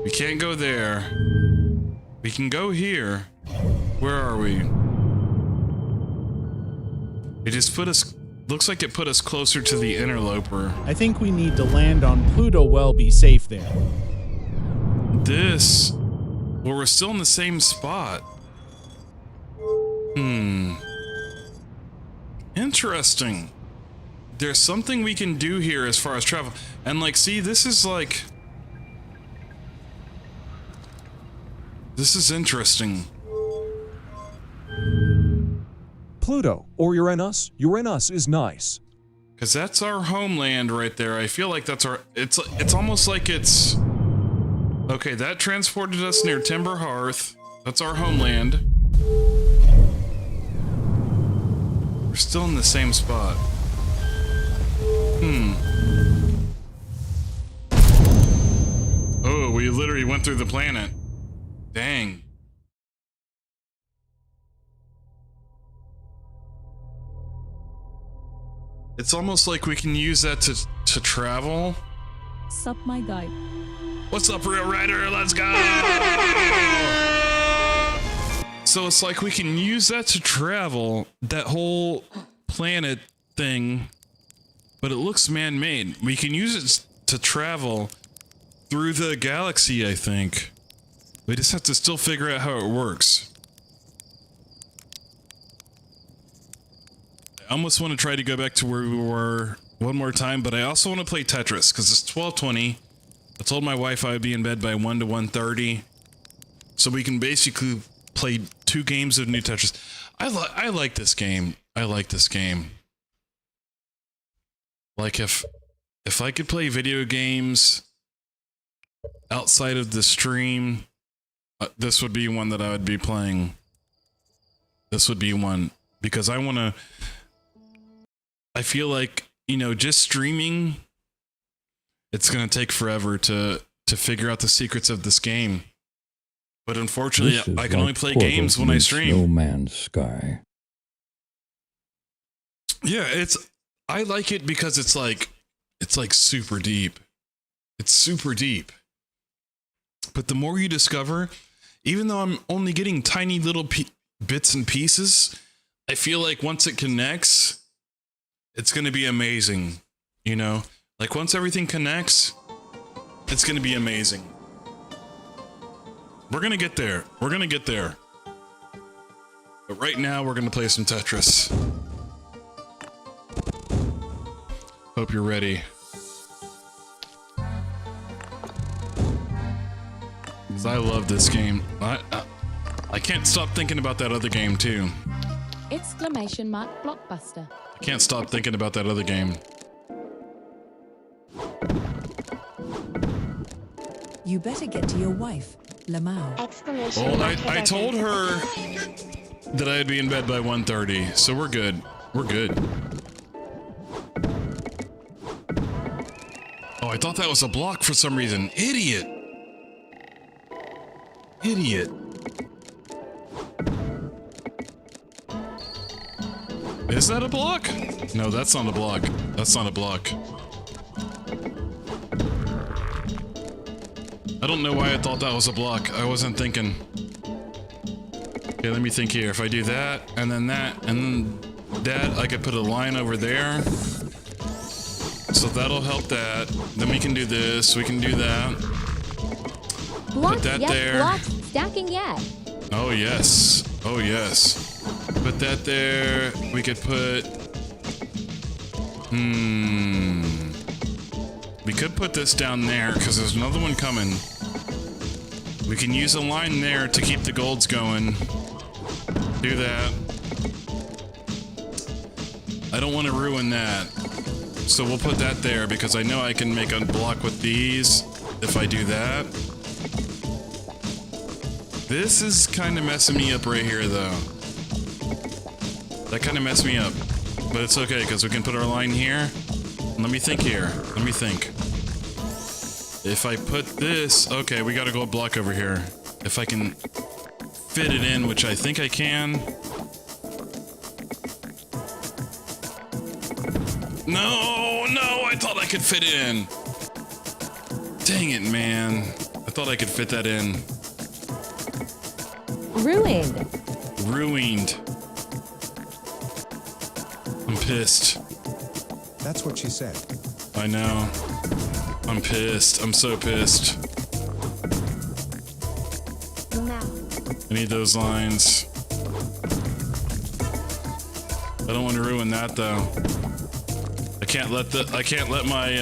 We can't go there. We can go here. Where are we? It just put us... Looks like it put us closer to the interloper. I think we need to land on Pluto well, be safe there. This... Well, we're still in the same spot. Interesting. There's something we can do here as far as travel. And like, see, this is like... This is interesting. Pluto or Uranus. Uranus is nice. Cause that's our homeland right there. I feel like that's our... It's almost like it's... Okay, that transported us near Timber Hearth. That's our homeland. We're still in the same spot. Oh, we literally went through the planet. Dang. It's almost like we can use that to travel. Sup, my guy. What's up, Real Rider? Let's go! So it's like we can use that to travel, that whole planet thing, but it looks man-made. We can use it to travel through the galaxy, I think. We just have to still figure out how it works. I almost want to try to go back to where we were one more time, but I also want to play Tetris because it's 12:20. I told my wife I would be in bed by 1 to 1:30, so we can basically play 2 games of new Tetris. I like this game. I like this game. Like if I could play video games outside of the stream, this would be one that I would be playing. This would be one because I feel like, you know, just streaming, it's going to take forever to figure out the secrets of this game. But unfortunately, I can only play games when I stream. No Man's Sky. Yeah, I like it because it's like super deep. It's super deep. But the more you discover, even though I'm only getting tiny little bits and pieces, I feel like once it connects, it's going to be amazing. You know, like once everything connects, it's going to be amazing. We're going to get there. We're going to get there. But right now, we're going to play some Tetris. Hope you're ready. 'Cause I love this game. I can't stop thinking about that other game too. Exclamation mark blockbuster. I can't stop thinking about that other game. You better get to your wife, Lamau. Exclamation Well, mark. I told her that I'd be in bed by 1:30, so we're good. We're good. Oh, I thought that was a block for some reason. Idiot. Idiot. Is that a block? No, that's not a block. That's not a block. I don't know why I thought that was a block. I wasn't thinking. Okay, let me think here. If I do that, and then that, and then that, I could put a line over there. So that'll help that. Then we can do this. We can do that. Block, put that yep, there. Block, stacking yet. Oh, yes. Oh, yes. Put that there. We could put... We could put this down there, because there's another one coming. We can use a line there to keep the golds going. Do that. I don't want to ruin that. So we'll put that there, because I know I can make a block with these if I do that. This is kind of messing me up right here, though. That kind of messed me up. But it's okay, because we can put our line here. Let me think here. Let me think. If I put this... Okay, we gotta go a block over here. If I can fit it in, which I think I can. No, no, I thought I could fit it in. Dang it, man. I thought I could fit that in. Ruined. Ruined. I'm pissed. That's what she said. I know. I'm pissed. I'm so pissed. I need those lines. I don't want to ruin that though. I can't let my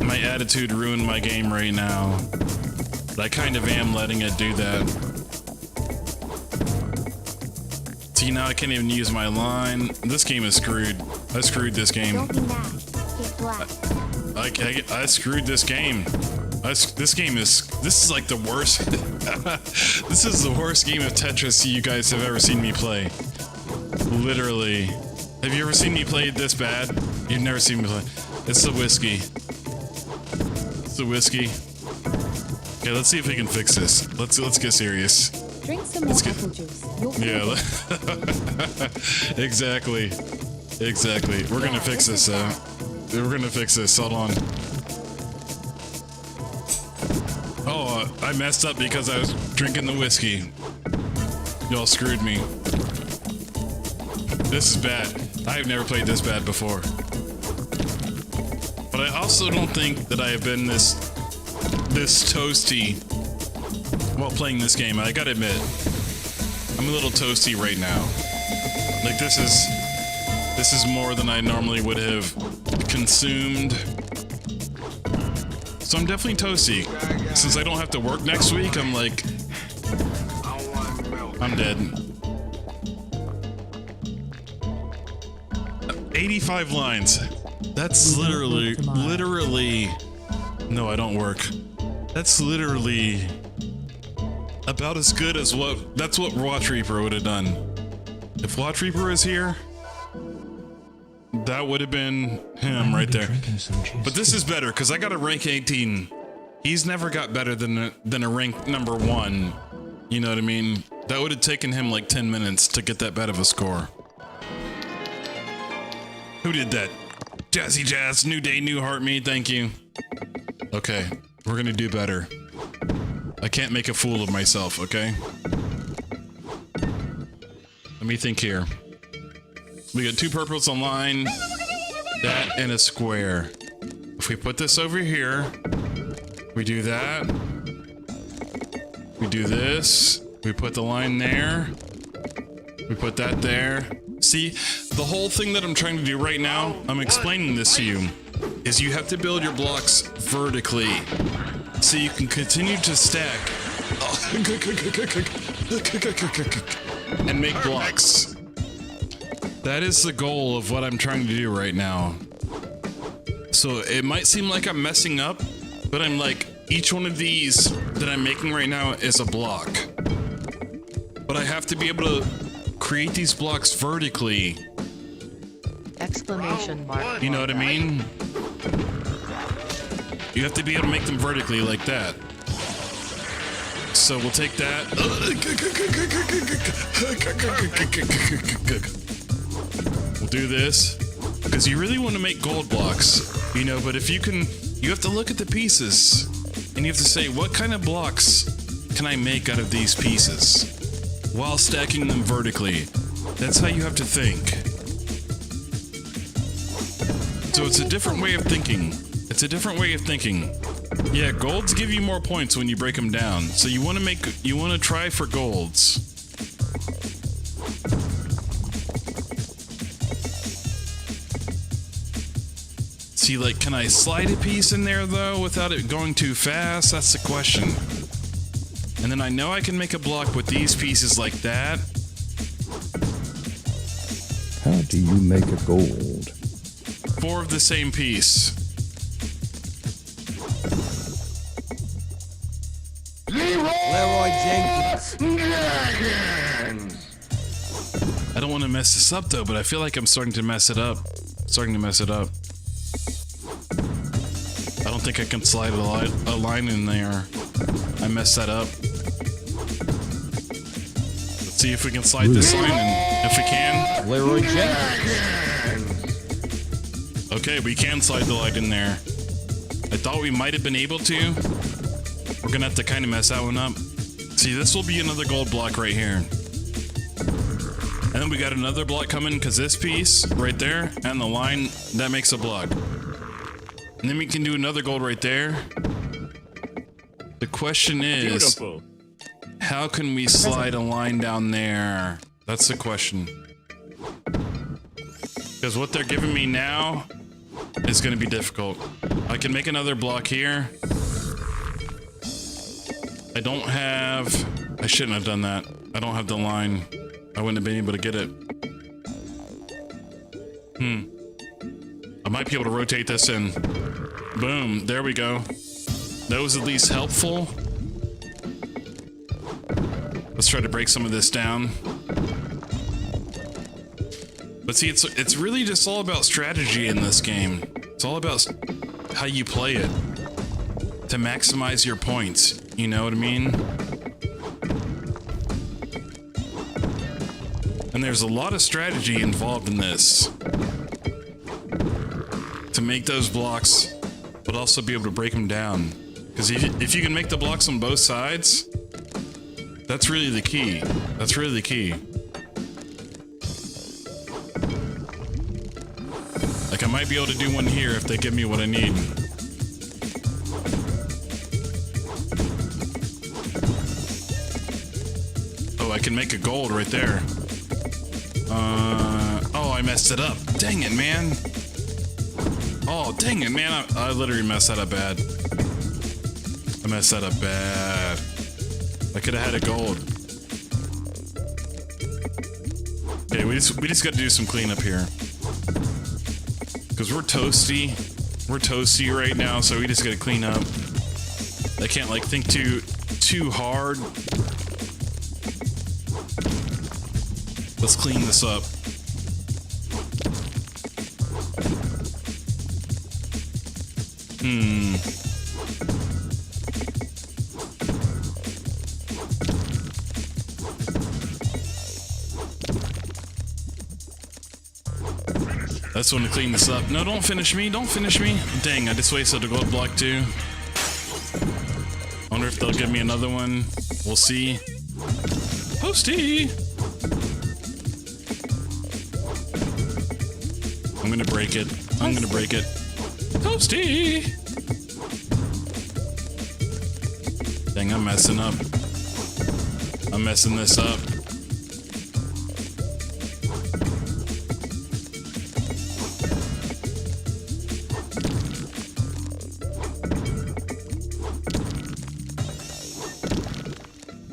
my attitude ruin my game right now. But I kind of am letting it do that. See, now I can't even use my line. This game is screwed. I screwed this game. Don't be mad. Get black. I screwed this game. This is like the worst. This is the worst game of Tetris you guys have ever seen me play. Literally. Have you ever seen me play it this bad? You've never seen me play. It's the whiskey. It's the whiskey. Okay, let's see if we can fix this. Let's get serious. Drink some more apple juice. Yeah. Exactly. Exactly. We're gonna fix this. We're gonna fix this. Hold on. Oh, I messed up because I was drinking the whiskey. Y'all screwed me. This is bad. I've never played this bad before. But I also don't think that I have been this toasty while playing this game. I gotta admit, I'm a little toasty right now. Like this is more than I normally would have consumed. So I'm definitely toasty. Since I don't have to work next week, I'm like, I'm dead. 85 lines. That's literally, no, I don't work. That's literally about as good as that's what Watch Reaper would have done. If Watch Reaper is here, that would have been him right there. But this is better because I got a rank 18. He's never got better than a rank number 1. You know what I mean? That would have taken him like 10 minutes to get that bad of a score. Who did that? Jazzy Jazz, new day, new heart me, thank you. Okay, we're gonna do better. I can't make a fool of myself, okay? Let me think here. We got 2 purples online, that and a square. If we put this over here, we do that. We do this, we put the line there. We put that there. See, the whole thing that I'm trying to do right now, I'm explaining this to you, is you have to build your blocks vertically so you can continue to stack and make blocks. That is the goal of what I'm trying to do right now. So it might seem like I'm messing up, but I'm like, each one of these that I'm making right now is a block. But I have to be able to create these blocks vertically. Exclamation mark. You know what I mean? You have to be able to make them vertically like that. So we'll take that. We'll do this. Because you really want to make gold blocks, you know, but if you can, you have to look at the pieces. And you have to say, what kind of blocks can I make out of these pieces? While stacking them vertically. That's how you have to think. So it's a different way of thinking. It's a different way of thinking. Yeah, golds give you more points when you break them down. So you want to try for golds. See, like, can I slide a piece in there though without it going too fast? That's the question. And then I know I can make a block with these pieces like that. How do you make a gold? 4 of the same piece. Leroy Jenkins. I don't want to mess this up though, but I feel like I'm starting to mess it up. I don't think I can slide a line in there. I messed that up. Let's see if we can slide this line in. If we can. Leroy Jenkins. Okay, we can slide the light in there. I thought we might have been able to. We're gonna have to kind of mess that one up. See, this will be another gold block right here. And then we got another block coming because this piece right there and the line, that makes a block. And then we can do another gold right there. The question is, beautiful. How can we slide a line down there? That's the question. Because what they're giving me now is going to be difficult. I can make another block here. I shouldn't have done that. I don't have the line. I wouldn't have been able to get it. I might be able to rotate this in. Boom, there we go. That was at least helpful. Let's try to break some of this down. But see, it's really just all about strategy in this game. It's all about how you play it to maximize your points. You know what I mean? And there's a lot of strategy involved in this. To make those blocks, but also be able to break them down. Because if you can make the blocks on both sides, that's really the key. That's really the key. Like, I might be able to do one here if they give me what I need. Oh, I can make a gold right there. Oh, I messed it up. Dang it, man. Oh, dang it, man. I literally messed that up bad. I messed that up bad. I could have had a gold. Okay, we just got to do some cleanup here. Because we're toasty. We're toasty right now, so we just got to clean up. I can't, like, think too hard. Let's clean this up. That's when to clean this up. No, don't finish me. Don't finish me. Dang, I just wasted a gold block too. Wonder if they'll give me another one. We'll see. Posty! I'm gonna break it. I'm gonna break it. Toasty! Dang, I'm messing up. I'm messing this up.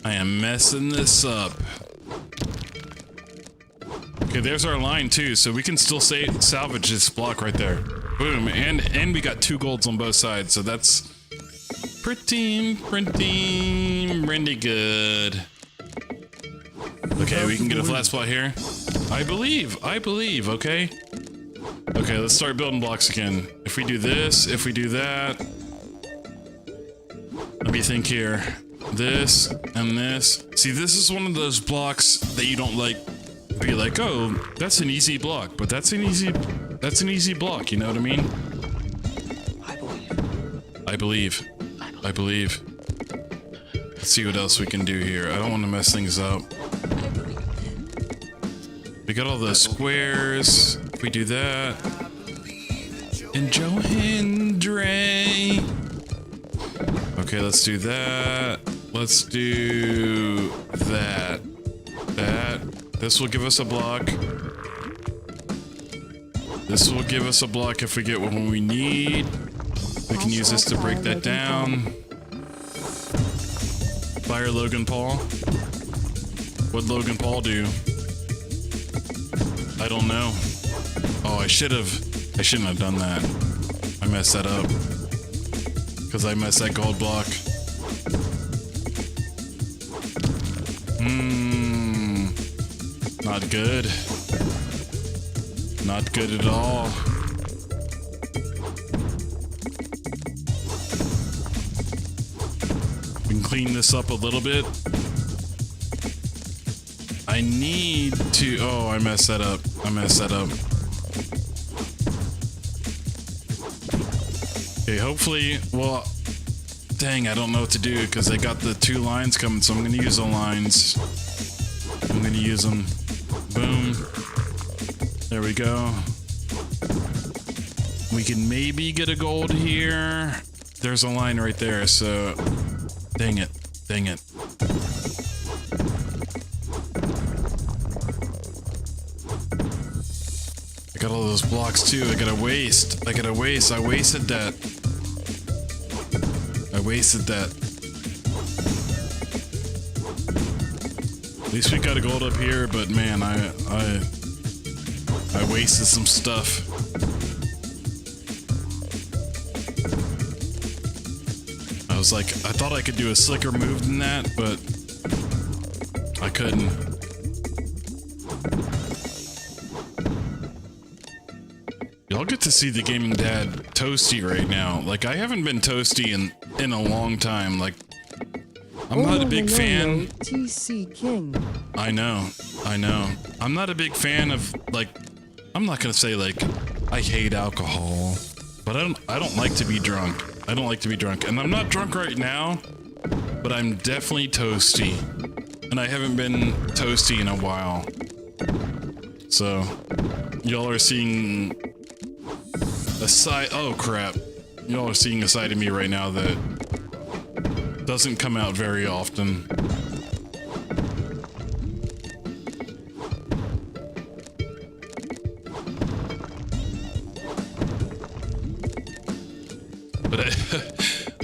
I am messing this up. Okay, there's our line too, so we can still salvage this block right there. Boom, and we got 2 golds on both sides, so that's pretty good. Okay, we can get a flat spot here. I believe, okay? Okay, let's start building blocks again. If we do this, if we do that. Let me think here. This and this. See, this is one of those blocks that you don't like be like, oh, that's an easy block, but that's an easy block, you know what I mean? I believe. Let's see what else we can do here. I don't want to mess things up. We got all the squares. If we do that. And Johendre. Okay, let's do that. Let's do that. This will give us a block. This will give us a block if we get what we need. We can use this to break that down. Fire Logan Paul. What'd Logan Paul do? I don't know. Oh, I shouldn't have done that. I messed that up. Because I messed that gold block. Not good. Not good at all. We can clean this up a little bit. I need to... Oh, I messed that up. Okay, hopefully... Well, dang, I don't know what to do because I got the 2 lines coming, so I'm going to use the lines. I'm going to use them. Boom. There we go. We can maybe get a gold here. There's a line right there, so... Dang it. I got all those blocks too. I gotta waste. I wasted that. At least we got a gold up here, but man, I wasted some stuff. I was like, I thought I could do a slicker move than that, but I couldn't. Y'all get to see the Gaming Dad toasty right now. Like, I haven't been toasty in a long time. Like, I'm not a big fan. TC King. I know. I'm not a big fan of, like, I'm not gonna say, like, I hate alcohol, but I don't like to be drunk. And I'm not drunk right now, but I'm definitely toasty. And I haven't been toasty in a while. So, y'all are seeing a side... Oh, crap. Y'all are seeing a side of me right now that doesn't come out very often.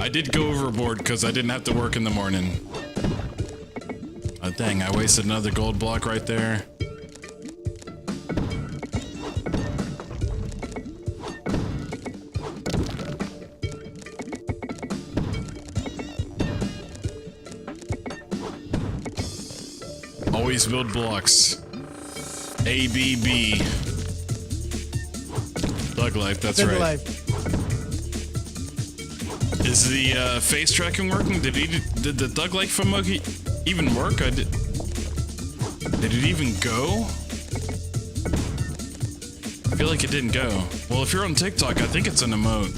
I did go overboard because I didn't have to work in the morning. Oh, dang, I wasted another gold block right there. Always build blocks. ABB. Thug life, that's Thug right. life. Is the face tracking working? Did the Thug Life emoji even work? Did it even go? I feel like it didn't go. Well, if you're on TikTok, I think it's an emote.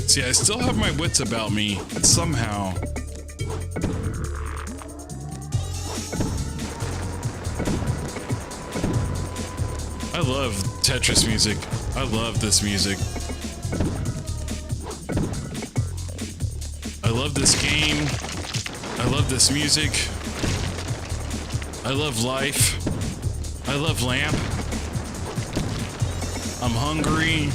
See, I still have my wits about me somehow. I love Tetris music. I love this music. I love this game. I love this music. I love life. I love lamp. I'm hungry.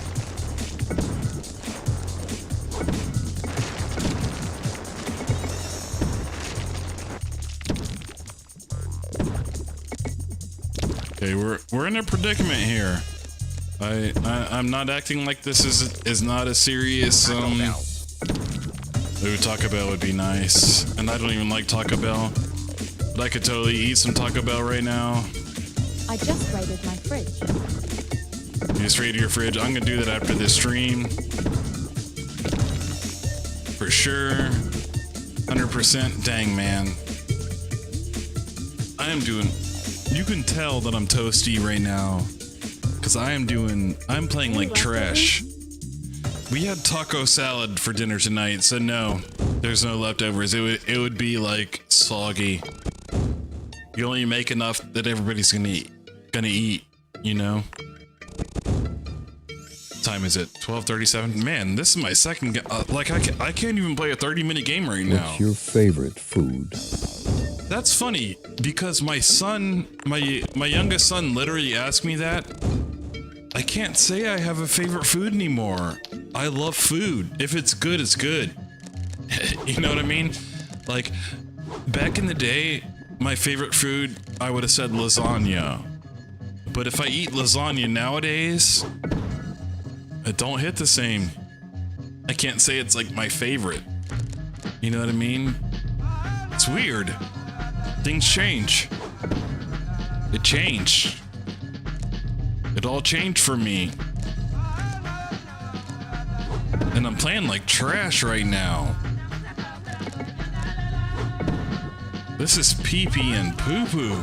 Okay, we're in a predicament here. I'm not acting like this is not a serious Ooh, Taco Bell would be nice. And I don't even like Taco Bell. But I could totally eat some Taco Bell right now. I just raided my fridge. You just raided your fridge. I'm gonna do that after this stream. For sure. 100%. Dang, man. I am doing... You can tell that I'm toasty right now. Because I'm playing like trash. We had taco salad for dinner tonight, so no, there's no leftovers. It would be like soggy. You only make enough that everybody's gonna eat, you know? What time is it? 12:37. Man, this is my second. Like I can't even play a 30-minute game right now. What's your favorite food? That's funny because my son, my youngest son, literally asked me that. I can't say I have a favorite food anymore. I love food. If it's good, it's good. You know what I mean? Like, back in the day, my favorite food, I would have said lasagna. But if I eat lasagna nowadays, it don't hit the same. I can't say it's like my favorite. You know what I mean? It's weird. Things change. It changed. It all changed for me. And I'm playing like trash right now. This is pee-pee and poo-poo.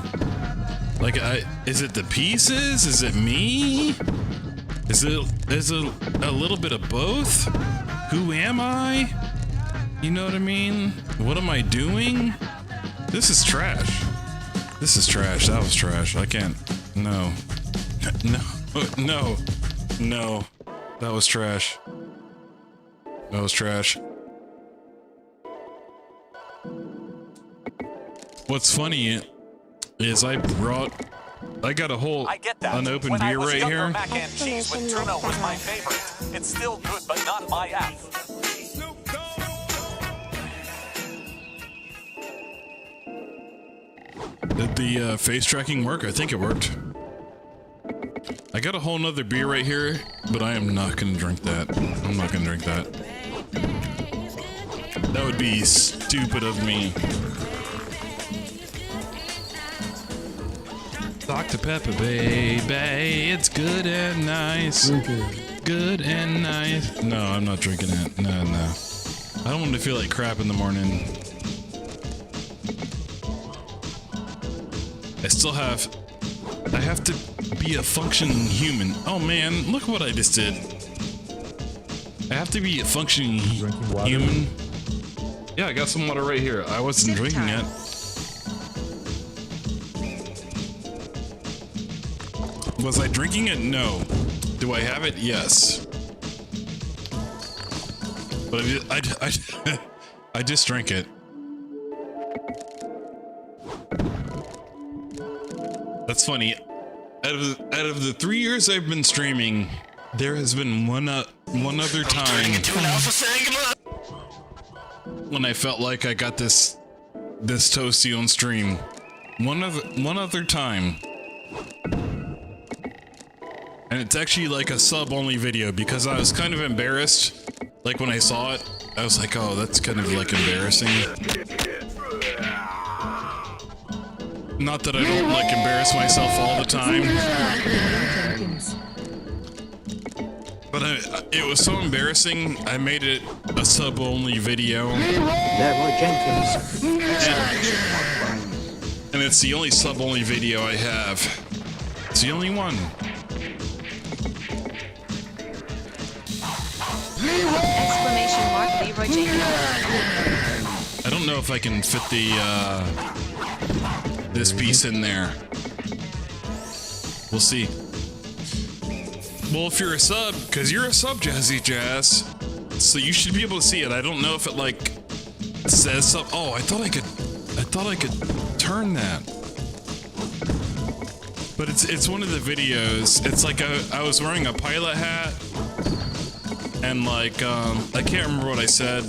Like, is it the pieces? Is it me? Is it a little bit of both? Who am I? You know what I mean? What am I doing? This is trash. This is trash. That was trash. I can't. No. No. That was trash. That was trash. What's funny is I got a whole unopened beer right here. Mac and cheese with tuna was my favorite. It's still good, but not my app. Did the face tracking work? I think it worked. I got a whole nother beer right here, but I am not gonna drink that. I'm not gonna drink that. That would be stupid of me. Dr. Pepper, baby, it's good and nice. Good and nice. No, I'm not drinking it. No. I don't want to feel like crap in the morning. I have to be a functioning human. Oh man, look what I just did. I have to be a functioning human. Yeah, I got some water right here. I wasn't drinking it. Was I drinking it? No. Do I have it? Yes. But I just drank it. That's funny. Out of the 3 years I've been streaming, there has been one other time when I felt like I got this toasty on stream. One other time. And it's actually like a sub-only video because I was kind of embarrassed. Like when I saw it, I was like, oh, that's kind of like embarrassing. Not that I don't like embarrass myself all the time. But it was so embarrassing, I made it a sub-only video. Leroy Jenkins. And it's the only sub-only video I have. It's the only one. Exclamation mark Leroy Jenkins. I don't know if I can fit the this piece in there. We'll see. Well, if you're a sub, because you're a sub, Jazzy Jazz, so you should be able to see it. I don't know if it like says sub. Oh, I thought I could turn that. But it's one of the videos. It's like I was wearing a pilot hat, and like I can't remember what I said,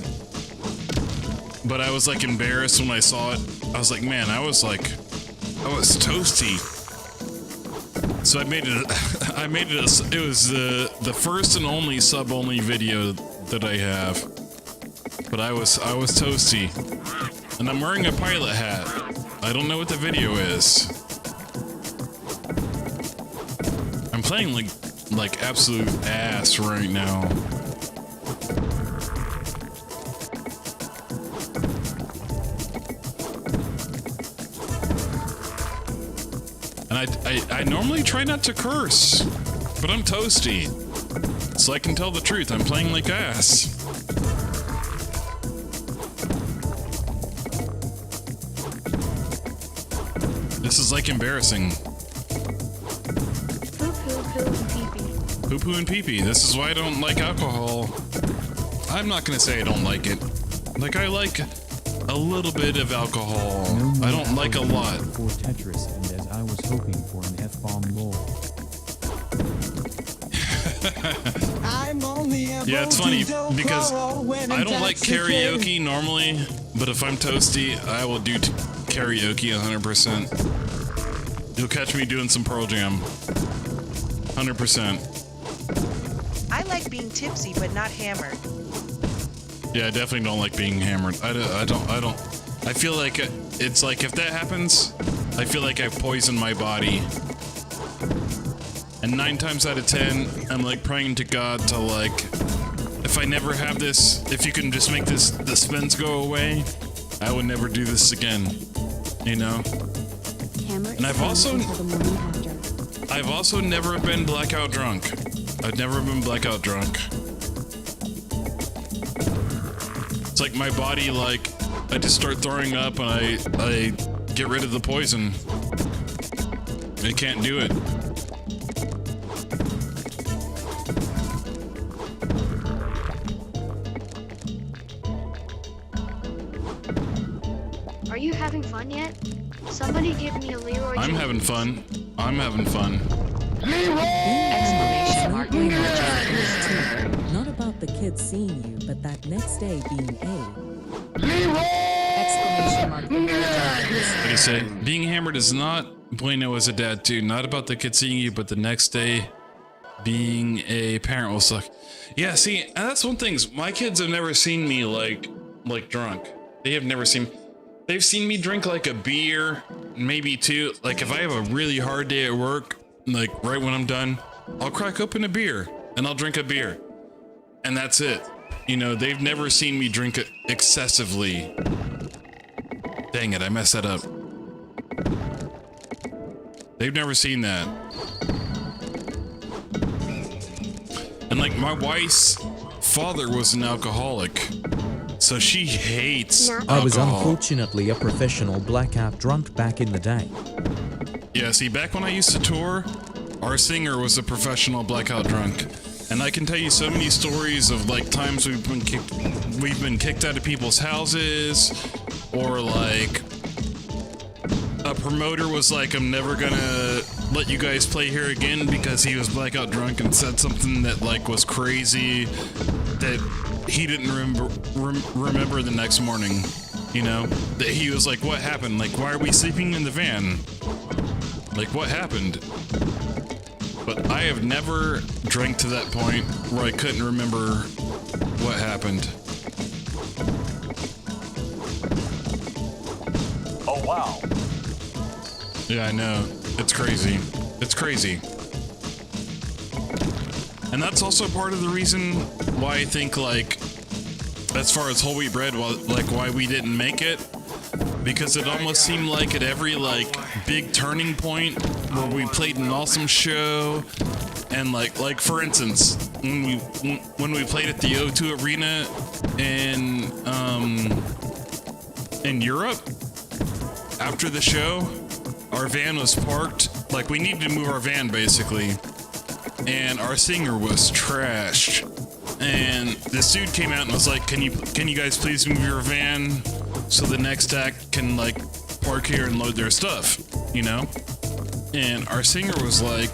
but I was like embarrassed when I saw it. I was like, man, I was toasty. So I made it. It was the first and only sub-only video that I have. But I was toasty, and I'm wearing a pilot hat. I don't know what the video is. I'm playing like absolute ass right now. And I normally try not to curse, but I'm toasty, so I can tell the truth. I'm playing like ass. This is like embarrassing. Poo-poo and pee-pee. This is why I don't like alcohol. I'm not gonna say I don't like it. Like, I like a little bit of alcohol. I don't like a lot. For Tetris, and as I was hoping for an F-bomb lol. Yeah, it's funny because I don't like karaoke normally, but if I'm toasty, I will do karaoke 100%. You'll catch me doing some Pearl Jam. 100%. I like being tipsy, but not hammered. Yeah, I definitely don't like being hammered. I don't. I feel like it's like if that happens, I feel like I've poisoned my body. And 9 times out of 10, I'm like praying to God to like, if I never have this, if you can just make the spins go away, I would never do this again. You know? And I've also never been blackout drunk. I've never been blackout drunk. It's like my body, like, I just start throwing up and I get rid of the poison. I can't do it. Are you having fun yet? Somebody give me a Leroy I'm having fun. I'm having fun. Exclamation mark. Not about the kids seeing you, but that next day being A. Exclamation mark. What do you say? Being hammered is not bueno as a dad too. Not about the kids seeing you, but the next day being a parent will suck. Yeah, see, and that's one thing. My kids have never seen me like drunk. They have never seen. They've seen me drink like a beer, maybe 2. Like if I have a really hard day at work, like right when I'm done, I'll crack open a beer and I'll drink a beer. And that's it. You know, they've never seen me drink it excessively. Dang it, I messed that up. They've never seen that. And like my wife's father was an alcoholic. So she hates alcohol. I was unfortunately a professional blackout drunk back in the day. Yeah, see, back when I used to tour, our singer was a professional blackout drunk. And I can tell you so many stories of like times we've been kicked out of people's houses, or like a promoter was like, I'm never gonna let you guys play here again because he was blackout drunk and said something that like was crazy, that he didn't remember the next morning, you know? That he was like, what happened? Like, why are we sleeping in the van? Like, what happened? But I have never drank to that point where I couldn't remember what happened. Oh, wow. Yeah, I know. It's crazy. It's crazy. And that's also part of the reason why I think, like, as far as whole wheat bread, like, why we didn't make it. Because it almost seemed like at every, like, big turning point where we played an awesome show, and like for instance, when we played at the O2 Arena in Europe, after the show, our van was parked. Like, we needed to move our van basically, and our singer was trashed. And this dude came out and was like, "Can you guys please move your van so the next act can like park here and load their stuff, you know?" And our singer was like,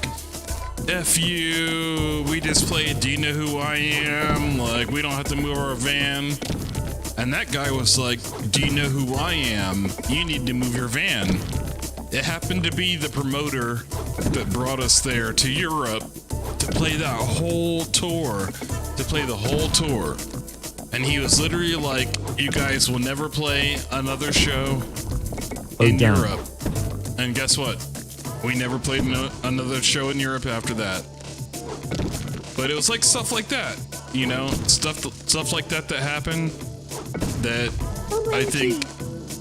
"F you, we just played Do You Know Who I Am? Like, we don't have to move our van." And that guy was like, "Do you know who I am? You need to move your van." It happened to be the promoter that brought us there to Europe to play that whole tour, to play the whole tour. And he was literally like, "You guys will never play another show in Europe." And guess what? We never played another show in Europe after that. But it was like stuff like that, you know, stuff like that happened that I think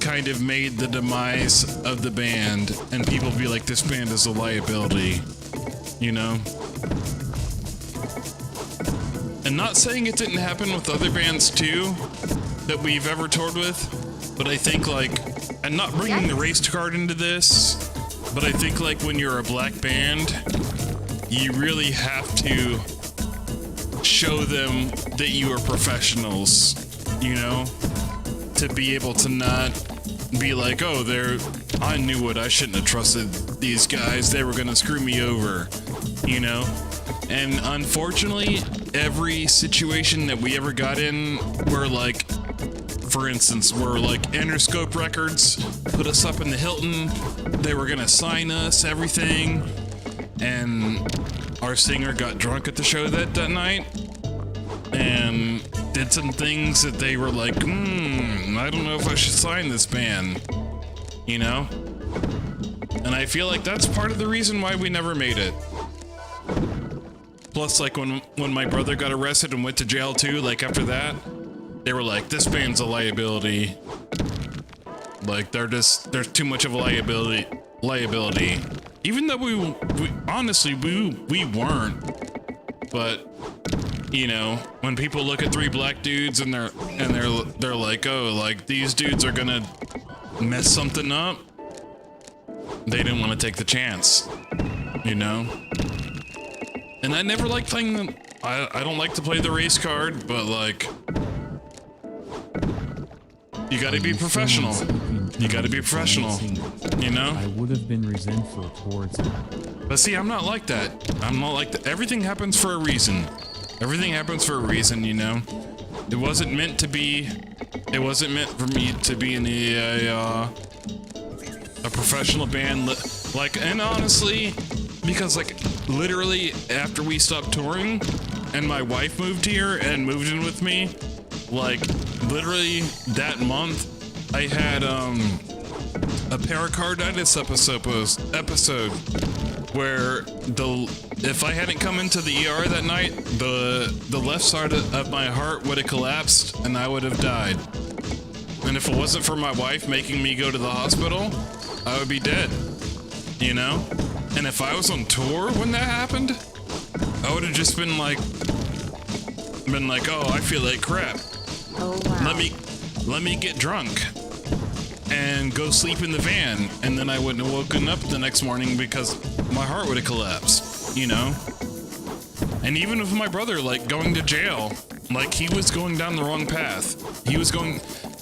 kind of made the demise of the band, and people be like, "This band is a liability," you know? And not saying it didn't happen with other bands too that we've ever toured with, but I think, like, and not bringing the race card into this, but I think, like, when you're a black band, you really have to show them that you are professionals, you know, to be able to not be like, "Oh, I knew it, I shouldn't have trusted these guys, they were gonna screw me over," you know? And unfortunately, every situation that we ever got in where, like, for instance, where like Interscope Records put us up in the Hilton, they were gonna sign us, everything, and our singer got drunk at the show that night and did some things that they were like, I don't know if I should sign this band, you know? And I feel like that's part of the reason why we never made it. Plus, like, when my brother got arrested and went to jail too, like, after that, they were like, "This band's a liability. Like, there's too much of a liability." Even though we honestly, we weren't. But, you know, when people look at three black dudes and they're like, "Oh, like, these dudes are gonna mess something up," they didn't want to take the chance, you know? And I never liked playing I don't like to play the race card, but, like, you gotta be professional. You gotta be professional, you know? I would have been resentful towards him. But see, I'm not like that. I'm not like that. Everything happens for a reason. Everything happens for a reason, you know? It wasn't meant to be... It wasn't meant for me to be in a professional band. Like, and honestly, because, like, literally after we stopped touring and my wife moved here and moved in with me, like, literally that month, I had a pericarditis episode where if I hadn't come into the ER that night, the left side of my heart would have collapsed and I would have died. And if it wasn't for my wife making me go to the hospital, I would be dead, you know? And if I was on tour when that happened, I would have just been like, "Oh, I feel like crap. Oh, wow. Let me get drunk and go sleep in the van," and then I wouldn't have woken up the next morning because my heart would have collapsed, you know? And even with my brother, like, going to jail, like, he was going down the wrong path.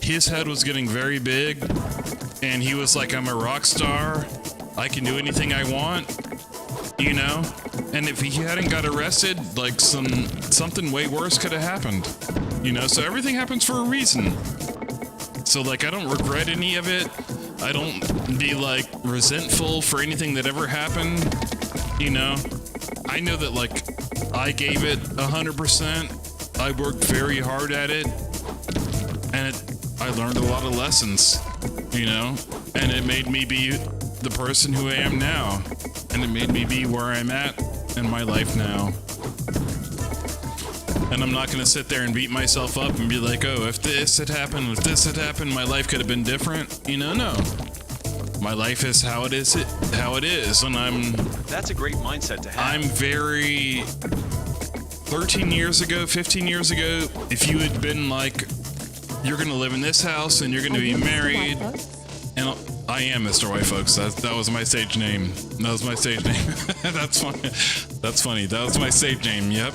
His head was getting very big, and he was like, "I'm a rock star, I can do anything I want," you know? And if he hadn't got arrested, like, something way worse could have happened, You know, so everything happens for a reason. So, like, I don't regret any of it. I don't be, like, resentful for anything that ever happened. You know? I know that, like, I gave it 100%. I worked very hard at it. And I learned a lot of lessons, you know? And it made me be the person who I am now. And it made me be where I'm at in my life now. And I'm not going to sit there and beat myself up and be like, oh, if this had happened, my life could have been different. You know, no. My life is how it is, and That's a great mindset to have. I'm very... 13 years ago, 15 years ago, if you had been like, you're going to live in this house and you're going to be married, and I am Mr. White Folks. That was my stage name. That was my stage name. That's funny. That's funny. That was my stage name. Yep.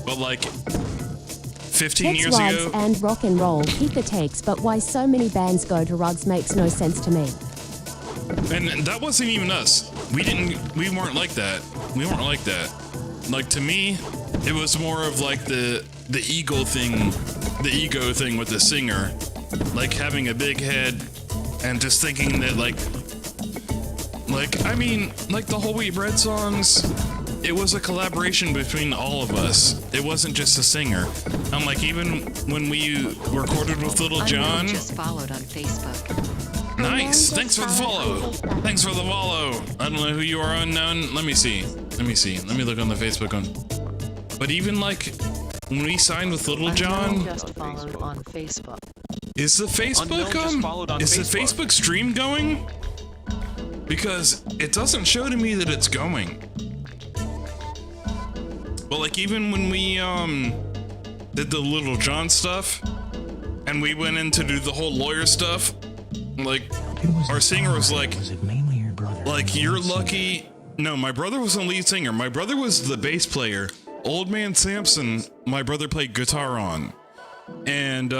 But like 15 years ago, and rock and roll keep the takes, but why so many bands go to rugs makes no sense to me. and that wasn't even us. We weren't like that. We weren't like that. Like, to me, it was more of like the ego thing with the singer, like having a big head and just thinking that like I mean, like the Whole Wheat Bread songs, it was a collaboration between all of us. It wasn't just a singer. I'm like, even when we recorded with Little John. Just followed on Facebook. Nice. Thanks for the follow. Thanks for the follow. I don't know who you are, unknown. Let me see. Let me look on the Facebook one. But even like when we signed with Little John, Just followed on Facebook. is the Facebook stream going? Because it doesn't show to me that it's going. But like even when we did the Little John stuff and we went in to do the whole lawyer stuff, like our singer was like, you're lucky. No, my brother was the lead singer. My brother was the bass player. Old Man Samson, my brother played guitar on. And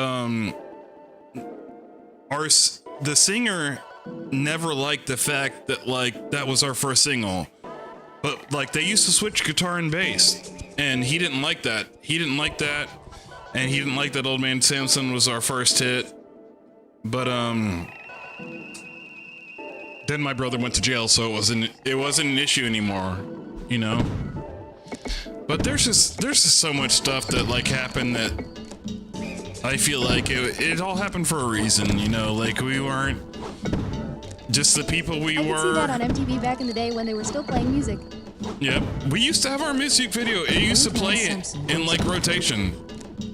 the singer never liked the fact that like that was our first single. But like they used to switch guitar and bass, and he didn't like that. He didn't like that, and he didn't like that Old Man Samson was our first hit. But then my brother went to jail, so it wasn't an issue anymore, you know. But there's just so much stuff that like happened that I feel like it all happened for a reason, you know. Like we weren't just the people we were. I could see that on MTV back in the day when they were still playing music. Yep, we used to have our music video. It used to play it in like rotation.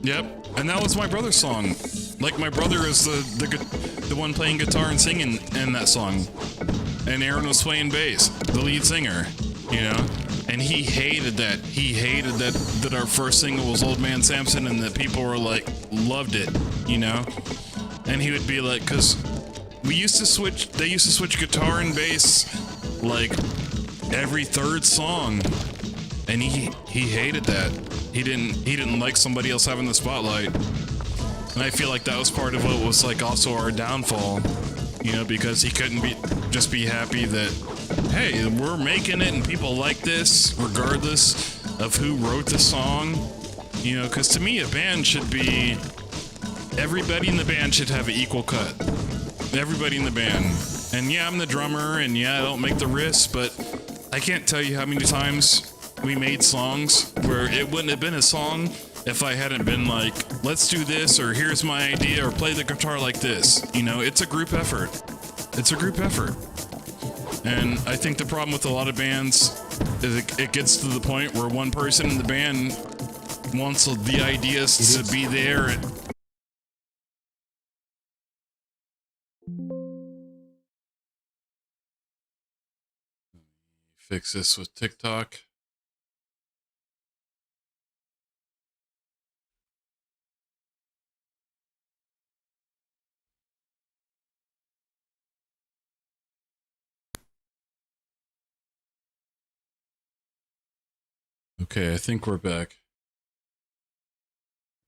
Yep, and that was my brother's song. Like my brother is the one playing guitar and singing in that song, and Aaron was playing bass, the lead singer, you know. And he hated that. He hated that our first single was Old Man Samson, and that people were like loved it, you know. And he would be like, because they used to switch guitar and bass like every third song, and he hated that. He didn't like somebody else having the spotlight. And I feel like that was part of what was like also our downfall, you know, because he couldn't just be happy that, hey, we're making it and people like this regardless of who wrote the song, you know, because to me a band should be, everybody in the band should have an equal cut. Everybody in the band. And yeah, I'm the drummer, and yeah, I don't make the riffs, but I can't tell you how many times we made songs where it wouldn't have been a song if I hadn't been like, let's do this, or here's my idea, or play the guitar like this. You know, it's a group effort. It's a group effort. And I think the problem with a lot of bands is it gets to the point where one person in the band wants the ideas to be there. Fix this with TikTok. Okay, I think we're back.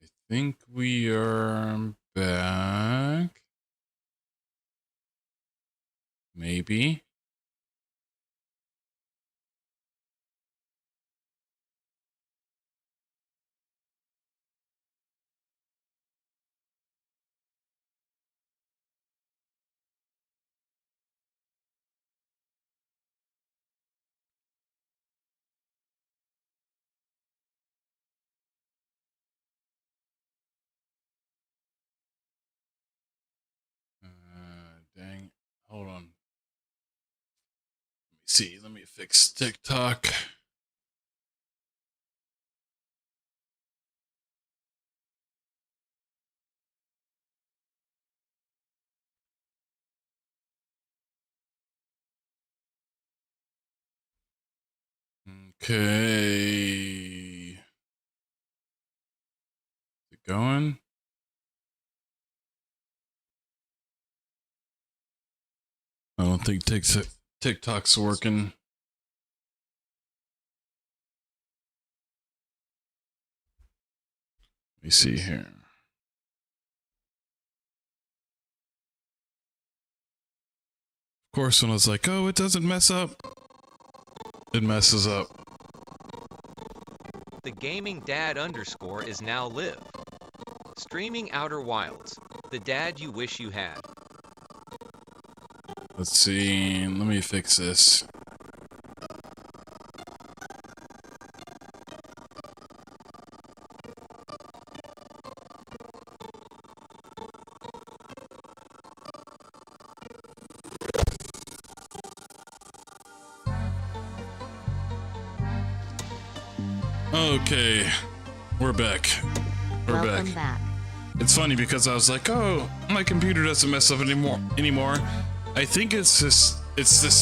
I think we are back. Maybe. see. Let me fix TikTok. Okay. Is it going? I don't think TikTok's working. Let me see here. Of course, when I was like, oh, it doesn't mess up, it messes up. The gaming dad _ is now live. Streaming Outer Wilds. The dad you wish you had. Let's see. Let me fix this. Okay, we're back. Welcome back. It's funny because I was like, oh, my computer doesn't mess up anymore. I think it's this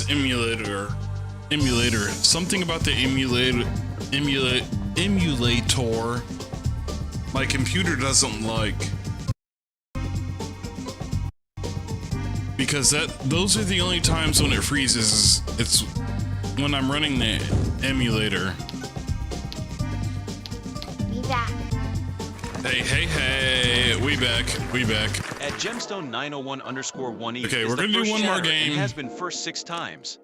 emulator. Something about the emulator. My computer doesn't like. Because those are the only times when it freezes. It's when I'm running the emulator. Hey, we back. At Gemstone 901_1E. Okay, we're gonna do one more game. It has been first 6 times.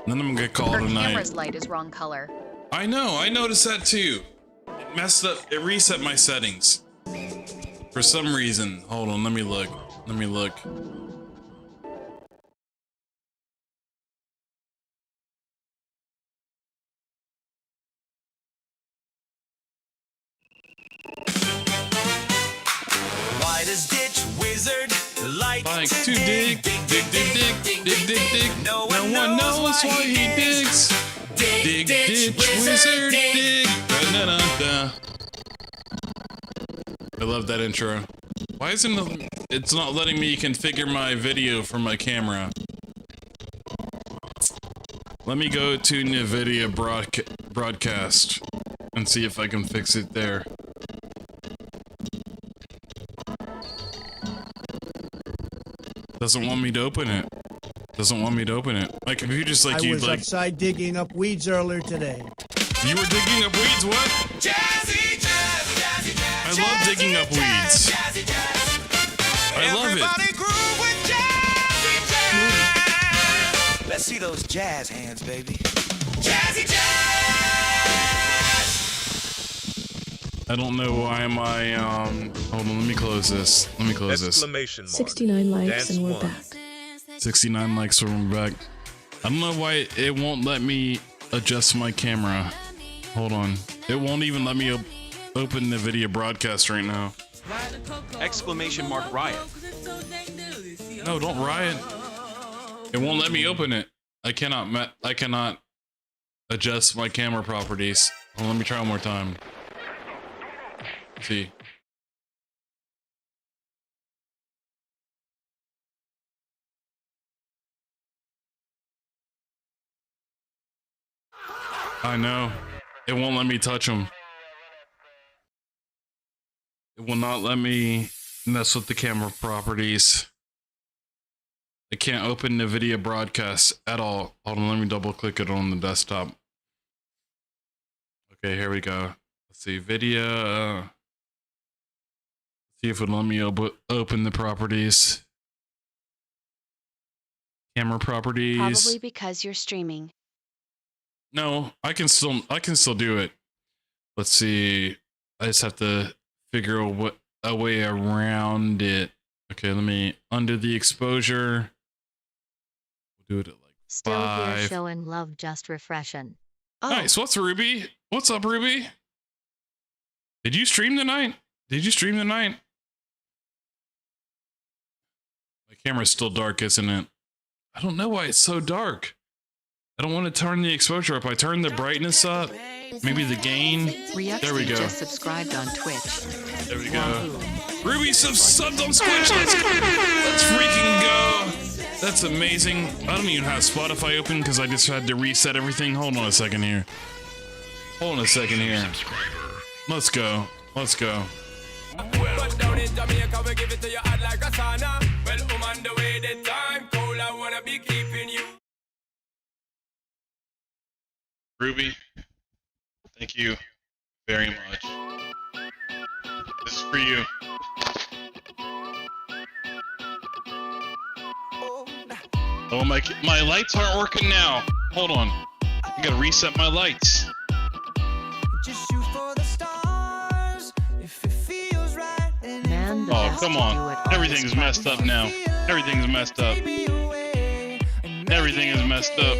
Then I'm gonna call it a night. Her camera's light is wrong color. I know, I noticed that too. It messed up, it reset my settings. For some reason. Hold on, let me look. Like to dig. No one knows why he digs. Dig, ditch, wizard, dig. Da-da-da-da. I love that intro. Why isn't it's not letting me configure my video from my camera? Let me go to NVIDIA broadcast and see if I can fix it there. Doesn't want me to open it. My computer's like I was outside digging up weeds earlier today. You were digging up weeds? What? Jazzy, I love digging up weeds. I love it. Groove with jazzy jazz. Let's see those jazz hands, baby. Jazzy jazz. I don't know why am I hold on, let me close this. Exclamation mark. 69 likes Dance and we're one. back. 69 likes and we're back. I don't know why it won't let me adjust my camera. Hold on. It won't even let me open the video broadcast right now. Exclamation mark riot. No, don't riot. It won't let me open it. I cannot adjust my camera properties. Well, let me try one more time. Let's see. I know. It won't let me touch them. It will not let me mess with the camera properties. I can't open the video broadcast at all. Hold on, let me double click it on the desktop. Okay, here we go. Let's see, video. See if it'll let me open the properties. Camera properties. Probably because you're streaming. No, I can still do it. Let's see. I just have to figure a way around it. Okay, let me undo the exposure. We'll do it at like Still 5. Here showing love, just refreshing. Oh. Nice. What's Ruby? What's up, Ruby? Did you stream tonight? My camera's still dark, isn't it? I don't know why it's so dark. I don't want to turn the exposure up. I turn the brightness up. Maybe the gain. There we go. Just subscribed on Twitch. There we go. Ruby subbed on Twitch. Let's freaking go. That's amazing. I don't even have Spotify open because I just had to reset everything. Hold on a second here. Hold on a second here. Let's go. Let's go. But down in Jamaica, we give it to you hot like a sauna. Well, on the way, the time cold, I wanna be keeping you. Ruby, thank you very much. This is for you. Oh, my lights aren't working now. Hold on. I gotta reset my lights. Oh, come on. Everything's messed up now. Everything's messed up. Everything is messed up.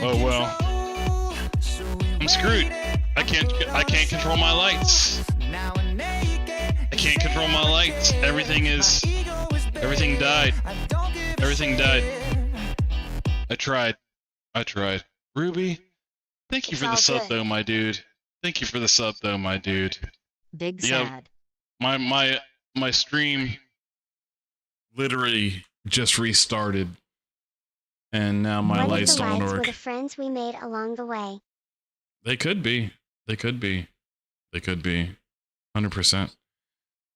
Oh well. I'm screwed. I can't control my lights. I can't control my lights. Everything died. Everything died. I tried. Ruby, thank you for the sub though, my dude. Thank you for the sub though, my dude. Big sad. My stream literally just restarted. And now my lights don't work. Were the friends we made along the way. They could be. 100%.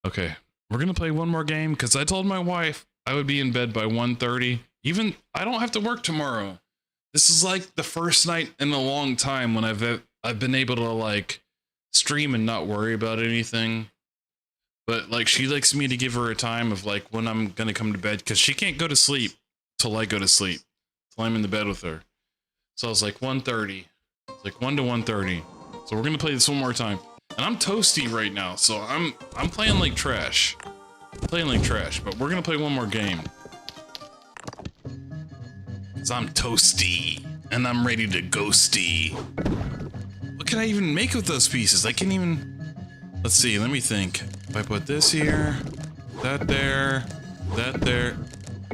Okay, we're gonna play one more game because I told my wife I would be in bed by 1:30. Even I don't have to work tomorrow. This is like the first night in a long time when I've been able to like stream and not worry about anything. But like she likes me to give her a time of like when I'm gonna come to bed because she can't go to sleep till I go to sleep. Till I'm in the bed with her. So I was like 1:30. It's like 1 to 1:30. So we're gonna play this one more time. And I'm toasty right now, so I'm playing like trash. But we're gonna play one more game. Cause I'm toasty and I'm ready to ghosty. What can I even make with those pieces? I can't even. Let's see, let me think. If I put this here, that there, that there.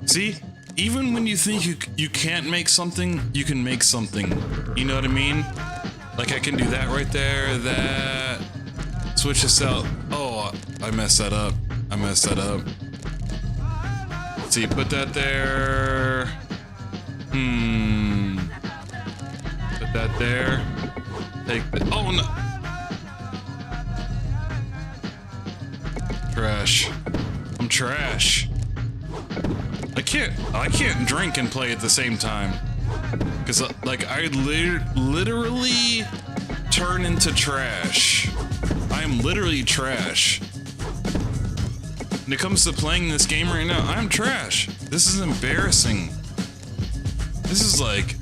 See? Even when you think you can't make something, you can make something. You know what I mean? Like I can do that right there, that. Switch this out. Oh, I messed that up. Let's see, put that there. Put that there. Take the, oh no. Trash. I'm trash. I can't drink and play at the same time. Cause like I literally turn into trash. I'm literally trash. When it comes to playing this game right now, I'm trash. This is embarrassing. This is like,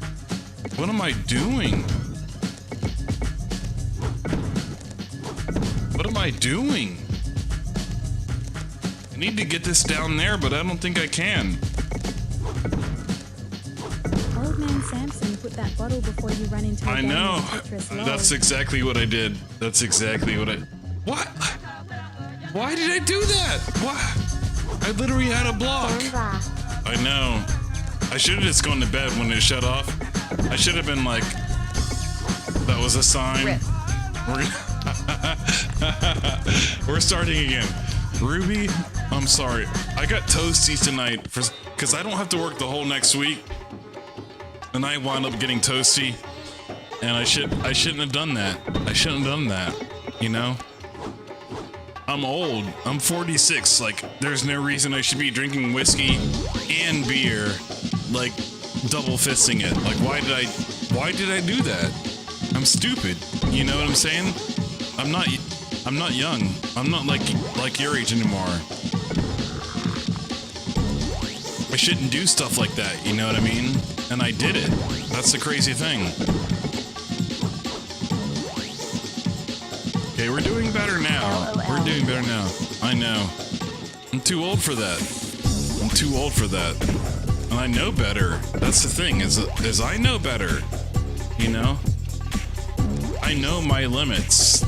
what am I doing? What am I doing? I need to get this down there, but I don't think I can. Old man Samson put that bottle before you ran into a I know. That's exactly what I did. That's exactly what I... What? Why did I do that? What? I literally had a block. I know. I should have just gone to bed when it shut off. I should have been like, that was a sign. We're starting again. Ruby, I'm sorry. I got toasty tonight because I don't have to work the whole next week. And I wound up getting toasty. And I shouldn't have done that. I shouldn't have done that. You know? I'm old. I'm 46. Like, there's no reason I should be drinking whiskey and beer, like double fisting it. Like, why did I do that? I'm stupid. You know what I'm saying? I'm not young. I'm not like your age anymore. I shouldn't do stuff like that. You know what I mean? And I did it. That's the crazy thing. Okay, we're doing better now. We're doing better now. I know. I'm too old for that. I'm too old for that. And I know better. That's the thing, is I know better. You know? I know my limits.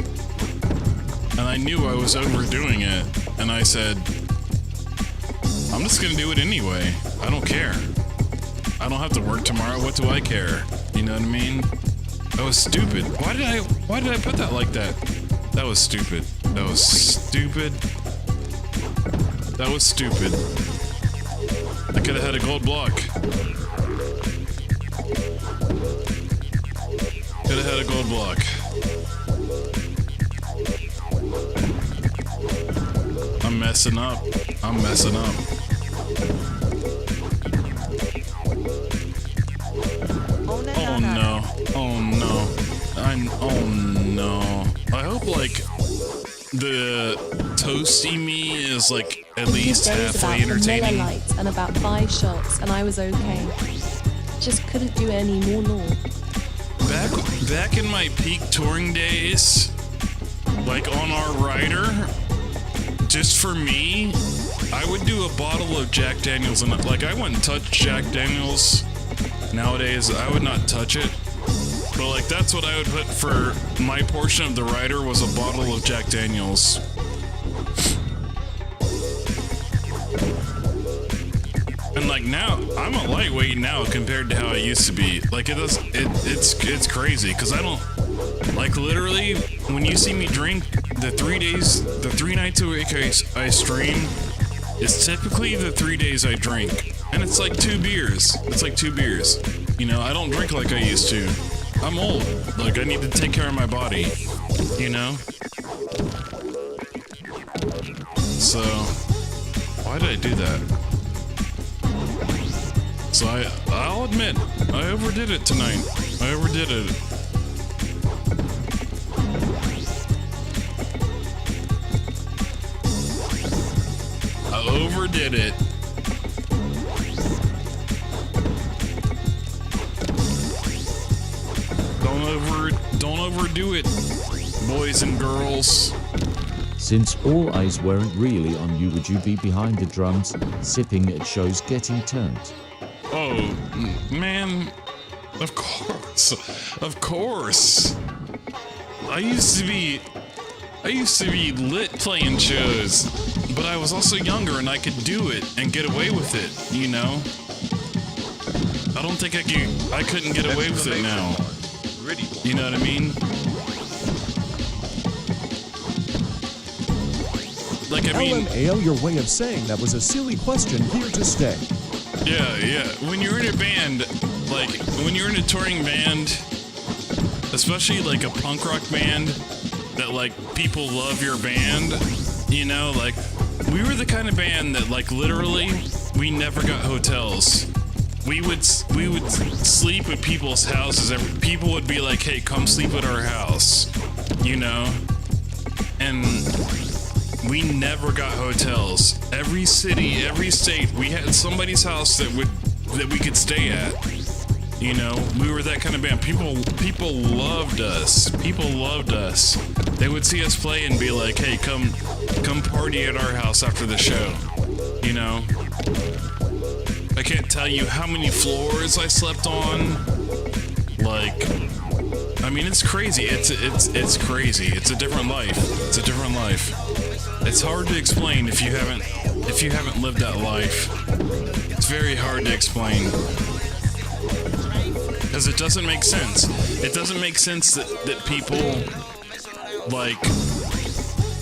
And I knew I was overdoing it. And I said, I'm just gonna do it anyway. I don't care. I don't have to work tomorrow. What do I care? You know what I mean? That was stupid. Why did I put that like that? That was stupid. That was stupid. That was stupid. I could have had a gold block. Could have had a gold block. I'm messing up. I'm messing up. Oh no. Oh no. Oh no. I hope like the toasty me is like at least halfway entertaining. Miller Lite and about 5 shots, and I was okay. Just couldn't do any more. Back in my peak touring days, like on our rider, just for me, I would do a bottle of Jack Daniels, and like I wouldn't touch Jack Daniels nowadays. I would not touch it, but like that's what I would put for my portion of the rider was a bottle of Jack Daniels. And like now, I'm a lightweight now compared to how I used to be. Like it's crazy because I don't, like literally, when you see me drink the 3 nights a week I stream, it's typically the 3 days I drink. And it's like 2 beers. It's like 2 beers. You know, I don't drink like I used to. I'm old. Like I need to take care of my body. You know? So, why did I do that? So I'll admit, I overdid it tonight. I overdid it. I overdid it. Don't overdo it, boys and girls. Since all eyes weren't really on you, would you be behind the drums, sipping at shows, getting turned? Oh, man, of course, of course. I used to be lit playing shows, but I was also younger and I could do it and get away with it, you know? I don't think I couldn't get away with it now. You know what I mean? Like, I mean... LMAO, your way of saying that was a silly question here to stay. Yeah. When you're in a band, like, when you're in a touring band, especially like a punk rock band, that like people love your band, you know, like, we were the kind of band that like literally, we never got hotels. We would sleep at people's houses. People would be like, hey, come sleep at our house, you know? And we never got hotels. Every city, every state, we had somebody's house that we could stay at. You know, we were that kind of band. People loved us. People loved us. They would see us play and be like, hey, come party at our house after the show. You know? I can't tell you how many floors I slept on. Like, I mean, it's crazy. It's crazy. It's a different life. It's a different life. It's hard to explain if you haven't lived that life. It's very hard to explain. Because it doesn't make sense. It doesn't make sense that people like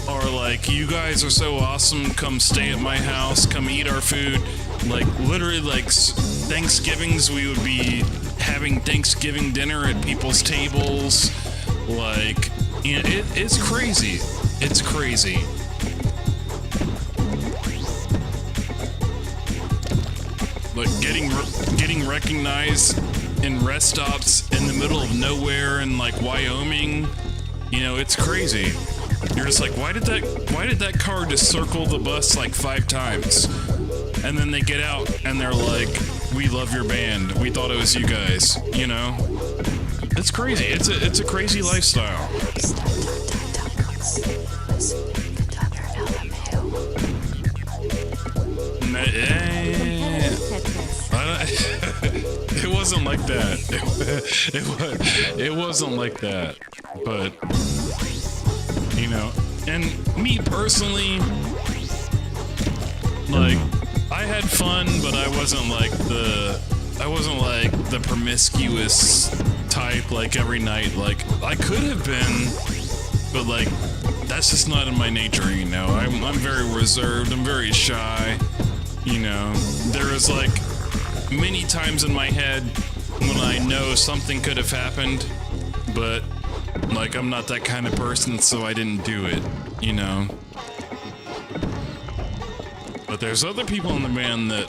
are like, you guys are so awesome, come stay at my house, come eat our food. Like literally, like Thanksgivings, we would be having Thanksgiving dinner at people's tables. Like, you know, it's crazy. It's crazy. Like getting recognized in rest stops in the middle of nowhere in like Wyoming. You know, it's crazy. You're just like, why did that car just circle the bus like 5 times? And then they get out and they're like, we love your band. We thought it was you guys, you know? It's crazy. It's a crazy lifestyle. It wasn't like that. It wasn't like that. But, you know, and me personally, like, I had fun, but I wasn't like the promiscuous type like every night. Like I could have been, but like that's just not in my nature, you know. I'm very reserved. I'm very shy, you know. There is like many times in my head when I know something could have happened, but like I'm not that kind of person, so I didn't do it, you know. But there's other people in the band that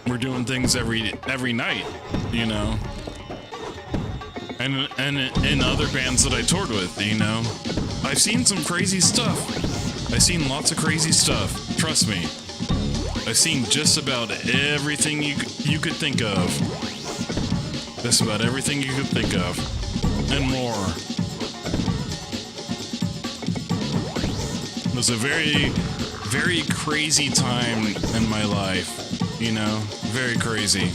were doing things every night, you know. And in other bands that I toured with, you know. I've seen some crazy stuff. I've seen lots of crazy stuff. Trust me. I've seen just about everything you could think of. Just about everything you could think of. And more. It was a very, very crazy time in my life. You know? Very crazy.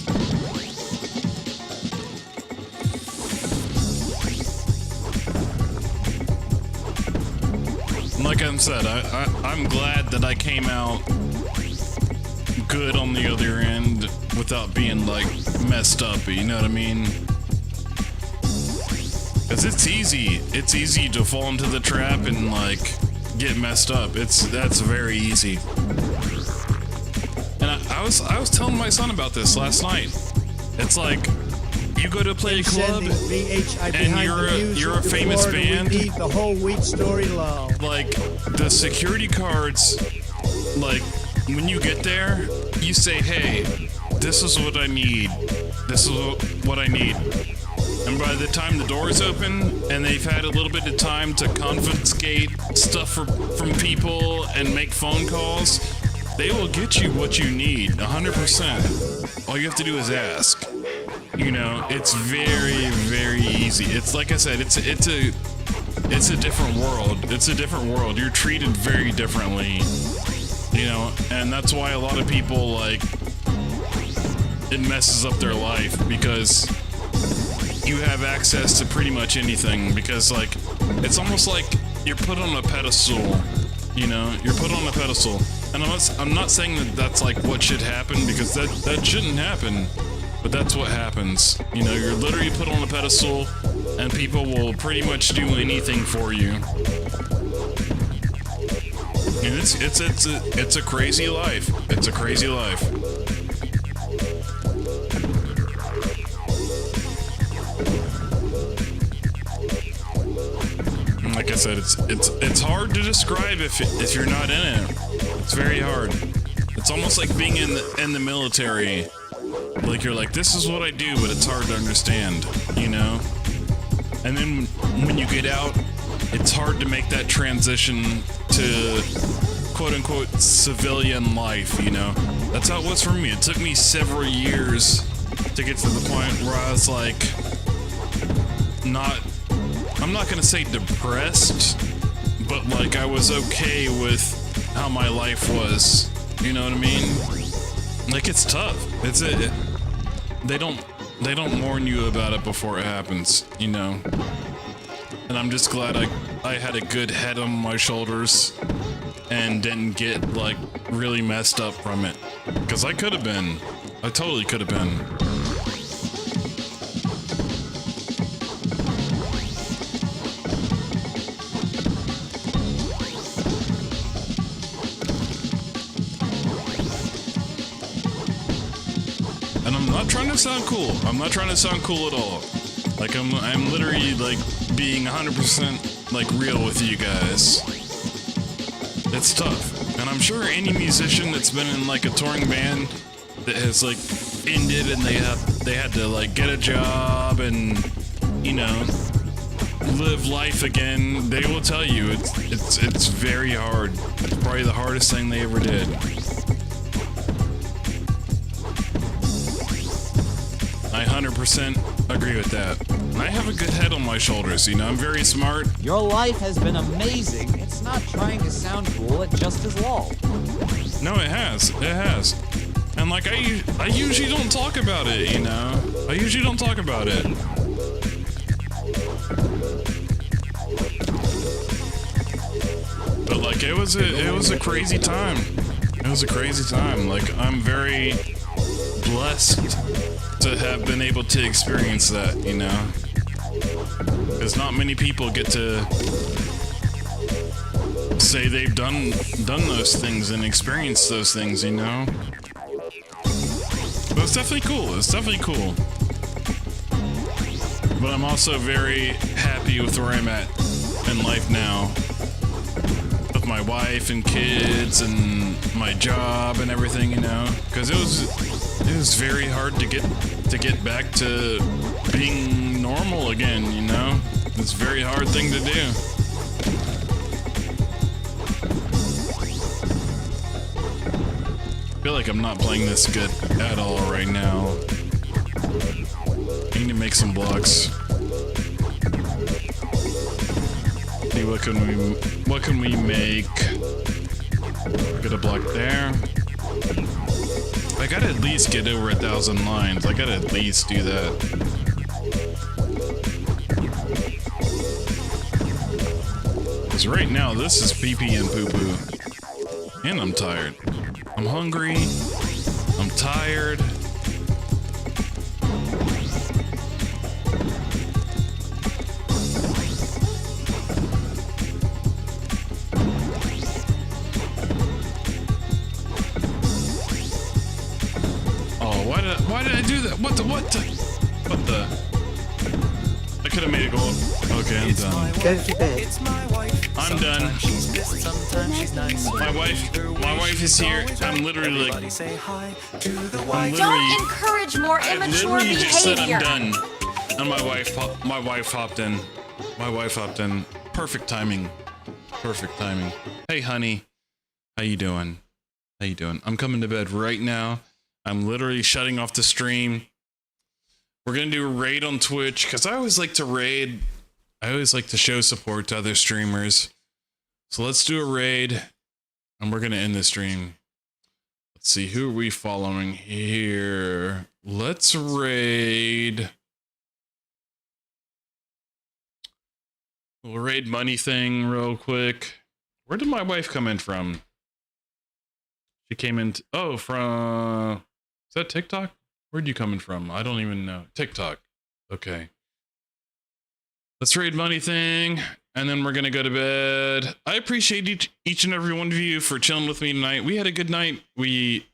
Like I said, I'm glad that I came out good on the other end without being like messed up, you know what I mean? Cause it's easy to fall into the trap and like get messed up. That's very easy. And I was telling my son about this last night. It's like you go to play a club and you're a famous band. The whole week story long. Like the security cards, like when you get there, you say, "Hey, this is what I need. This is what I need." And by the time the doors open and they've had a little bit of time to confiscate stuff from people and make phone calls, they will get you what you need, 100%. All you have to do is ask. You know, it's very, very easy. It's like I said, it's a different world. It's a different world. You're treated very differently. You know, and that's why a lot of people, like, it messes up their life because you have access to pretty much anything because, like, it's almost like you're put on a pedestal, you know? You're put on a pedestal. And I'm not saying that that's, like, what should happen because that shouldn't happen, but that's what happens. You know, you're literally put on a pedestal and people will pretty much do anything for you. And it's a crazy life. It's a crazy life. And like I said, it's hard to describe if you're not in it. It's very hard. It's almost like being in the military. Like you're like, this is what I do, but it's hard to understand, you know? And then when you get out, it's hard to make that transition to quote-unquote civilian life, you know? That's how it was for me. It took me several years to get to the point where I was like, I'm not gonna say depressed, but like I was okay with how my life was. You know what I mean? Like it's tough. They don't warn you about it before it happens, you know? And I'm just glad I had a good head on my shoulders and didn't get, like, really messed up from it. Because I could have been. I totally could have been. And I'm not trying to sound cool. I'm not trying to sound cool at all. Like, I'm literally, like, being 100%, like, real with you guys. It's tough. And I'm sure any musician that's been in, like, a touring band that has, like, ended and they had to, like, get a job and, you know, live life again, they will tell you it's very hard. It's probably the hardest thing they ever did. I 100% agree with that. I have a good head on my shoulders, you know, I'm very smart. Your life has been amazing. It's not trying to sound cool, it just is lol. No, it has. It has. And like, I usually don't talk about it, you know? I usually don't talk about it. But like, it was a crazy time. It was a crazy time. Like, I'm very blessed to have been able to experience that, you know? Because not many people get to say they've done those things and experienced those things, you know? But it's definitely cool. It's definitely cool. But I'm also very happy with where I'm at in life now. With my wife and kids and my job and everything, you know? Because it was very hard to get back to being normal again, you know? It's a very hard thing to do. I feel like I'm not playing this good at all right now. I need to make some blocks. See what can we make? Get a block there. I gotta at least get over 1,000 lines. I gotta at least do that. Because right now this is pee-pee and poo-poo. And I'm tired. I'm hungry. I'm tired. Oh, why did I do that? What the? I could have made it go up. Okay, I'm done. Go to bed. I'm done. My wife is here. I'm literally like, Don't encourage more immature I just said behavior. I'm done. And my wife hopped in. My wife hopped in. Perfect timing. Perfect timing. Hey, honey. How you doing? How you doing? I'm coming to bed right now. I'm literally shutting off the stream. We're gonna do a raid on Twitch because I always like to raid. I always like to show support to other streamers. So let's do a raid, and we're gonna end the stream. Let's see, who are we following here? Let's raid. We'll raid Money Thing real quick. Where did my wife come in from? She came in. Oh, from. Is that TikTok? Where'd you come in from? I don't even know. TikTok. Okay. Let's raid Money Thing, and then we're gonna go to bed. I appreciate each and every one of you for chilling with me tonight. We had a good night. We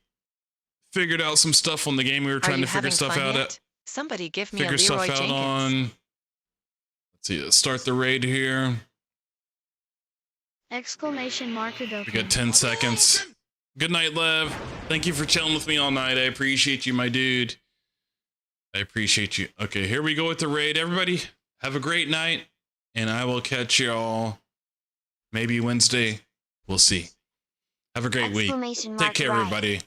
figured out some stuff on the game. We were trying to figure stuff out. Somebody give me a Figure Leroy stuff out Jenkins. on. Let's see. Let's start the raid here. Exclamation mark We Hadoken. got 10 seconds. Good night, Lev. Thank you for chilling with me all night. I appreciate you, my dude. I appreciate you. Okay, here we go with the raid. Everybody, have a great night, and I will catch y'all maybe Wednesday. We'll see. Have a great week. Exclamation Take mark care, right. everybody.